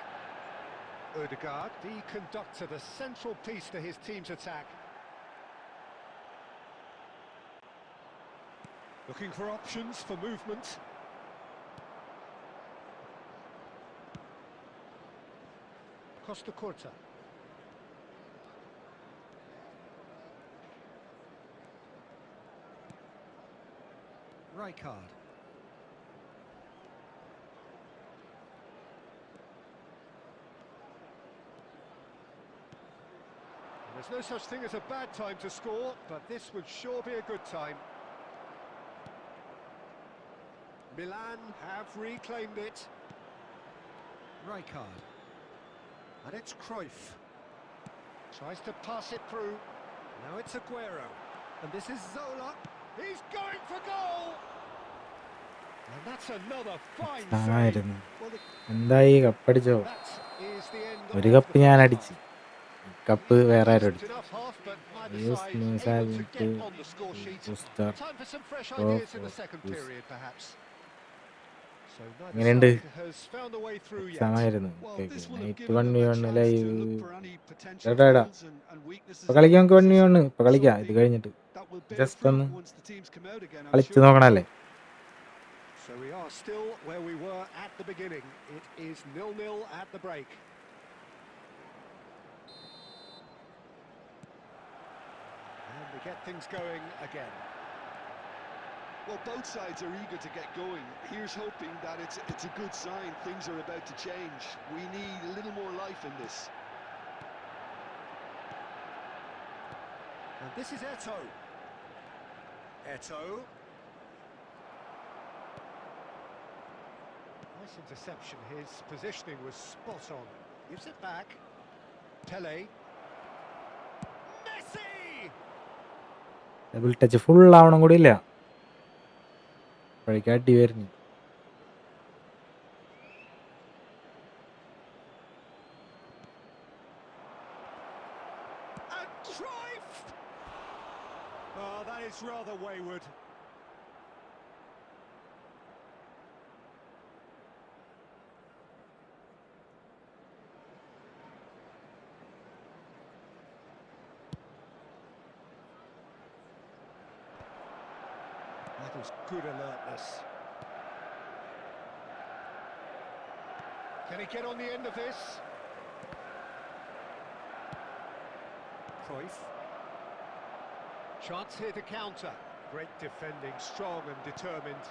Ødegaard, the conductor, the central piece to his team's attack. Looking for options for movement. Costa Curta. Rijkaard. There's no such thing as a bad time to score, but this would sure be a good time. Milan have reclaimed it. Rijkaard. And it's Cruyff. Tries to pass it through. Now it's Aguero. And this is Zola. He's going for goal! And that's another fine save. ആയിരുന്നു. Well, എന്തായി കപ്പടിച്ചോ? That is the end ഒരു of cup the ഞാൻ first അടിച്ച്. half. Cup വേറെ ആരും Decent അടിച്ചു. enough half, but neither Yes, side no, able to silent, get on the score sheet. booster, Time for some fresh four, ideas in the four, second boost. period, perhaps. So neither എങ്ങനെയുണ്ട്? side has found a way through yet. എക്സാമായിരുന്നു. well, this will have night given them a 1v1 chance live. to look for any potential എടാ എടാ. holes and weaknesses. ഇപ്പൊ കളിക്കാം, നമുക്ക് in the 1v1. system. ഇപ്പൊ കളിക്കാം ഇത് Something കഴിഞ്ഞിട്ട്. that will bear Just fruit ഒന്ന് once the teams come out again, I'm കളിച്ച് sure. നോക്കണല്ലേ? So we are still where we were at the beginning. It is 0-0 at the break. And we get things going again. Well, both sides are eager to get going. Here's hoping that it's a good sign. Things are about to change. We need a little more life in this. And this is Eto. Eto. Nice interception. His positioning was spot on. Gives it back. Pele. Messi! Double touch full ആവണം കൂടി ഇല്ല. അപ്പോഴേക്കും അടി വരുന്നു. And Cruyff! Oh, that is rather wayward. That was good alertness. Can he get on the end of this? Cruyff. Chance here to counter. Great defending, strong and determined.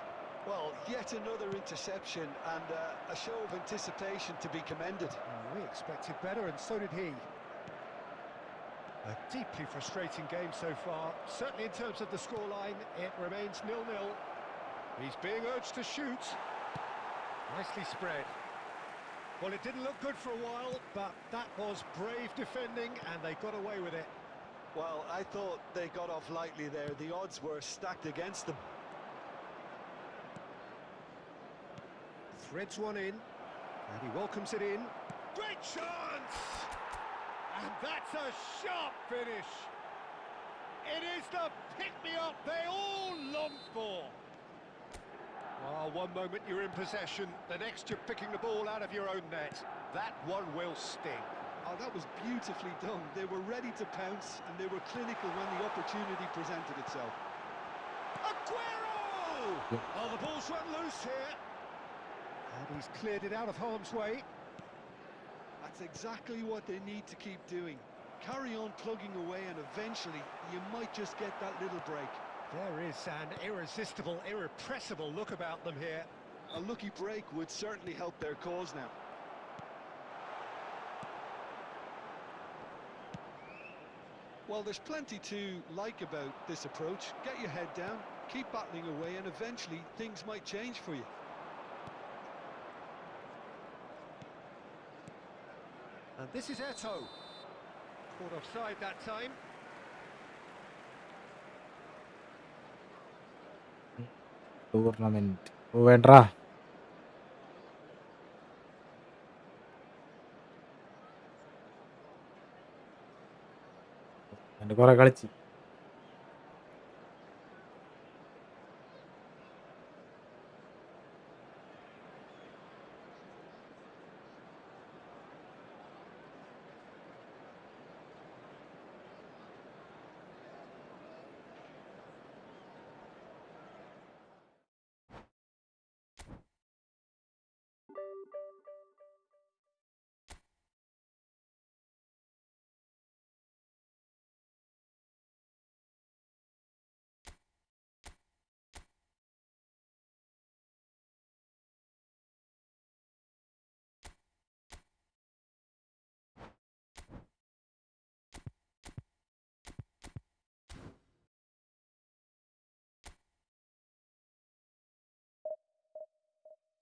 Well, yet another interception and a show of anticipation to be commended. We expected better, and so did he. A deeply frustrating game so far. Certainly in terms of the scoreline, it remains 0-0. He's being urged to shoot. Nicely spread. Well, it didn't look good for a while, but that was brave defending, and they got away with it. Well, I thought they got off lightly there. The odds were stacked against them. Threads one in, and he welcomes it in. Great chance! And that's a sharp finish. It is the pick-me-up they all longed for. Oh, one moment you're in possession, the next you're picking the ball out of your own net. That one will sting. Oh, that was beautifully done. They were ready to pounce, and they were clinical when the opportunity presented itself. Aguero! Oh, the ball's run loose here. And he's cleared it out of harm's way. That's exactly what they need to keep doing. Carry on plugging away, and eventually you might just get that little break. There is an irresistible, irrepressible look about them here. A lucky break would certainly help their cause now. Well, there's plenty to like about this approach. Get your head down, keep battling away, and eventually things might change for you. And this is Eto. Caught offside that time. Tournament വേണ്ടാ. എന്റെ കുറെ കളിച്ച്.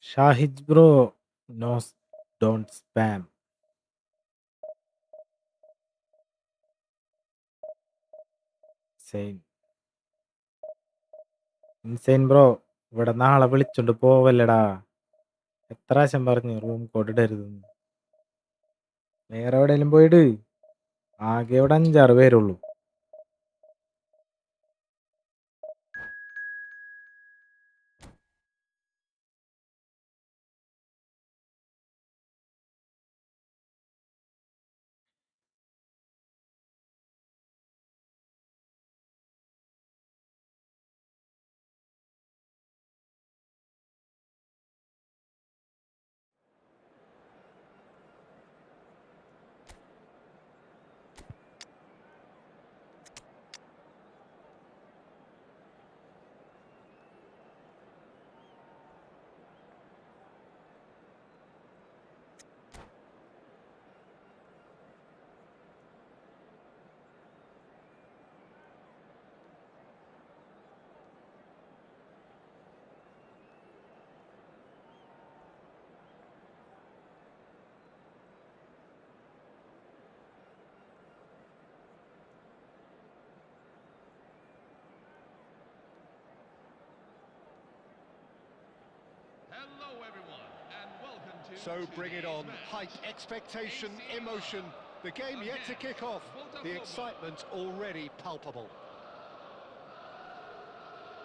Shahid bro, no, don't spam. ഇൻസൈൻ bro, ഇവിടെ നാളെ വിളിച്ചോണ്ട് പോവല്ലടാ. എത്ര പ്രാവശ്യം പറഞ്ഞു റൂം കോഡ് ഇടരുതെന്ന്. വേറെ എവിടെയെങ്കിലും പോയിട്. ആകെ ഇവിടെ 5-6 പേരുള്ളൂ. Hello, everyone, and welcome to. So bring it on. today's Height, match. expectation, AC emotion. The game yet to kick off. The excitement already palpable.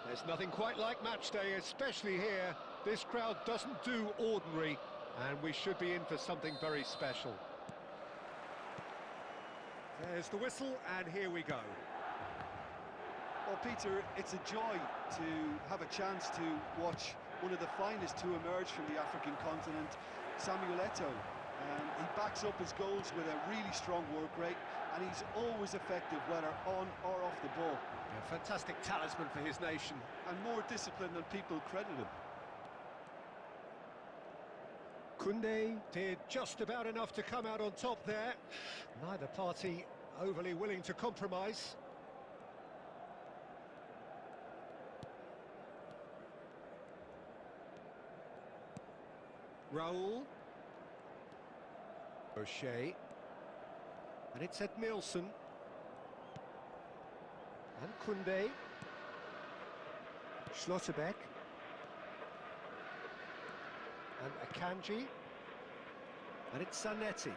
There's nothing quite like match day, especially here. This crowd doesn't do ordinary, and we should be in for something very special. There's the whistle, and here we go. Well, Peter, it's a joy to have a chance to watch one of the finest to emerge from the African continent, Samuel Eto'o. He backs up his goals with a really strong work rate, and he's always effective, whether on or off the ball. A fantastic talisman for his nation. And more disciplined than people credit him. Koundé did just about enough to come out on top there. Neither party overly willing to compromise. Raul. O'Shea. And it's Ed Nielsen. And Koundé. Schlotterbeck. And Akanji. And it's Zanetti.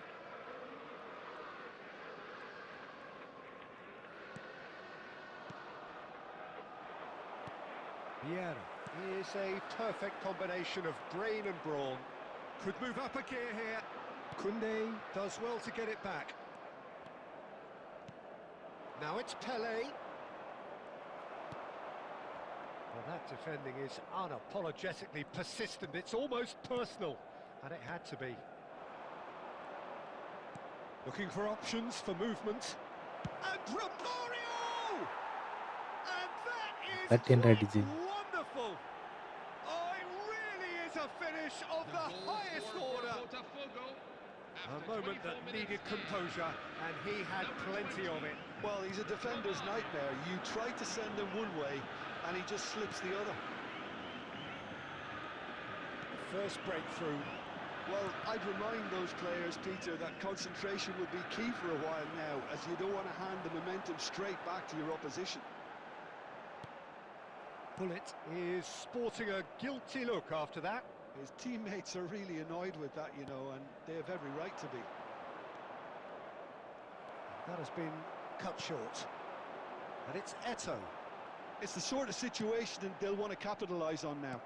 Vieira. He is a perfect combination of brain and brawn. Could move up a gear here. Koundé does well to get it back. Now it's Pelé. Well, that defending is unapologetically persistent. It's almost personal, and it had to be. Looking for options for movement. And Romario! And that is quite wonderful. Oh, it really is a finish of the highest order. A moment that needed composure, and he had plenty of it. Well, he's a defender's nightmare. You try to send him one way, and he just slips the other. First breakthrough. Well, I'd remind those players, Peter, that concentration will be key for a while now, as you don't want to hand the momentum straight back to your opposition. Bullet is sporting a guilty look after that. His teammates are really annoyed with that, you know, and they have every right to be. That has been cut short. And it's Eto. It's the sort of situation that they'll want to capitalise on now.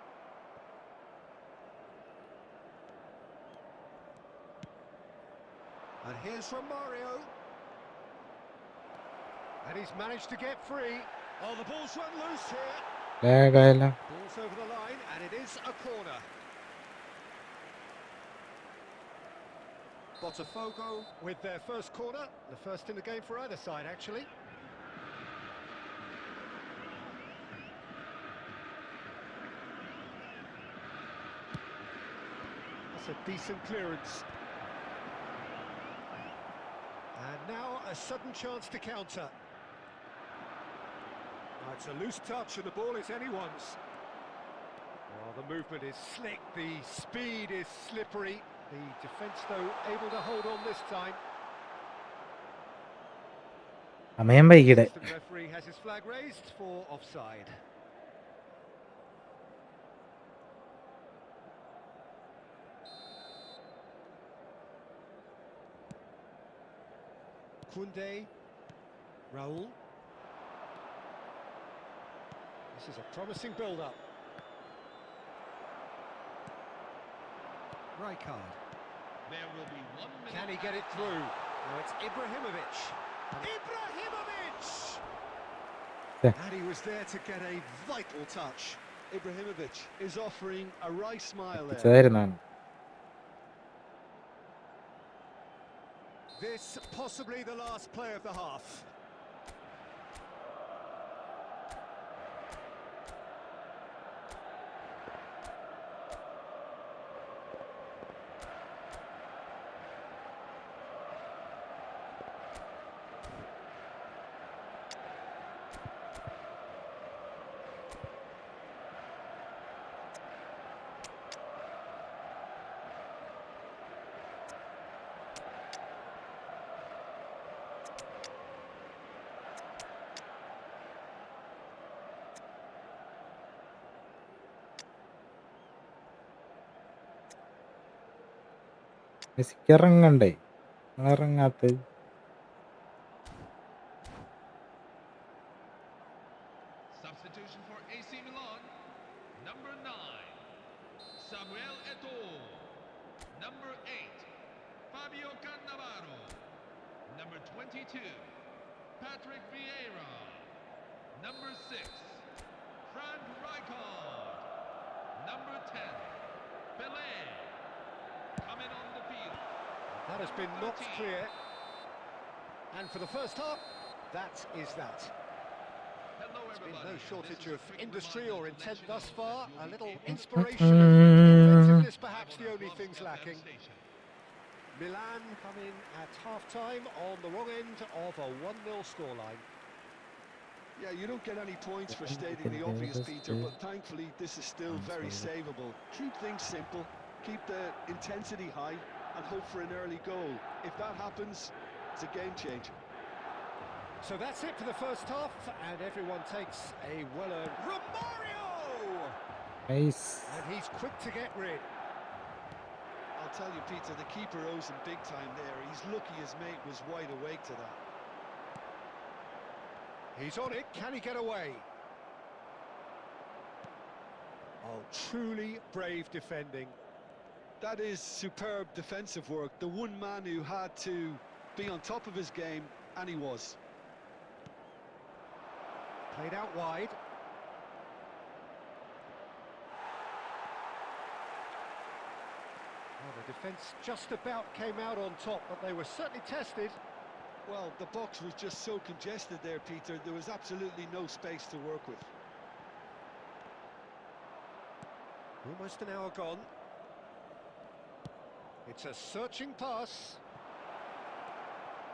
And here's Romario. And he's managed to get free. Oh, the ball's run loose here. ലാഗായല്ല. Ball's over the line, and it is a corner. Botafogo with their first corner, the first in the game for either side, actually. That's a decent clearance. And now a sudden chance to counter. Oh, it's a loose touch and the ball is anyone's. Oh, the movement is slick, the speed is slippery. The defence, though, able to hold on this time. സമയം വൈകിടെ. The referee has his flag raised for offside. Kunde, Raul. This is a promising build-up. Rijkaard. There will be 1 minute. Can he get it through? No, it's Ibrahimovic. Ibrahimovic! Yeah. And he was there to get a vital touch. Ibrahimovic is offering a wry smile there. ഇതായിരുന്നാണ്. This possibly the last play of the half. മെസ്സിക്ക് ഇറങ്ങണ്ടേ? ഇറങ്ങാത്ത Substitution for AC Milan. Number 9, Samuel Eto'o. Number 8, Fabio Cannavaro. Number 22, Patrick Vieira. Number 6, Frank Rijkaard. Number 10, Pelé. Coming on the field. That has been knocked clear. And for the first half, that is that. Hello, There's been everybody. no shortage This is of a quick industry reminder or to intent let you thus know far. that A you'll little be inspiration and defensiveness perhaps the only things lacking. Milan come in at half-time on the wrong end of a 1-0 scoreline. Yeah, you don't get any points for stating the obvious, Peter, but thankfully this is still very savable. Keep things simple, keep the intensity high, and hope for an early goal. If that happens, it's a game changer. So that's it for the first half, and everyone takes a well-earned Romario! Nice. And he's quick to get rid. I'll tell you, Peter, the keeper owes him big time there. He's lucky his mate was wide awake to that. He's on it, can he get away? Oh, truly brave defending. That is superb defensive work. The one man who had to be on top of his game, and he was. Played out wide. Oh, the defence just about came out on top, but they were certainly tested. Well, the box was just so congested there, Peter. There was absolutely no space to work with. Almost an hour gone. It's a searching pass.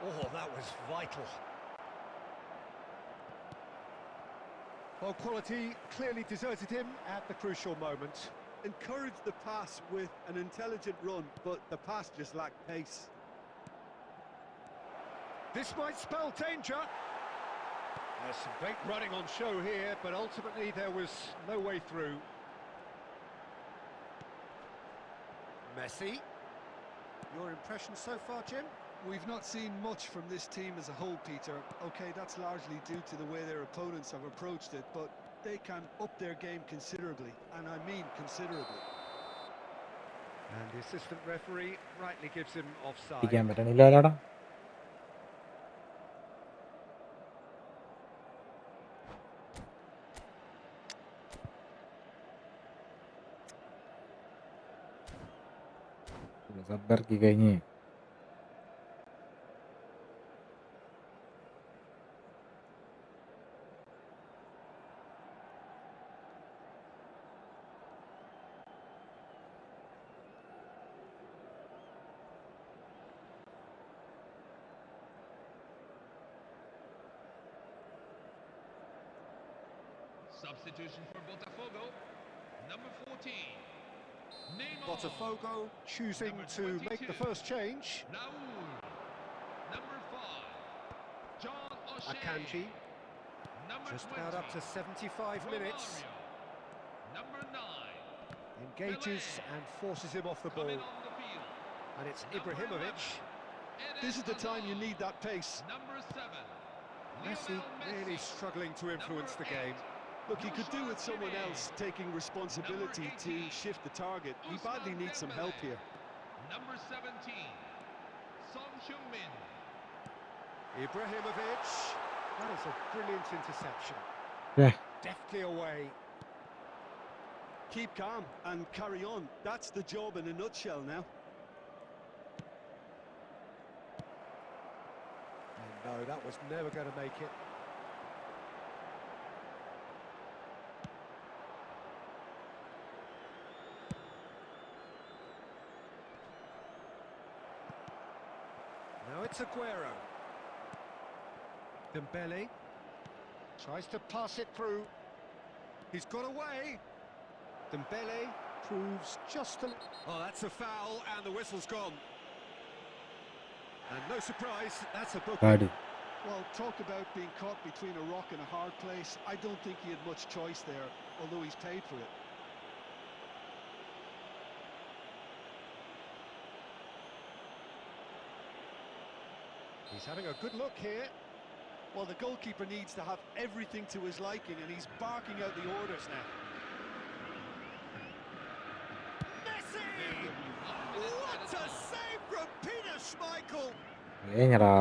Oh, that was vital. Well, quality clearly deserted him at the crucial moment. Encouraged the pass with an intelligent run, but the pass just lacked pace. This might spell danger. There's some great running on show here, but ultimately there was no way through. Messi. Your impression so far, Jim? We've not seen much from this team as a whole, Peter. Okay, that's largely due to the way their opponents have approached it, but they can up their game considerably, and I mean considerably. And the assistant referee rightly gives him offside. എത്തിക്കാൻ പറ്റണില്ലല്ലോടാ. സബ്ബർക്കി കഴിഞ്ഞ് Substitution for Botafogo. Number 14. Neymar. Botafogo choosing Number to 22. make the first change. Raul. Number 5. John O'Shea. Akanji Number just 20. about up to 75 minutes. Romario. Number 9. Engages Pelé. and forces him off the Coming ball. on the field. And it's Number Ibrahimovic. 11. This is the time you need that pace. Number 7. Messi Lionel really Messi. struggling to influence the Number game. Look, he could do with someone else taking responsibility to shift the target. He badly needs some help here. Number 17. Son Heung-min. Ibrahimovic. That is a brilliant interception. Yeah. Deftly away. Keep calm and carry on. That's the job in a nutshell now. And no, that was never going to make it. Now it's Aguero. Dembele tries to pass it through. He's got away. Dembele proves just a... Oh, that's a foul and the whistle's gone. And no surprise, that's a booking. കാട് Well, talk about being caught between a rock and a hard place. I don't think he had much choice there, although he's paid for it. He's having a good look here. Well, the goalkeeper needs to have everything to his liking, and he's barking out the orders now. Messi! What a save from Peter Schmeichel! കഴിഞ്ഞടാ.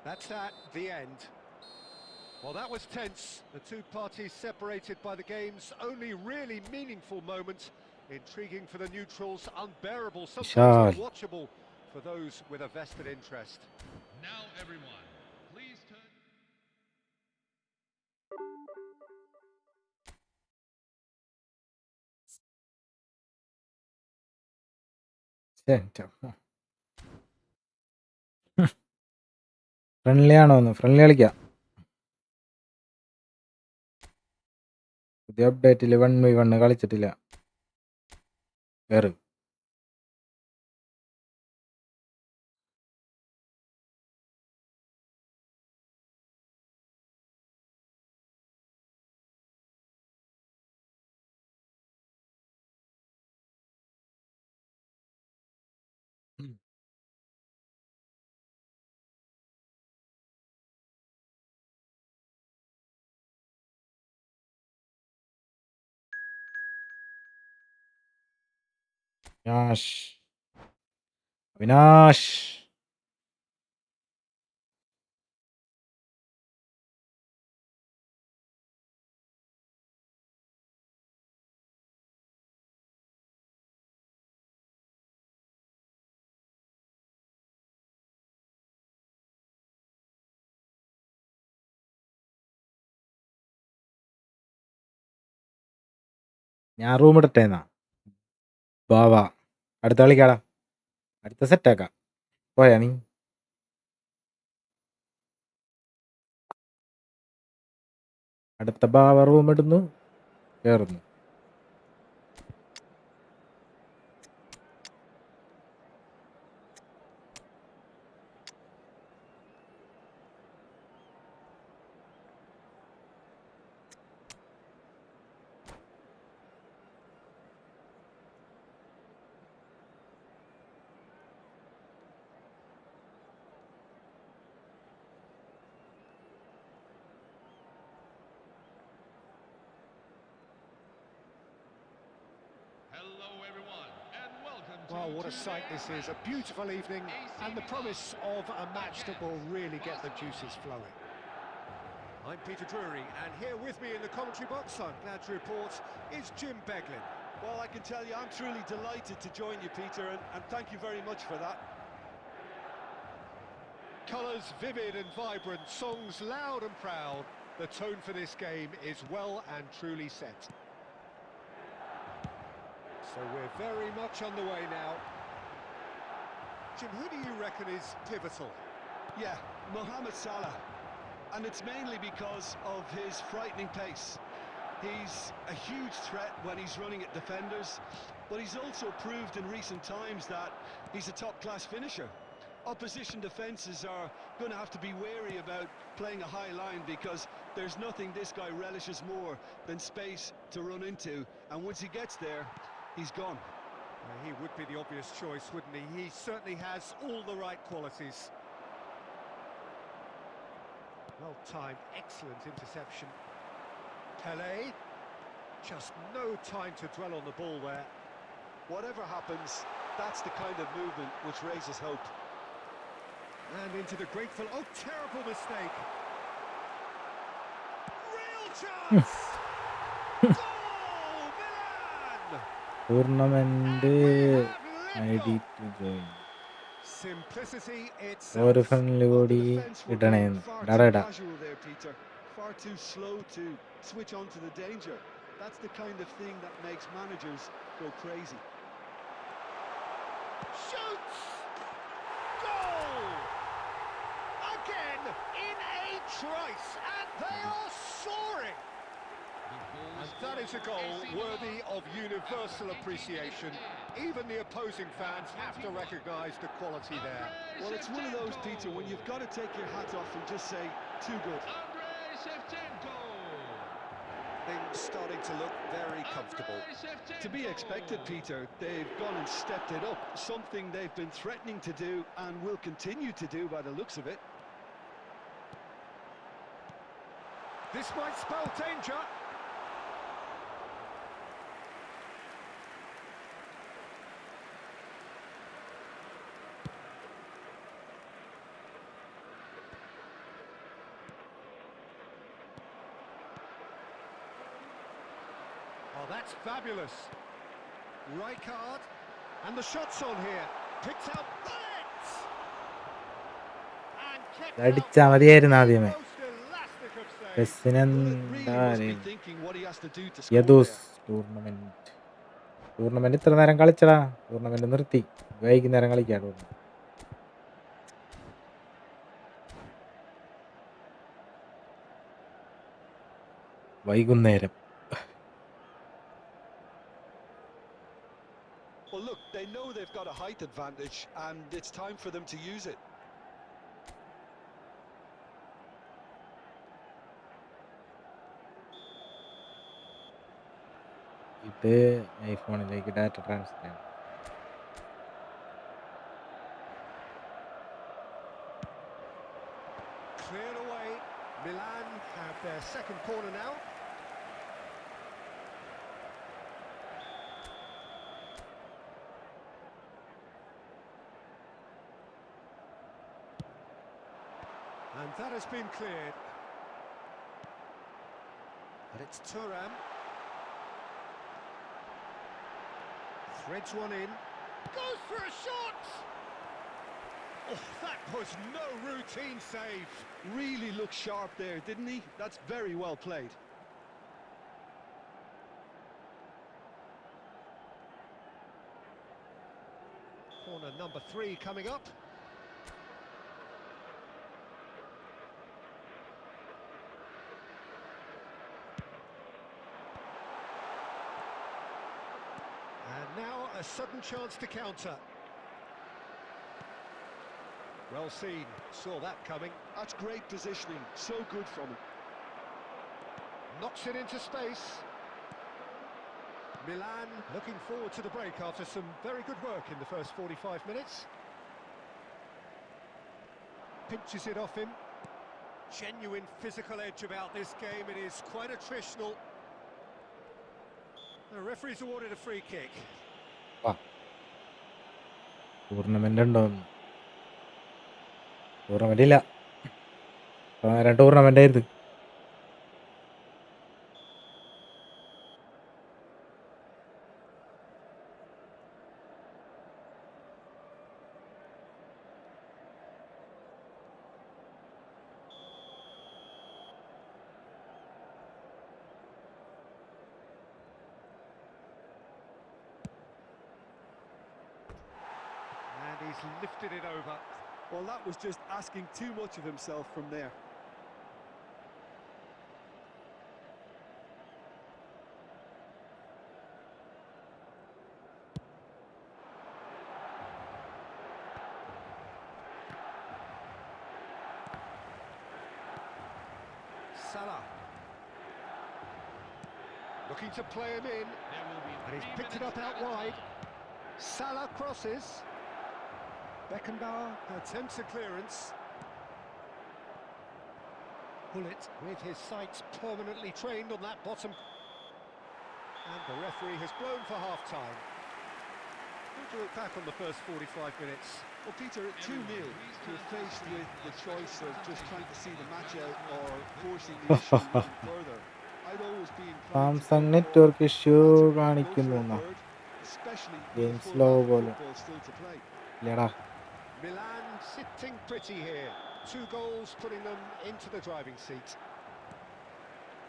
That's that, the end. Well, that was tense. The two parties separated by the game's only really meaningful moment. Intriguing for the neutrals, unbearable, sometimes Vishal. unwatchable for those with a vested interest. Now everyone, please turn. Friendly ആണോ ഒന്ന് friendly കളിക്കാം. പുതിയ അപ്ഡേറ്റിൽ 1v1 കളിച്ചിട്ടില്ല. വേറെ അവിനാഷ് അവിനാഷ് ഞാൻ room ഇടട്ടേന്നാ. Bava അടുത്ത കളിക്കാടാ. അടുത്ത സെറ്റാക്കാം. പോയാ നീ? അടുത്ത ബാവ റൂം ഇടുന്നു, കയറുന്നു. Hello, everyone, and welcome to Well, what a sight this is. A beautiful evening and the promise of a match that will really get the juices flowing. I'm Peter Drury, and here with me in the commentary box, I'm glad to report, is Jim Beglin. Well, I can tell you, I'm truly delighted to join you, Peter, and thank you very much for that. Colours vivid and vibrant, songs loud and proud. The tone for this game is well and truly set. So we're very much underway now. Jim, who do you reckon is pivotal? Yeah, Mohamed Salah. And it's mainly because of his frightening pace. He's a huge threat when he's running at defenders, but he's also proved in recent times that he's a top-class finisher. Opposition defences are going to have to be wary about playing a high line because there's nothing this guy relishes more than space to run into, and once he gets there, he's gone. He would be the obvious choice, wouldn't he? He certainly has all the right qualities. Well-timed, excellent interception. Pele, just no time to dwell on the ball there. Whatever happens, that's the kind of movement which raises hope. And into the grateful, oh, terrible mistake. Real chance! Goal, Milan! Tournament And we I have D led to join. Simplicity ഒരു itself. ഫ്രണ്ടിൽ കൂടി The defence were ഇടണേന്ന്. being far ഇടാടാ too ഇടാ. casual there, Peter. Far too slow to switch on to the danger. That's the kind of thing that makes managers go crazy. Shoots! Goal! Again in a trice, and they are soaring! And that is a goal worthy of universal appreciation. Even the opposing fans have to recognise the quality there. Well, it's one of those, Peter, when you've got to take your hat off and just say, too good. Things starting to look very comfortable. To be expected, Peter. They've gone and stepped it up, something they've been threatening to do and will continue to do by the looks of it. This might spell danger. Oh, that's fabulous. Rijkaard, and the shot's on here. Picks out bullets! And kept out അടിച്ചാ മതിയായിരുന്നു the ആദ്യമേ. most elastic of saves. Well, it പെസ്സിനെന്താ really must be thinking what he has to do to score യദൂസ് there. Tournament ഇത്ര നേരം കളിച്ചടാ. Tournament നിർത്തി, വൈകുന്നേരം കളിക്കാം tournament. വൈകുന്നേരം. Well, look, they know they've got a height advantage, and it's time for them to use it. ഇത് ഐഫോണിലേക്ക് data transfer ചെയ്യണം. Cleared away. Milan have their second corner now. And that has been cleared. But it's Thuram. Threads one in. Goes for a shot! Oh, that was no routine save. Really looked sharp there, didn't he? That's very well played. Corner number 3 coming up. A sudden chance to counter. Well seen, saw that coming. That's great positioning, so good from him. Knocks it into space. Milan looking forward to the break after some very good work in the first 45 minutes. Pinches it off him. Genuine physical edge about this game. It is quite attritional. The referee's awarded a free kick. Tournament ഉണ്ടോ? Tournament ഇല്ല. Tournament ആയിരുന്നു. And he's lifted it over. Well, that was just asking too much of himself from there. Salah. Looking to play him in. And he's picked it up out wide. Salah crosses. Beckenbauer attempts a clearance. Bullet with his sights permanently trained on that bottom. And the referee has blown for half-time. How do you look back on the first 45 minutes? Well, Peter, at 2-0, you're faced with the choice of just trying to see the match out or forcing the issue even further. I'd always be inclined Samsung to network issue go for കാണിക്കുന്നു. a third, especially with Game a full slow half of പോലെ. football still to play. ഇല്ലടാ. Milan sitting pretty here. 2 goals putting them into the driving seat.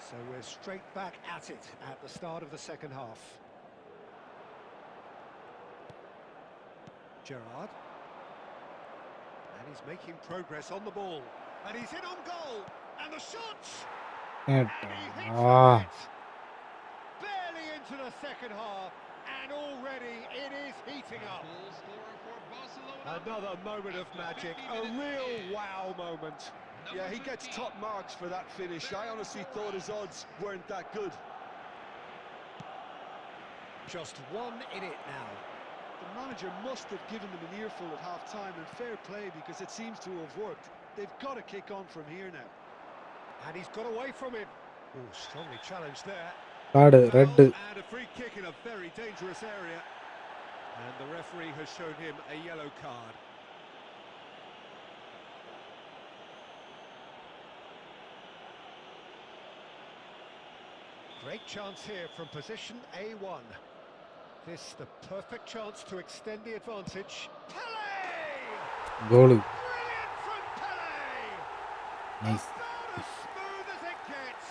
So we're straight back at it at the start of the second half. Gerrard. And he's making progress on the ball. And he's in on goal. And the shots! And he hits the net. Barely into the second half. And already it is heating up. Goal scorer for Barcelona. Another moment of magic. A real wow moment. Yeah, he gets top marks for that finish. I honestly thought his odds weren't that good. Just one in it now. The manager must have given them an earful at half-time, and fair play because it seems to have worked. They've got to kick on from here now. And he's got away from him. Oh, strongly challenged there. Card red. Foul and a free kick in a very dangerous area. And the referee has shown him a yellow card. Great chance here from position A1. This the perfect chance to extend the advantage. Pele! Goal. Brilliant from Pele! Nice. About as smooth as it gets.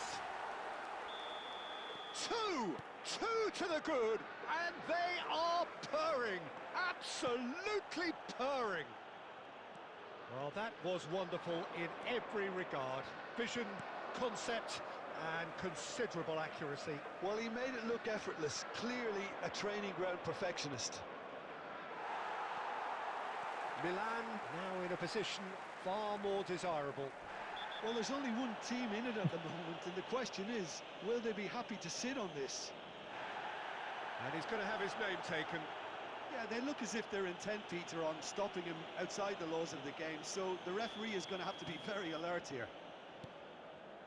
Two to the good, and they are purring. Absolutely purring. Well, that was wonderful in every regard. Vision, concept, and considerable accuracy. Well, he made it look effortless. Clearly a training ground perfectionist. Milan now in a position far more desirable. Well, there's only one team in it at the moment, and the question is, will they be happy to sit on this? And he's going to have his name taken. Yeah, they look as if they're intent, Peter, on stopping him outside the laws of the game, so the referee is going to have to be very alert here.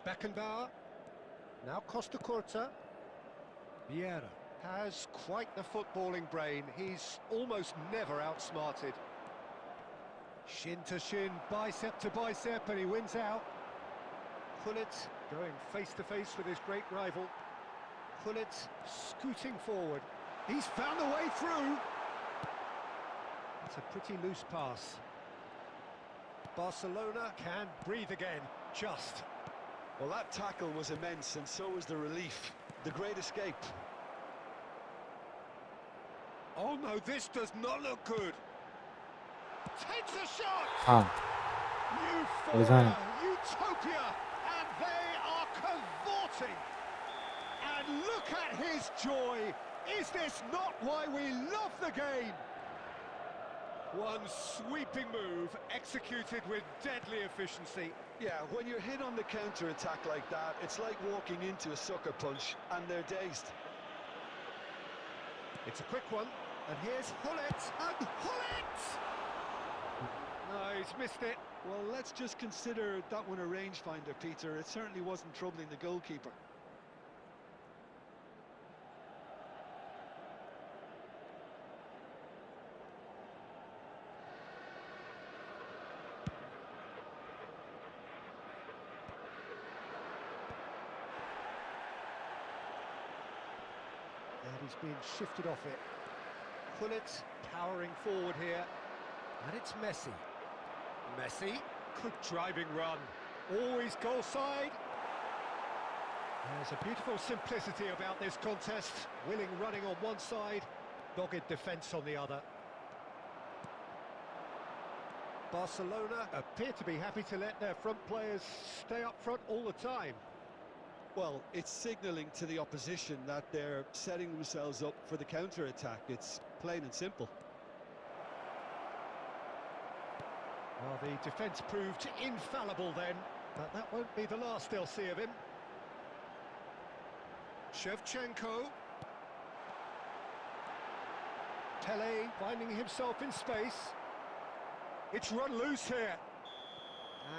Beckenbauer. Now Costa Curta. Vieira has quite the footballing brain. He's almost never outsmarted. Shin to shin, bicep to bicep, and he wins out. Pullet going face to face with his great rival. Pullet scooting forward. He's found a way through. It's a pretty loose pass. Barcelona can breathe again, just. Well, that tackle was immense, and so was the relief. The great escape. Oh no, this does not look good. Takes a shot! Euphoria, utopia, and they are cavorting. And look at his joy. Is this not why we love the game? One sweeping move, executed with deadly efficiency. Yeah, when you're hit on the counter-attack like that, it's like walking into a sucker punch and they're dazed. It's a quick one, and here's Hullet, and Hullet! No, he's missed it. Well, let's just consider that one a rangefinder, Peter. It certainly wasn't troubling the goalkeeper. And he's been shifted off it. Hullet powering forward here, and it's Messi. Messi, good driving run, always goal side. There's a beautiful simplicity about this contest. Willing running on one side, dogged defence on the other. Barcelona appear to be happy to let their front players stay up front all the time. Well, it's signalling to the opposition that they're setting themselves up for the counter-attack. It's plain and simple. Well, the defence proved infallible then, but that won't be the last they'll see of him. Shevchenko. Pele finding himself in space. It's run loose here.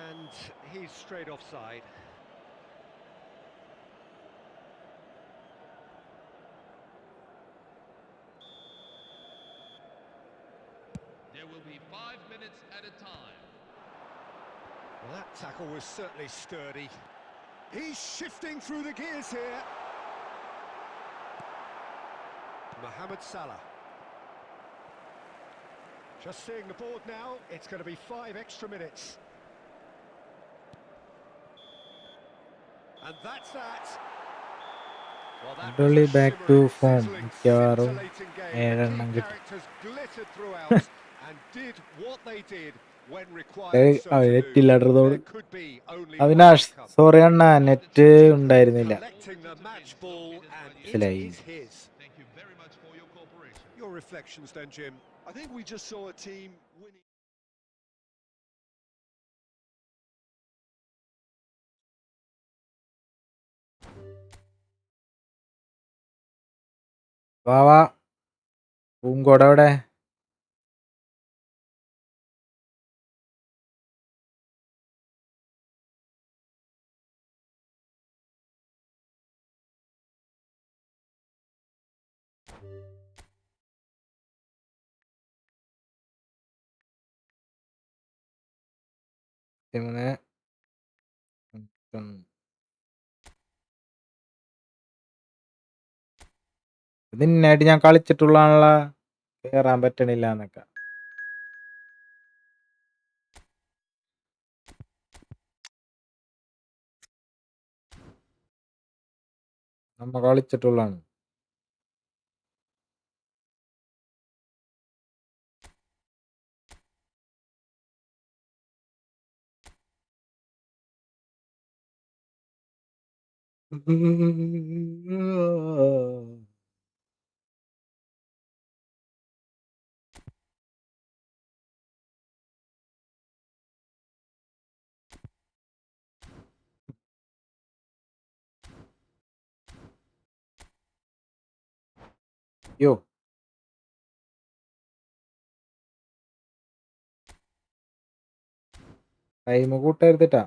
And he's straight offside. There will be 5 minutes at a time. Well, that tackle was certainly sturdy. He's shifting through the gears here. Mohamed Salah. Just seeing the board now, it's going to be 5 extra minutes. And that's that. Well, that was Italy a back to shimmering, form. sizzling, മിക്കവാറും scintillating game. The 7 key കിട്ടും. characters glittered throughout and did what they did when required so to do. നെറ്റില്ലാത്തതോട് There could be only one Avinash outcome. Sorry Anna net ഉണ്ടായിരുന്നില്ല. Collecting the match ball, and it മനസ്സിലായി. is his. Thank you very much for your cooperation. Your reflections then, Jim. I think we just saw a team winning. വാ വാ പൂങ്കോട് എവിടെ? മൂന്ന് ഇതിനായിട്ട് ഞാൻ കളിച്ചിട്ടുള്ള കേറാൻ പറ്റണില്ല എന്നൊക്കെ. നമ്മ കളിച്ചിട്ടുള്ളതാണ്. യോ time കൂട്ടരുതിട്ടാ.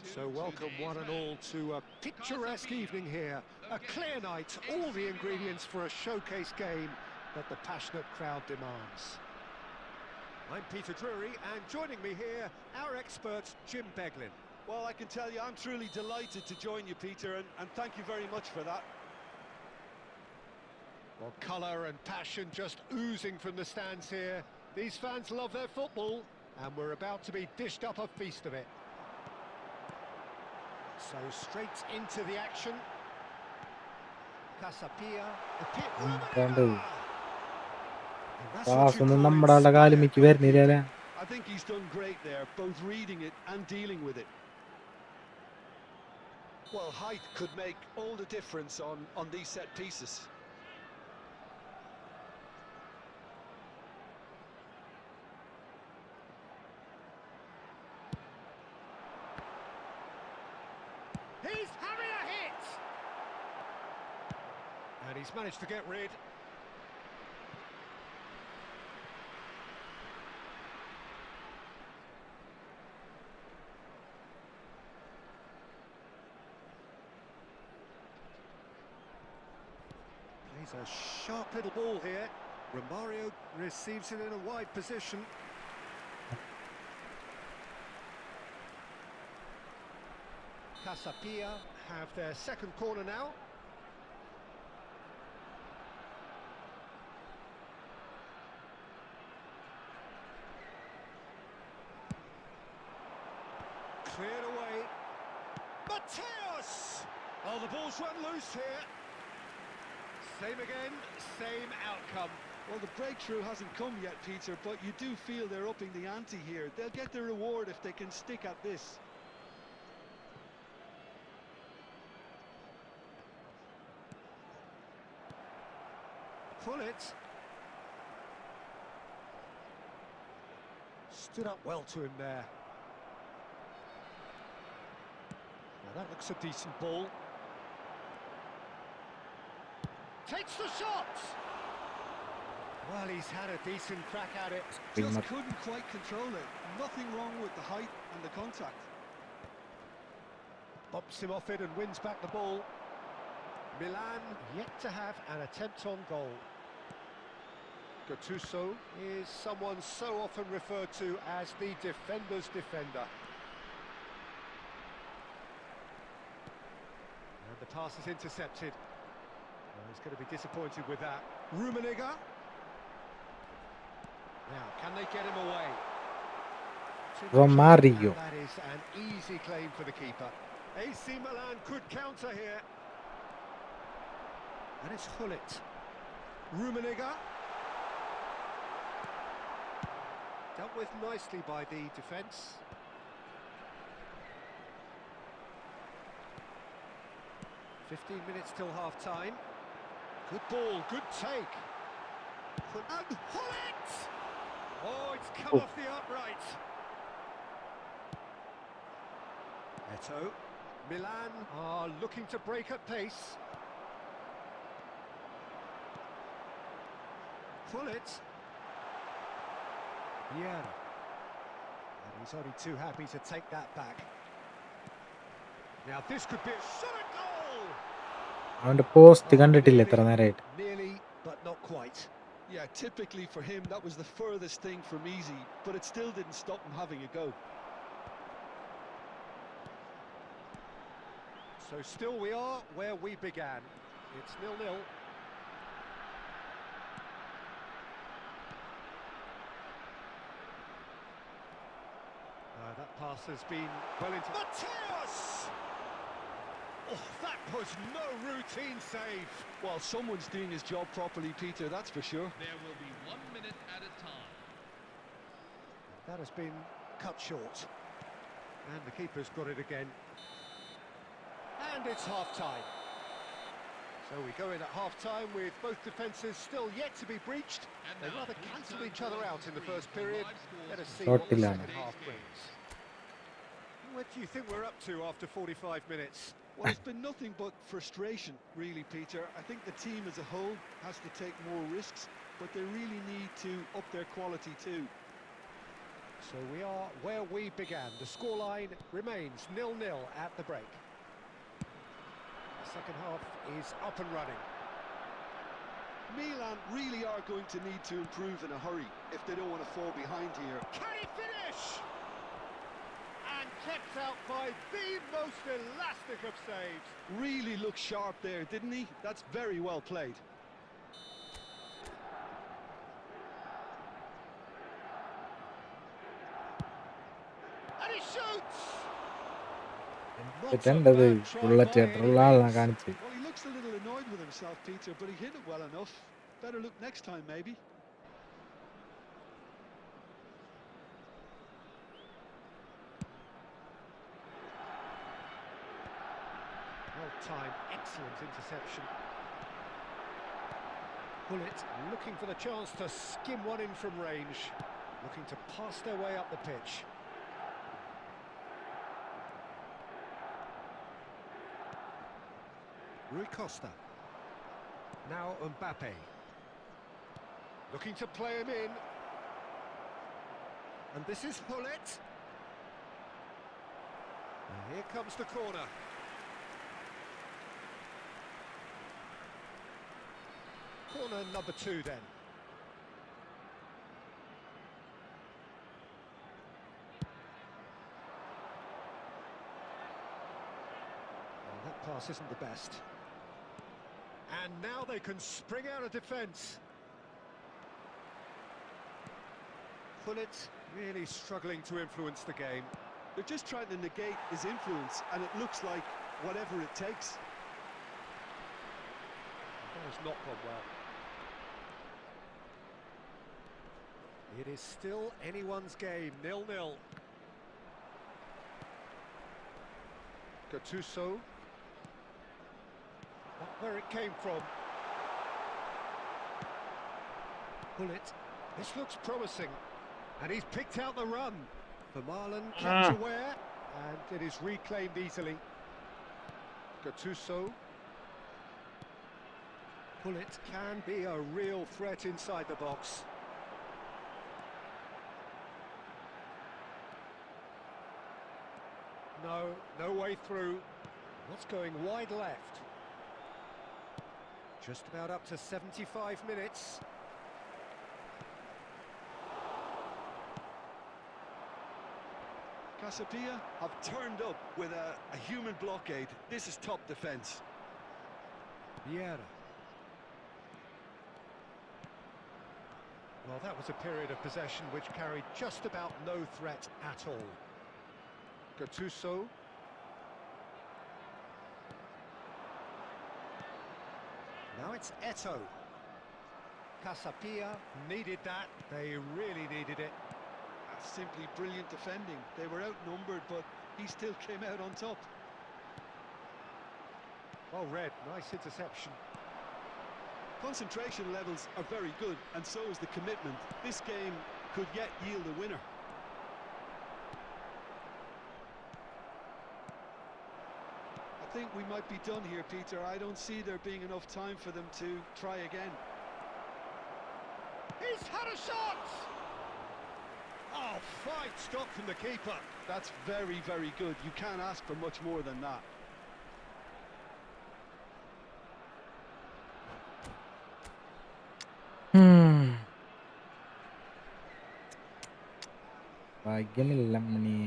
So welcome one and all to a picturesque evening here. A clear night, all the ingredients for a showcase game that the passionate crowd demands. I'm Peter Drury, and joining me here, our expert, Jim Beglin. Well, I can tell you I'm truly delighted to join you, Peter, and thank you very much for that. Well, colour and passion just oozing from the stands here. These fans love their football, and we're about to be dished up a feast of it. So straight into the action. Casapia. I think he's done great there, both reading it and dealing with it. Well, height could make all the difference on these set pieces. He's having a hit! And he's managed to get rid. Plays a sharp little ball here. Romario receives it in a wide position. Casapia have their second corner now. Cleared away. Mateos! Oh, the ball's run loose here. Same again, same outcome. Well, the breakthrough hasn't come yet, Peter, but you do feel they're upping the ante here. They'll get the reward if they can stick at this. Pull it. Stood up well to him there. Now that looks a decent ball. Takes the shot! Well, he's had a decent crack at it. Just couldn't quite control it. Nothing wrong with the height and the contact. Bumps him off it and wins back the ball. Milan yet to have an attempt on goal. Gattuso is someone so often referred to as the defender's defender. And the pass is intercepted. Well, he's going to be disappointed with that. Rummenigge. Now, can they get him away? Romario. That is an easy claim for the keeper. AC Milan could counter here. And it's Hullet. Rummenigge. Dealt with nicely by the defence. "15 minutes till half-time. Good ball, good take. And Hullet! Oh, it's come off the upright. Eto. Milan are looking to break at pace. Hullet. Yeah. And he's only too happy to take that back. Now this could be a shot at goal! അവന്റെ post കണ്ടിട്ടില്ല എത്ര നേരമായിട്ട്. Nearly, but not quite. Yeah, typically for him, that was the furthest thing from easy, but it still didn't stop him having a go. So still we are where we began. It's 0-0. That pass has been well into... Mateos! Oh, that was no routine save. Well, someone's doing his job properly, Peter, that's for sure. There will be 1 minute at a time. That has been cut short. And the keeper's got it again. And it's half-time. So we go in at half-time with both defences still yet to be breached. They rather cancelled each other out in the first period. Let us see what the second half brings. What do you think we're up to after 45 minutes? Well, it's been nothing but frustration, really, Peter. I think the team as a whole has to take more risks, but they really need to up their quality too. So we are where we began. The scoreline remains 0-0 at the break. The second half is up and running. Milan really are going to need to improve in a hurry if they don't want to fall behind here. Can he finish? And kept out by the most elastic of saves. Really looked sharp there, didn't he? That's very well played. And he shoots! തെറ്റേണ്ടത് bullet ഹെഡറുള്ള ആളാണ് കാണിച്ച്. Well, he looks a little annoyed with himself, Peter, but he hit it well enough. Better look next time, maybe. Well timed, excellent interception. Bullet looking for the chance to skim one in from range, looking to pass their way up the pitch. Rui Costa. Now Mbappe. Looking to play him in. And this is Bullet. And here comes the corner. Corner number 2 then. Well, that pass isn't the best. And now they can spring out of defence. Bullet really struggling to influence the game. They're just trying to negate his influence, and it looks like whatever it takes. That has not gone well. It is still anyone's game, 0-0. Gattuso. Not where it came from. Bullet. This looks promising. And he's picked out the run. Vermaelen kept aware, and it is reclaimed easily. Gattuso. Bullet can be a real threat inside the box. No way through. What's going wide left? Just about up to 75 minutes. Casapia have turned up with a human blockade. This is top defence. Vieira. Well, that was a period of possession which carried just about no threat at all. Gattuso. Now it's Eto. Casapia needed that. They really needed it. That's simply brilliant defending. They were outnumbered, but he still came out on top. Well read, nice interception. Concentration levels are very good, and so is the commitment. This game could yet yield a winner. I think we might be done here, Peter. I don't see there being enough time for them to try again. He's had a shot! Oh, fine stop from the keeper. That's very, very good. You can't ask for much more than that. ഭാഗ്യമില്ല മണി.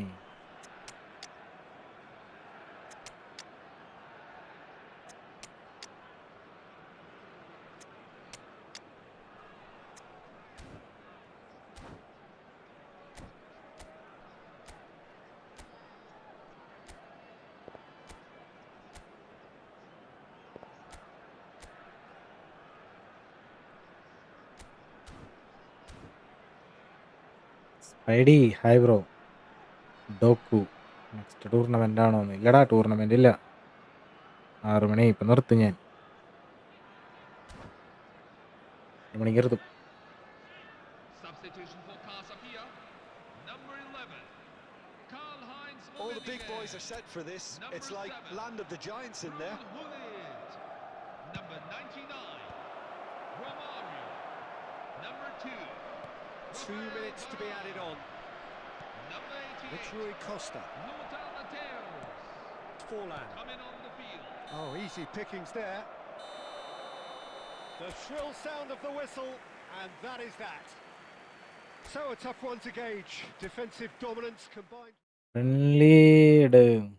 Spidey hi bro. Doku next tournament ആണോന്ന്? ഇല്ലടാ, tournament ഇല്ല. 6 മണി ഇപ്പം നിർത്തും ഞാൻ. 6 മണിക്ക് നിർത്തും. Substitution for Casapia, number 11. Karl-Heinz All the big Rummenigge. boys are set for this. Number It's like 7. land of the giants in there. Gullit. Number 99. Romario. Number 2. 2 minutes to be added on. Number 88. It's Rui Costa. Lothar Matthäus. Forlan. Coming on the field. Oh, easy pickings there. The shrill sound of the whistle, and that is that. So a tough one to gauge. Defensive dominance combined. Friendly.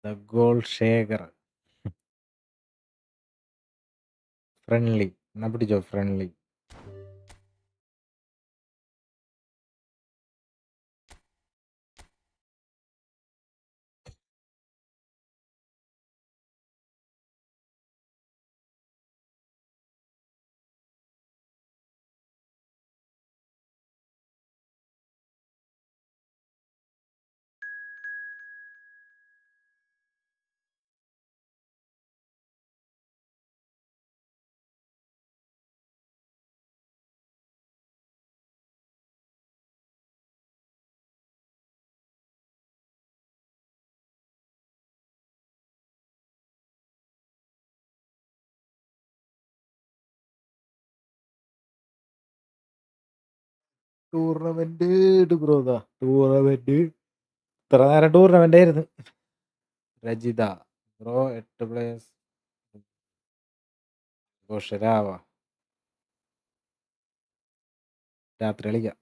The goal shaker. Friendly. എന്നാ പിടിച്ചോ friendly. Tournament bro ഇതാ tournament ഇത്ര നേരം tournament ആയിരുന്നു. Rajitha bro 8 players ഘോഷരാവാ രാത്രി കളിക്കാം.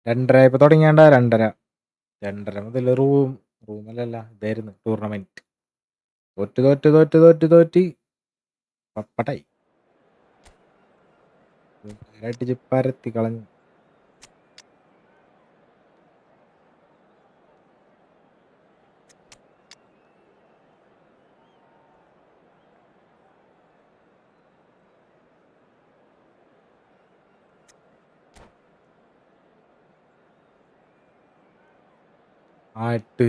രണ്ടര ഇപ്പൊ തുടങ്ങിയാണ്ട 2:30 മുതൽ റൂമിലല്ല ഇതായിരുന്നു ടൂർണമെന്റ്. തോറ്റ് പപ്പട്ടായി അടിച്ച് പരത്തി കളഞ്ഞു. ആട്ട്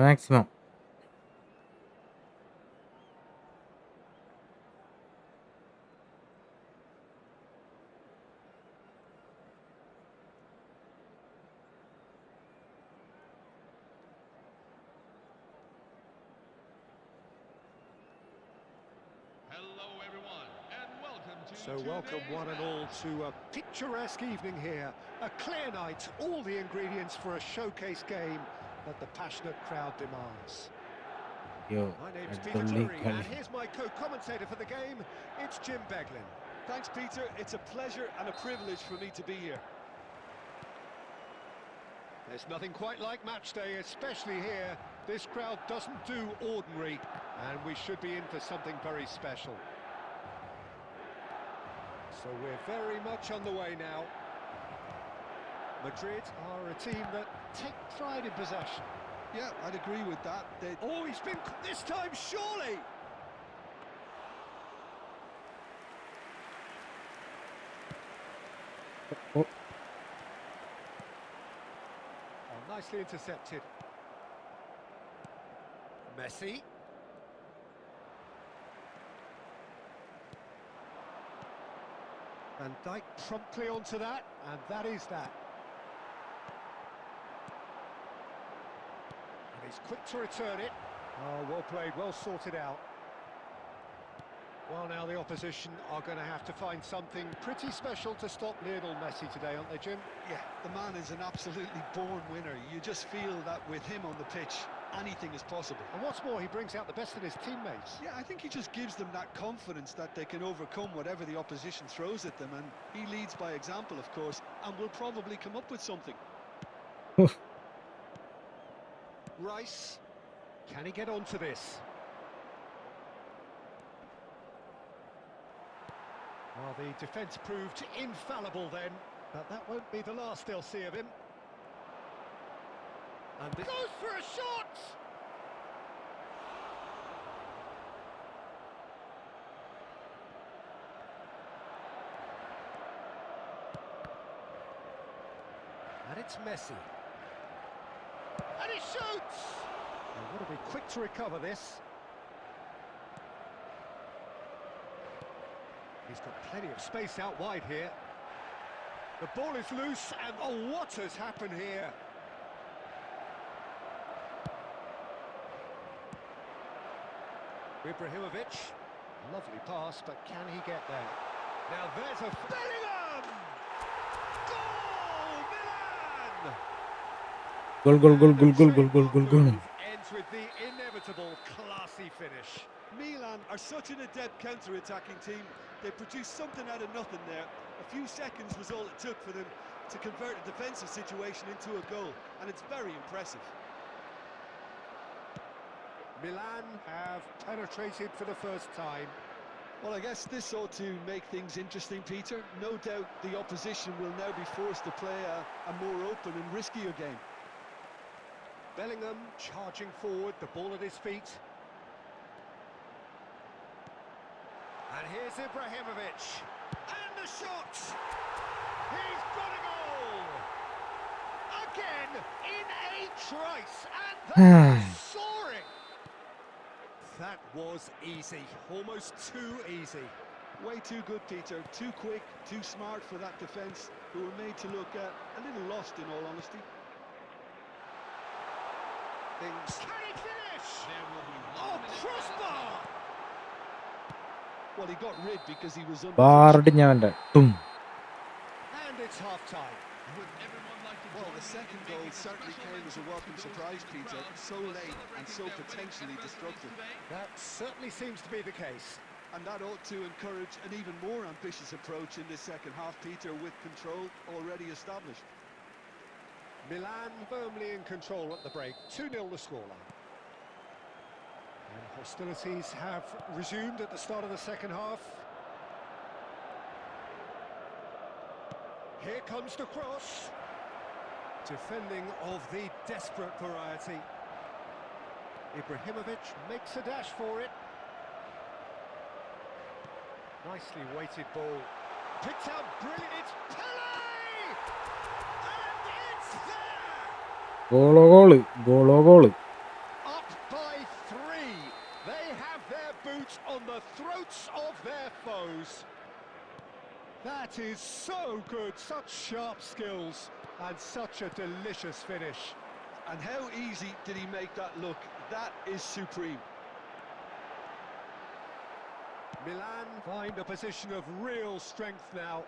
maximum Hello, everyone, and welcome to So welcome one and all to a picturesque evening here. A clear night, all the ingredients for a showcase game that the passionate crowd demands. യോ My name's Peter അടിപൊളി Drury, കളി. and here's my co-commentator for the game. It's Jim Beglin. Thanks, Peter. It's a pleasure and a privilege for me to be here. There's nothing quite like match day, especially here. This crowd doesn't do ordinary, and we should be in for something very special. So we're very much on the way now. Madrid are a team that take pride in possession. Yeah, I'd agree with that. Oh, he's been this time, surely! Oh, Oh, nicely intercepted. Messi. Van Dijk promptly onto that, and that is that. And he's quick to return it. Oh, well played, well sorted out. Well, now the opposition are going to have to find something pretty special to stop Lionel Messi today, aren't they, Jim? Yeah, the man is an absolutely born winner. You just feel that with him on the pitch, anything is possible. And what's more, he brings out the best in his teammates. Yeah, I think he just gives them that confidence that they can overcome whatever the opposition throws at them, and he leads by example, of course, and will probably come up with something. Rice, can he get onto this? Well, the defence proved infallible then, but that won't be the last they'll see of him. And this goes for a shot! it's Messi. And he shoots! They've got to be quick to recover this. He's got plenty of space out wide here. The ball is loose, and oh, what has happened here? Ibrahimovic, lovely pass, but can he get there? Now there's a Bellingham! Goal, Milan! Goal. Ends with the inevitable classy finish. Milan are such an adept counter-attacking team. They produced something out of nothing there. A few seconds was all it took for them to convert a defensive situation into a goal, and it's very impressive. Milan have penetrated for the first time. Well, I guess this ought to make things interesting, Peter. No doubt the opposition will now be forced to play a more open and riskier game. Bellingham charging forward, the ball at his feet. And here's Ibrahimovic. And the shot! He's got a goal! Again, in a trice, and that's soaring! That was easy, almost too easy. Way too good, Peter. Too quick, too smart for that defence, who were made to look a little lost, in all honesty. Can he finish? Oh, crossbar! Well, he got rid because he was under. And it's half-time. Well, the second goal certainly came as a welcome surprise, Peter. So late and so potentially destructive. That certainly seems to be the case. And that ought to encourage an even more ambitious approach in this second half, Peter, with control already established. Milan firmly in control at the break. 2-0 the scoreline. And hostilities have resumed at the start of the second half. Here comes the cross. Defending of the desperate variety. Ibrahimovic makes a dash for it. Nicely weighted ball. Picked out brilliant. It's Pele! And it's there! Goal. Up by 3. They have their boots on the throats of their foes. That is so good. Such sharp skills. And such a delicious finish. And how easy did he make that look? That is supreme. Milan find a position of real strength now.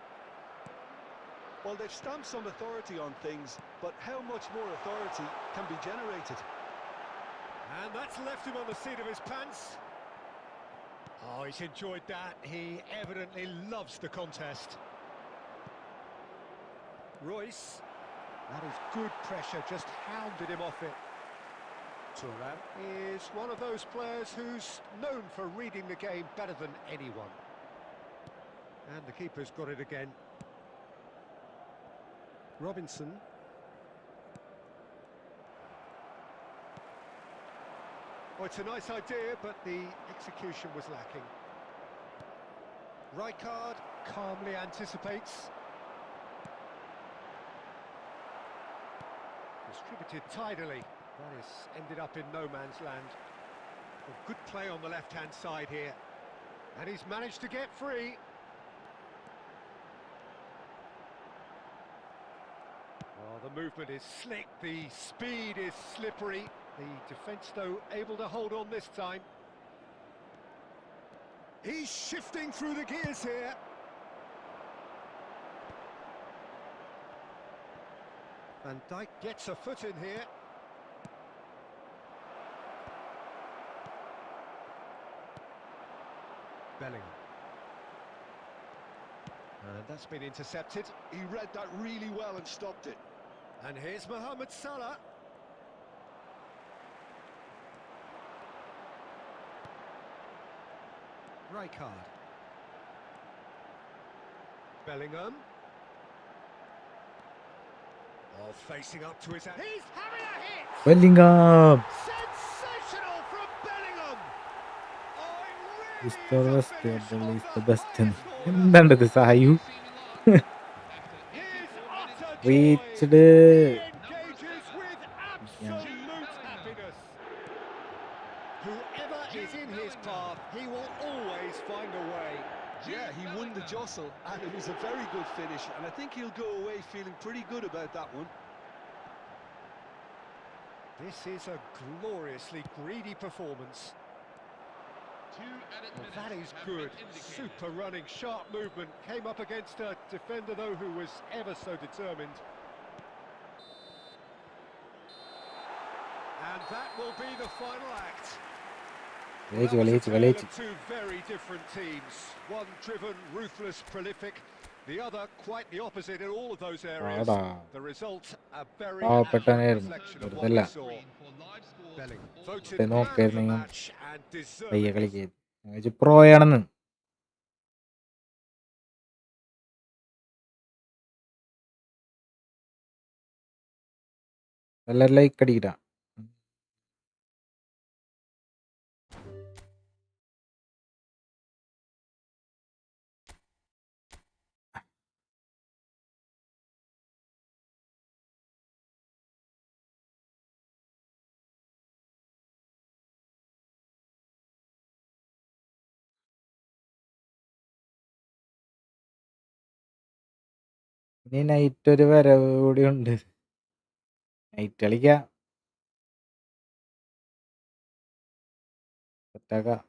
Well, they've stamped some authority on things, but how much more authority can be generated? And that's left him on the seat of his pants. Oh, he's enjoyed that. He evidently loves the contest. Royce. That is good pressure, just hounded him off it. Thuram is one of those players who's known for reading the game better than anyone. And the keeper's got it again. Robinson. Oh, it's a nice idea, but the execution was lacking. Rijkaard calmly anticipates. Distributed tidily. That has ended up in no man's land. A good play on the left-hand side here. And he's managed to get free. Oh, the movement is slick, the speed is slippery. The defence, though, able to hold on this time. He's shifting through the gears here. Van Dijk gets a foot in here. Bellingham. And that's been intercepted. He read that really well and stopped it. And here's Mohamed Salah. Rijkaard. Bellingham. Oh, facing up to his... He's having a hit! Bellingham. Sensational from Bellingham! Oh, it He's really the is best. a finish on He's the the best. highest order. എന്താണ്ടത് Sayu His utter Reached. He engages with Yeah. absolute happiness. Whoever is in his path, he will always find a way. Yeah, he won the jostle, and it was a very good finish, and I think he'll go away feeling pretty good about that one. This is a gloriously greedy performance. Well, that is good. Super running, sharp movement. Came up against a defender, though, who was ever so determined. And that will be the final act. Well, that was a tale of two very different teams. One driven, ruthless, prolific. The other quite the opposite in all of those areas. The result, a very accurate reflection of what we saw. Belling voted man of the match and deserved. പ്രോയാണെന്ന് എല്ലാവരും like അടിക്കട്ടാ. ഇനി night ഒരു വരവ് കൂടി ഉണ്ട്. Night കളിക്കാം. സെറ്റാക്കാം.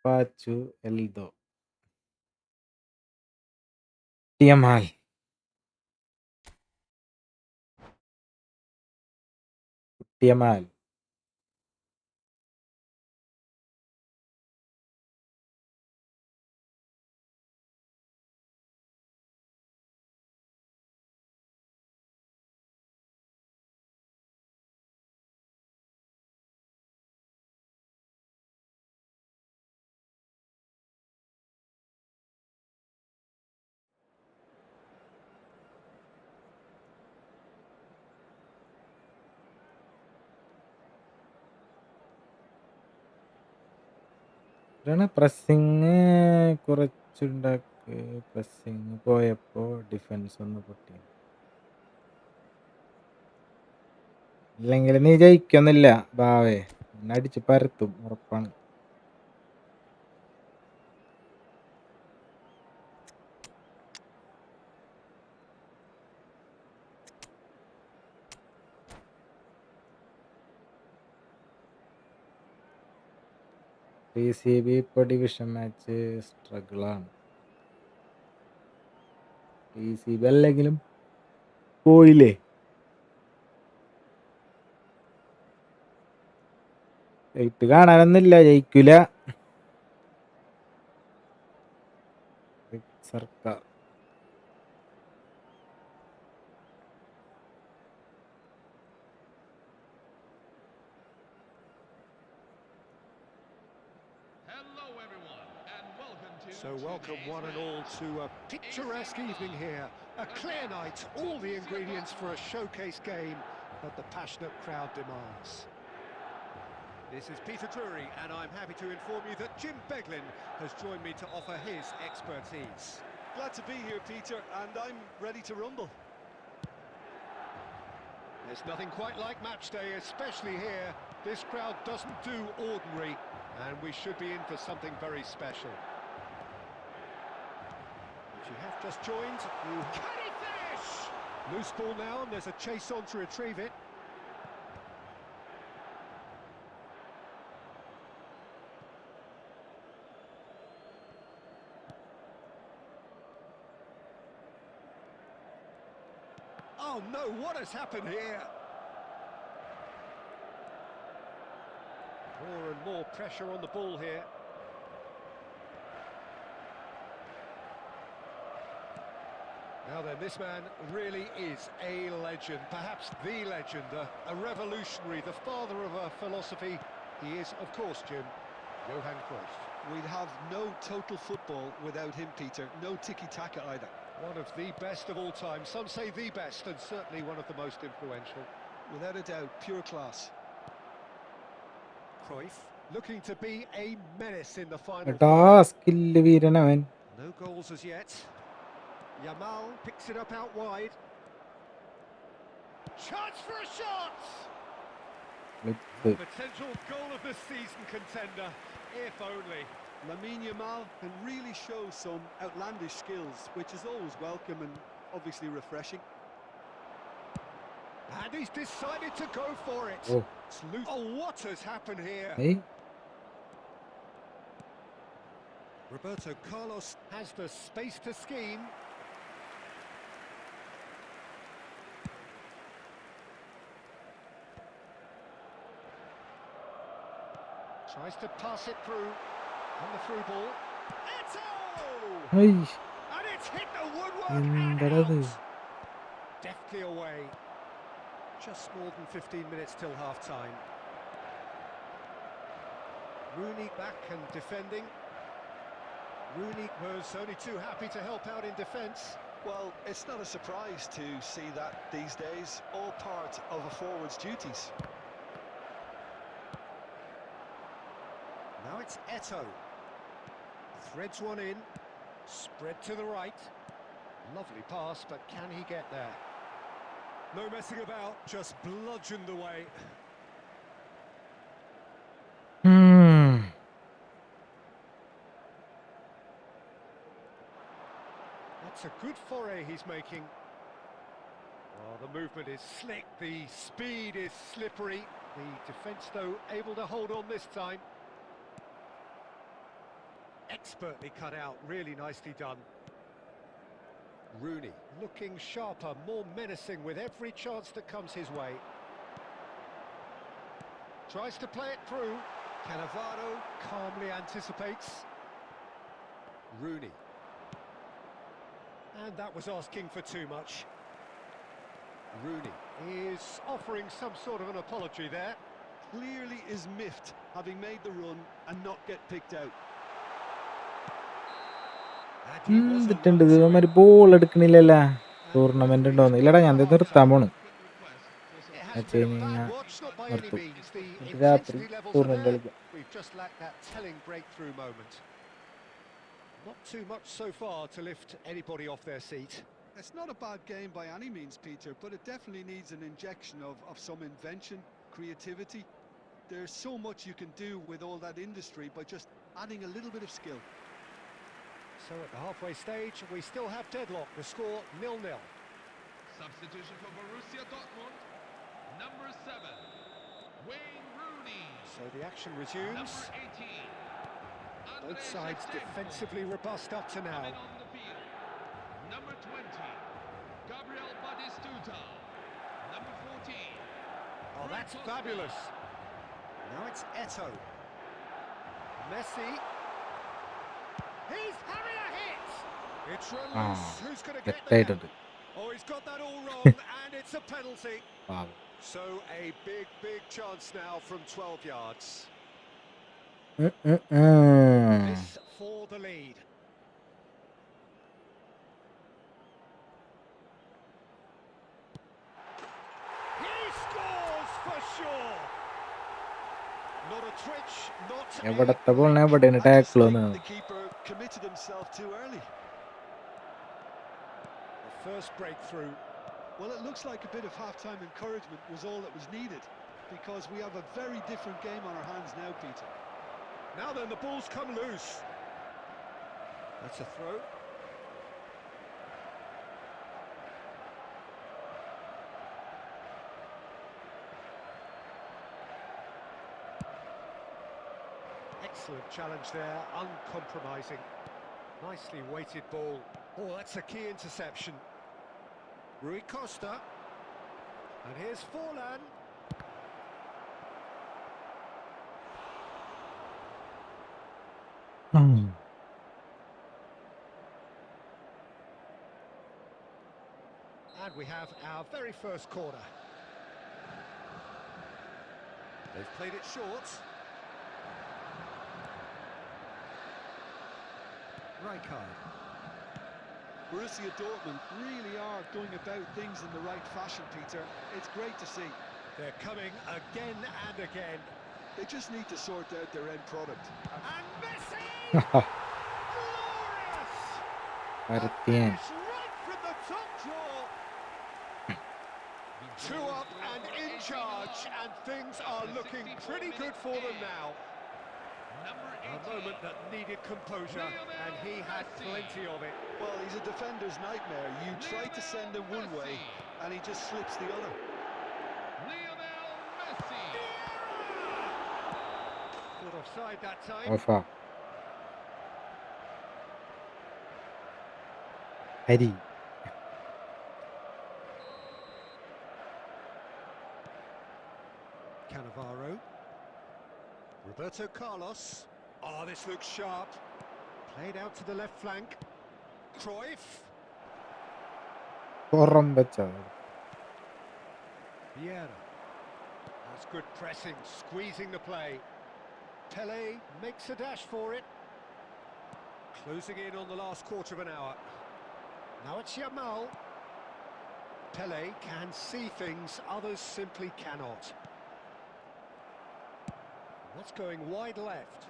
Pachu Eldho ടിയമാൽ ടിയമാൽ pressing കുറച്ചുണ്ടാക്ക്. Pressing പോയപ്പോ defence ഒന്ന് പൊട്ടി. ഇല്ലെങ്കിൽ നീ ജയിക്കൊന്നുമില്ല ബാവേ, എന്നെ അടിച്ച് പരത്തും ഉറപ്പാണ്. PCB ഇപ്പോൾ ഡിവിഷൻ മാച്ച് സ്ട്രഗിളാണ്. PCB അല്ലെങ്കിലും പോയില്ലേ. ജയിത്ത് കാണാനൊന്നുമില്ല, ജയിക്കൂല സർക്കാർ. So welcome one and all to a picturesque evening here. A clear night, all the ingredients for a showcase game that the passionate crowd demands. This is Peter Drury, and I'm happy to inform you that Jim Beglin has joined me to offer his expertise. Glad to be here, Peter, and I'm ready to rumble. There's nothing quite like match day, especially here. This crowd doesn't do ordinary, and we should be in for something very special. If you have just joined, you can it finish! Loose ball now, and there's a chase on to retrieve it. Oh no, what has happened here? More and more pressure on the ball here. Now then, this man really is a legend, perhaps the legend, a revolutionary, the father of a philosophy. He is, of course, Jim, Johan Cruyff. We'd have no total football without him, Peter. No tiki-taka either. One of the best of all time. Some say the best, and certainly one of the most influential. Without a doubt, pure class. Cruyff looking to be a menace in the final എടാ third. Skill വീരനവൻ. No goals as yet. Yamal picks it up out wide. Chance for a shot! Potential goal of the season contender, if only. Lamine Yamal can really show some outlandish skills, which is always welcome and obviously refreshing. And he's decided to go for it. Oh. Oh, what has happened here? Hey. Roberto Carlos has the space to scheme. Tries to pass it through on the through ball. Eto! Hey. And it's hit the woodwork and എന്താടത്? out. Deftly away. Just more than 15 minutes till half-time. Rooney back and defending. Rooney was only too happy to help out in defence. Well, it's not a surprise to see that these days, all part of a forward's duties. Now it's Eto. Threads one in. Spread to the right. Lovely pass, but can he get there? No messing about, just bludgeoned away. That's a good foray he's making. Oh, the movement is slick, the speed is slippery. The defence, though, able to hold on this time. Expertly cut out, really nicely done. Rooney looking sharper, more menacing with every chance that comes his way. Tries to play it through. Cannavaro calmly anticipates. Rooney. And that was asking for too much. Rooney is offering some sort of an apology there. Clearly is miffed, having made the run and not get picked out. എന്നിട്ടുണ്ട് ഇവന്മാര് ball എടുക്കണില്ലല്ലോ. Tournament ഉണ്ടോന്ന് ഇല്ലടാ, ഞാൻ നിർത്താൻ പോണ്. നിർത്തും. രാത്രി tournament കളിക്കാം. Not too much so far to lift anybody off their seat. It's not a bad game by any means, Peter, but it definitely needs an injection of some invention, creativity. There's so much you can do with all that industry by just adding a little bit of skill. So at the halfway stage, we still have deadlock. The score 0-0. Substitution for Borussia Dortmund, number 7, Wayne Rooney. So the action resumes. Number 18, Both sides defensively robust up to now. coming on the field. Number 20, Gabriel Batistuta. Number 14. Oh, that's fabulous. Now it's Eto. Messi. He's having a hit. It's release. Who's going to get there? Oh, he's got that all wrong, and it's a penalty. Wow. So a big chance now from 12 yards. This for the lead. He scores for sure. Not a twitch, not എവിടത്തെ ബോളിനെ എവിടെയാണ് tackle വന്നത്? The keeper committed himself too early. the first breakthrough. Well, it looks like a bit of half-time encouragement was all that was needed, because we have a very different game on our hands now, Peter. Now then, the ball's come loose. That's a throw. Excellent challenge there, uncompromising. Nicely weighted ball. Oh, that's a key interception. Rui Costa. And here's Forlan. And we have our very first corner. They've played it short. Rijkaard. Borussia Dortmund really are going about things in the right fashion, Peter. It's great to see. They're coming again and again. They just need to sort out their end product. And Messi! Glorious! A Artian. finish right from the top draw. 2 up and in charge, and things are looking pretty good for them now. Number A 18. moment that needed composure, and he had plenty of it. Well, he's a defender's nightmare. You try to send him one way, and he just slips the other. Lionel Messi. Caught offside that time. Ofa. Hari. Cannavaro. Roberto Carlos. Oh, this looks sharp. Played out to the left flank. Cruyff. Koram vecha. Vieira. That's good pressing, squeezing the play. Pele makes a dash for it. Closing in on the last quarter of an hour. Now it's Yamal. Pele can see things others simply cannot. What's going wide left?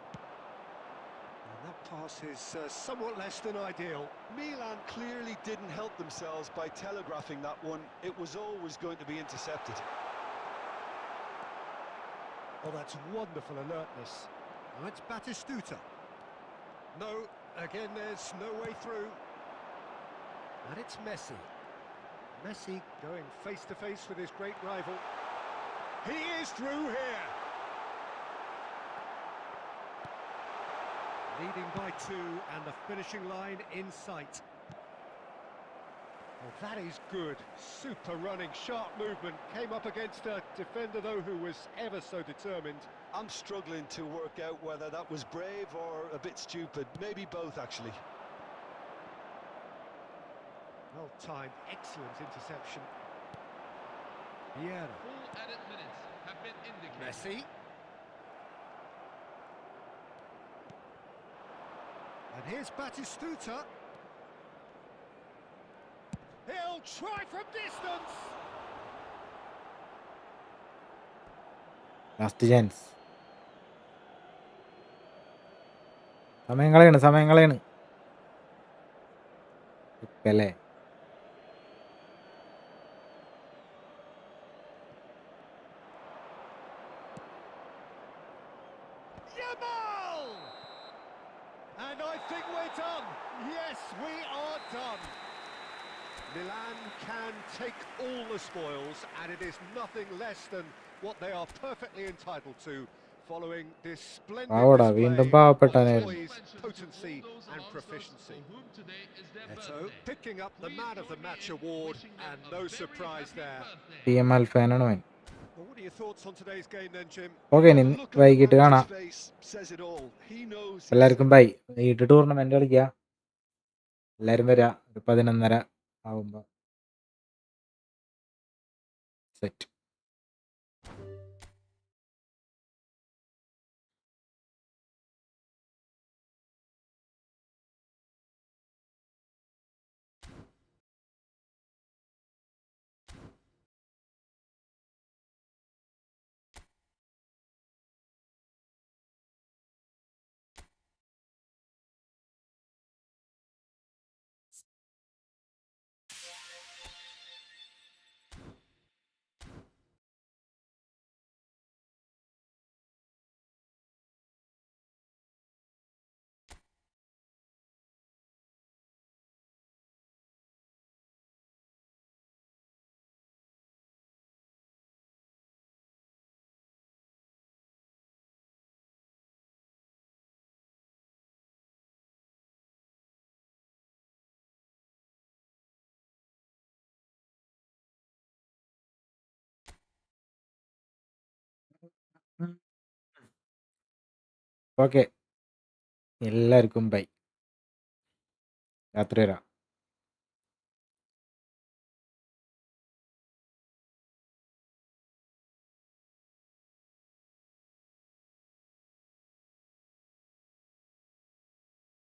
And that pass is somewhat less than ideal. Milan clearly didn't help themselves by telegraphing that one. It was always going to be intercepted. Oh, that's wonderful alertness. Now it's Batistuta. No, again there's no way through. And it's Messi. Messi going face to face with his great rival. He is through here. Leading by 2 and the finishing line in sight. Well, that is good. Super running, sharp movement. Came up against a defender, though, who was ever so determined. I'm struggling to work out whether that was brave or a bit stupid. Maybe both, actually. Well timed, excellent interception. Vieira. Full added minutes have been indicated. Messi. And here's Batistuta. He'll try from distance. Last chance. സമയം കളയാണ്. Pele. Yamal! And I think we're done. Yes, we are done. Milan can take all the spoils, and it is nothing less than what they are perfectly entitled to, following this splendid Paoda, വീണ്ടും പാവപ്പെട്ടവനായിരുന്നു. poise, potency and proficiency. Eto picking up the Man of the Match award, and no surprise there. TML ഫാനാണ് അവൻ. Well, what are your thoughts on today's game then, Jim? Okay, The look on the വൈകിട്ട് കാണാം. manager's face says it all. He knows he's എല്ലാവർക്കും by. വൈകിട്ട് tournament കളിക്കുക. എല്ലാവരും വരാ. 11:30 ആവുമ്പോ സെറ്റ്. ഓക്കെ, എല്ലാവർക്കും ബൈ. രാത്രി വരാം.